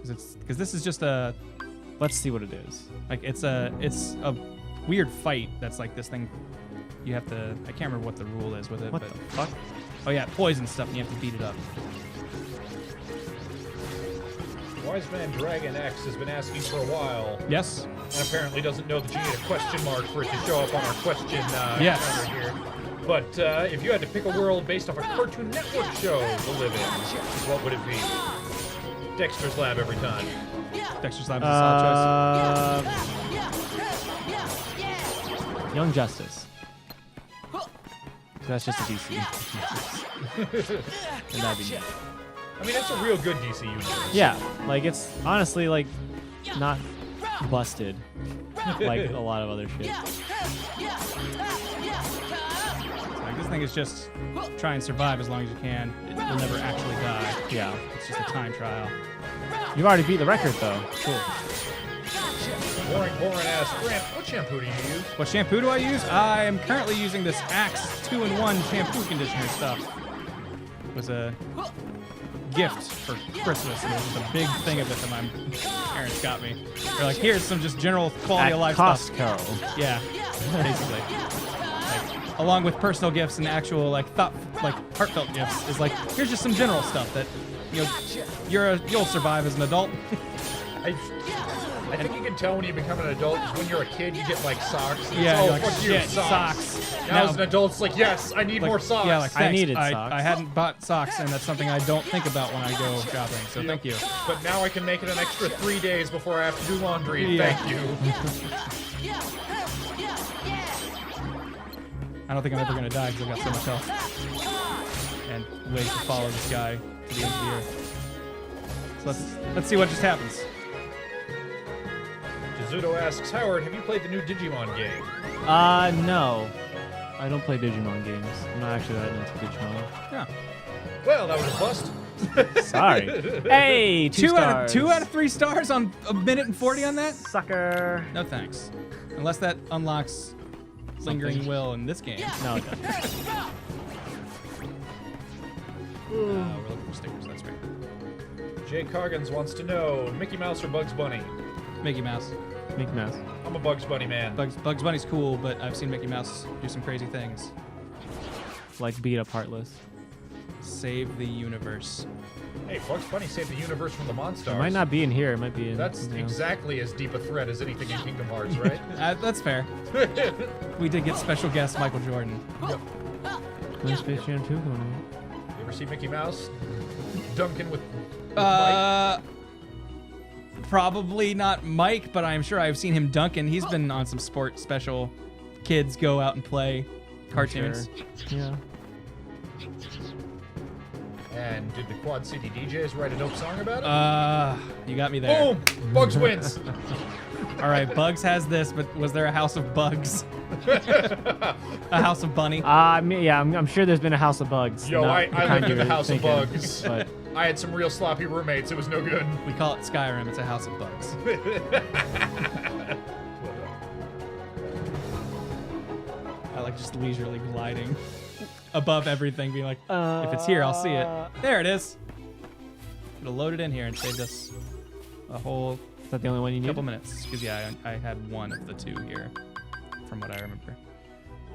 Because this is just a. Let's see what it is. Like it's a weird fight that's like this thing. You have to. I can't remember what the rule is with it. What but, the fuck? Oh yeah, poison stuff, and you have to beat it up. Wise Man Dragon X has been asking for a while. Yes. And apparently doesn't know that you need a question mark for it to show up on our question Yes. counter here. But if you had to pick a world based off a Cartoon Network show to live in, what would it be? Dexter's Lab every time. Dexter's Lab is a solid choice. Young Justice. That's just a DC. And that'd be neat. I mean, it's a real good DC universe. Yeah, like it's honestly like not busted like a lot of other shit. Like this thing is just try and survive as long as you can. It will never actually die. Yeah. It's just a time trial. You've already beat the record though. Cool. Boring asks, Grant, what shampoo do you use? What shampoo do I use? I am currently using this Axe 2-in-1 shampoo conditioner stuff. It was a gift for Christmas, and it was a big thing of it that my parents got me. They're like, here's some just general quality At of life Costco. stuff. Yeah, basically. Like, along with personal gifts and actual like heartfelt gifts, is like, here's just some general stuff that you'll survive as an adult. I think you can tell when you become an adult, because when you're a kid, you get like socks. And Yeah, oh, you're like, fuck you, shit, socks. Now as an adult, it's like, yes, I need more socks. Yeah, like, I thanks. needed socks. I hadn't bought socks, and that's something I don't think about when I go shopping. So thank you. But now I can make it an extra 3 days before I have to do laundry. Yeah. Thank you. I don't think I'm ever gonna die because I've got so much health. And ways to follow this guy to the end of the year. So let's see what just happens. Jizudo asks, Howard, have you played the new Digimon game? No. I don't play Digimon games. I'm not actually that into Digimon. Yeah. Well, that was a bust. Sorry. Hey, two out of 3 stars on a minute and 40 on that? Sucker. No thanks. Unless that unlocks Lingering Will in this game. No, it doesn't. We're looking for stickers, that's right. Jay Coggins wants to know, Mickey Mouse or Bugs Bunny? Mickey Mouse. Mickey Mouse. I'm a Bugs Bunny man. Bugs Bunny's cool, but I've seen Mickey Mouse do some crazy things. Like beat up Heartless. Save the universe. Hey, Bugs Bunny saved the universe from the Monstars. It might not be in here. It might be in. That's exactly as deep a threat as anything in Kingdom Hearts, right? That's fair. We did get special guest Michael Jordan. When's Space Jam 2 going on? You ever see Mickey Mouse dunking with Mike? Probably not Mike, but I'm sure I've seen him dunking. He's been on some sport special. Kids go out and play cartoons. Sure. Yeah. And did the Quad City DJs write a dope song about it? You got me there. Boom! Bugs wins. All right, Bugs has this, but was there a House of Bugs? A House of Bunny? Yeah, I'm sure there's been a House of Bugs. Yo, I lived in the House of Bugs. But I had some real sloppy roommates. It was no good. We call it Skyrim. It's a House of Bugs. I like just leisurely gliding above everything, being like, if it's here, I'll see it. There it is. It'll load it in here and saved us a whole is that the only one you need? couple minutes. Because, yeah, I had one of the 2 here, from what I remember.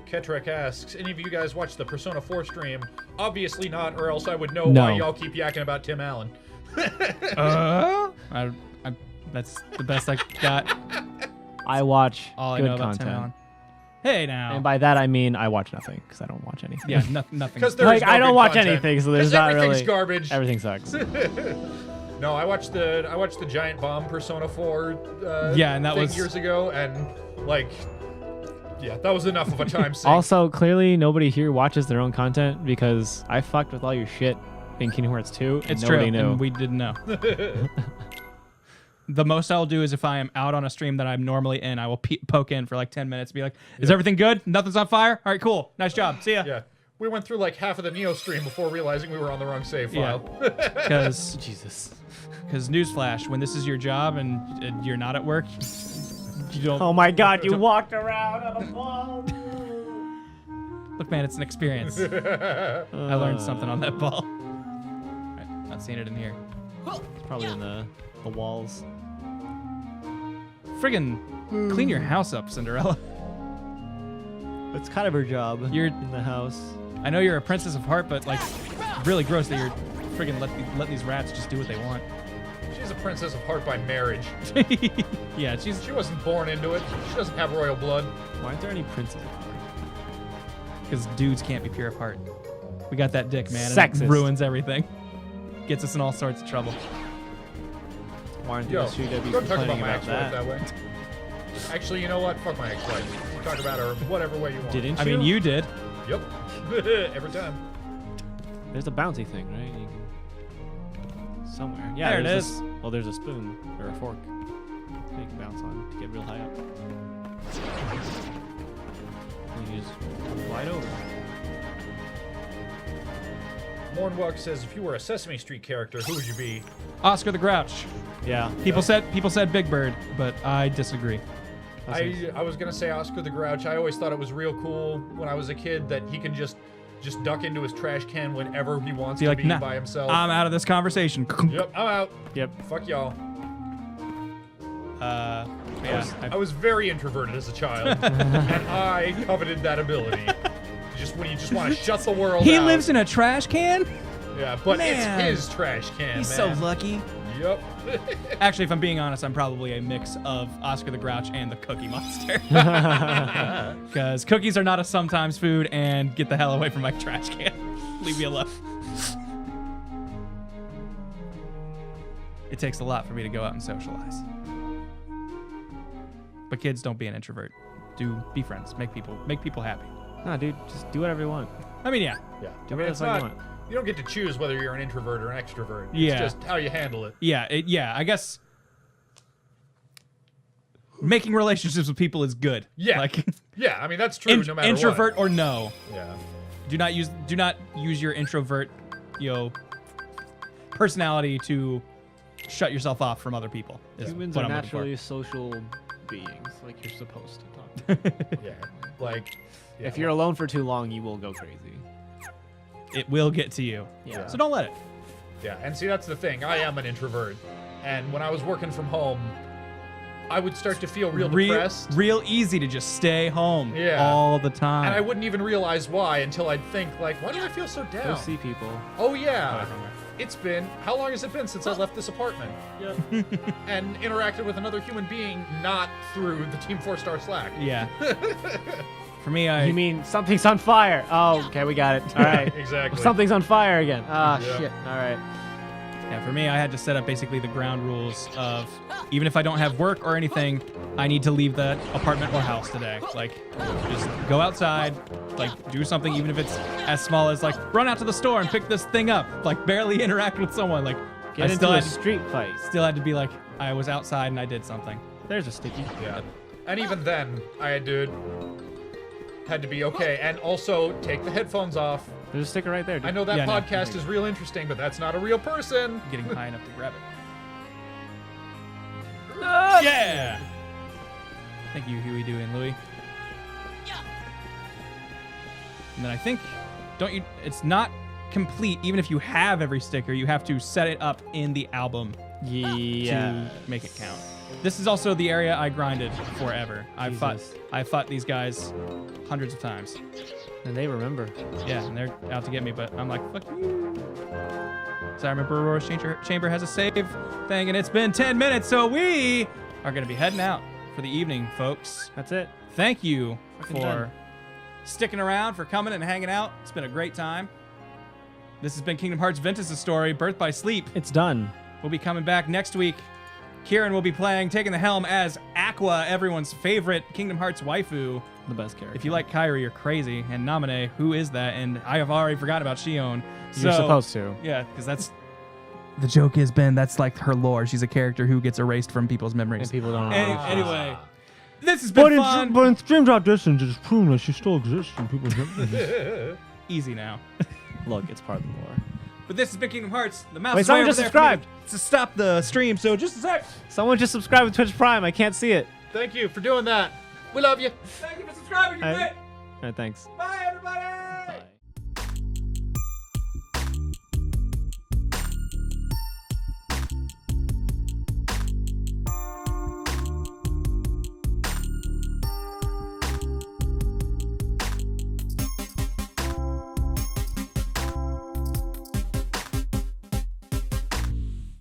Ketrek asks, any of you guys watch the Persona 4 stream? Obviously not, or else I would know No. why y'all keep yakking about Tim Allen. That's the best I got. I watch All I good know about content. Tim Allen. Hey now. And by that I mean I watch nothing because I don't watch anything. Yeah, nothing. Because Like no I don't good watch content. anything, so there's 'Cause not everything's really. garbage. Everything sucks. No, I watched the Giant Bomb Persona 4 yeah, and that thing was years ago, and like, yeah, that was enough of a time sink. Also, clearly nobody here watches their own content because I fucked with all your shit in Kingdom Hearts 2. And it's nobody true, knew. and we didn't know. The most I'll do is if I am out on a stream that I'm normally in, I will poke in for like 10 minutes, be like, "Is everything good? Nothing's on fire? All right, cool. Nice job. See ya." Yeah, we went through like half of the Neo stream before realizing we were on the wrong save file. Because Jesus. Because newsflash, when this is your job and you're not at work, you don't. Oh my God! You walked around on a ball. Look, man, it's an experience. I learned something on that ball. All right, not seeing it in here. It's probably in the walls. Friggin' clean your house up, Cinderella. It's kind of her job. You're in the house. I know you're a princess of heart, but like, really gross that you're friggin' let these rats just do what they want. She's a princess of heart by marriage. Yeah, she wasn't born into it. She doesn't have royal blood. Why aren't there any princes of heart? Because dudes can't be pure of heart. We got that dick, man. Sexist. And it ruins everything. Gets us in all sorts of trouble. Why aren't Yo, the SJWs don't talk about complaining my about ex-wife that? that way. Actually, you know what? Fuck my ex-wife. You talk about her whatever way you want. Didn't you? I mean, you did. Yep. Every time. There's a bouncy thing, right? You can... Somewhere. Yeah, There it there's is. Well, there's a spoon or a fork that you can bounce on to get real high up. And you just glide over. Mornwalk says, if you were a Sesame Street character, who would you be? Oscar the Grouch. Yeah. People said Big Bird, but I disagree. I was gonna say Oscar the Grouch. I always thought it was real cool when I was a kid that he can just duck into his trash can whenever he wants Be to like, be nah, by himself. I'm out of this conversation. Yep, I'm out. Yep. Fuck y'all. Yeah. I was very introverted as a child, and I coveted that ability. When you just want to shut the world He out. lives in a trash can? Yeah, but Man. it's his trash can, He's man. so lucky. Yep. Actually, if I'm being honest, I'm probably a mix of Oscar the Grouch and the Cookie Monster. Because cookies are not a sometimes food, and get the hell away from my trash can. Leave me alone. It takes a lot for me to go out and socialize. But kids, don't be an introvert. Be friends. Make people happy. Nah, dude, just do whatever you want. I mean, yeah. Yeah. Do I mean, whatever it's the fuck not, you want. you don't get to choose whether you're an introvert or an extrovert. Yeah. It's just how you handle it. Yeah, I guess making relationships with people is good. Yeah. Like, yeah, I mean, that's true no matter introvert what. or no. Yeah. Do not use your introvert, personality to shut yourself off from other people. is Humans what are I'm looking for. naturally social beings. Like, you're supposed to talk. Yeah. Like, yeah, If you're alone for too long, you will go crazy. It will get to you. Yeah. So don't let it. Yeah, and see, that's the thing. I am an introvert. And when I was working from home, I would start to feel real depressed. Real easy to just stay home Yeah. all the time. And I wouldn't even realize why until I'd think, like, why do I feel so Go down? see people. Oh, yeah. It's been, how long has it been since I left this apartment? Yep. And interacted with another human being, not through the Team 4-Star Slack. Yeah. For me, You mean something's on fire? Oh, okay, we got it. All right. Exactly. Something's on fire again. Ah, Yeah. shit. All right. Yeah, for me, I had to set up basically the ground rules of even if I don't have work or anything, I need to leave the apartment or house today. Like, just go outside, like, do something, even if it's as small as, like, run out to the store and pick this thing up. Like, barely interact with someone. Like, Get into a street fight. Still had to be like, I was outside and I did something. There's a sticky. Yeah. And even then, I had to be okay. And also, take the headphones off. There's a sticker right there, dude. I know that Yeah, no. podcast is real interesting, but that's not a real person. Getting high enough to grab it. Yeah! Thank you, Huey, Dewey, and Louie. And then I think, it's not complete, even if you have every sticker, you have to set it up in the album to make it count. This is also the area I grinded forever. I've fought these guys hundreds of times. And they remember. Yeah, and they're out to get me, but I'm like, fuck you. So I remember Aurora's Chamber has a save thing, and it's been 10 minutes, so we are going to be heading out for the evening, folks. That's it. Thank you Fucking for done. sticking around, for coming and hanging out. It's been a great time. This has been Kingdom Hearts Ventus' story, Birth by Sleep. It's done. We'll be coming back next week. Kieran will be taking the helm as Aqua, everyone's favorite Kingdom Hearts waifu. The best character. If you like Kairi, you're crazy. And Namine, who is that? And I have already forgotten about Shion. You're supposed to. Yeah, because that's... The joke is, Ben, that's like her lore. She's a character who gets erased from people's memories. And people don't know. Anyway, this has been fun. But in Stream Drop Distance, it's proven that she still exists in people's memories. Easy now. Look, it's part of the lore. But this has been Kingdom Hearts. The mouse Wait, is someone way just over there for me subscribed. to stop the stream, so just a sec. Someone just subscribed with Twitch Prime. I can't see it. Thank you for doing that. We love you. Thank you for subscribing. You're great. All right, thanks. Bye, everybody.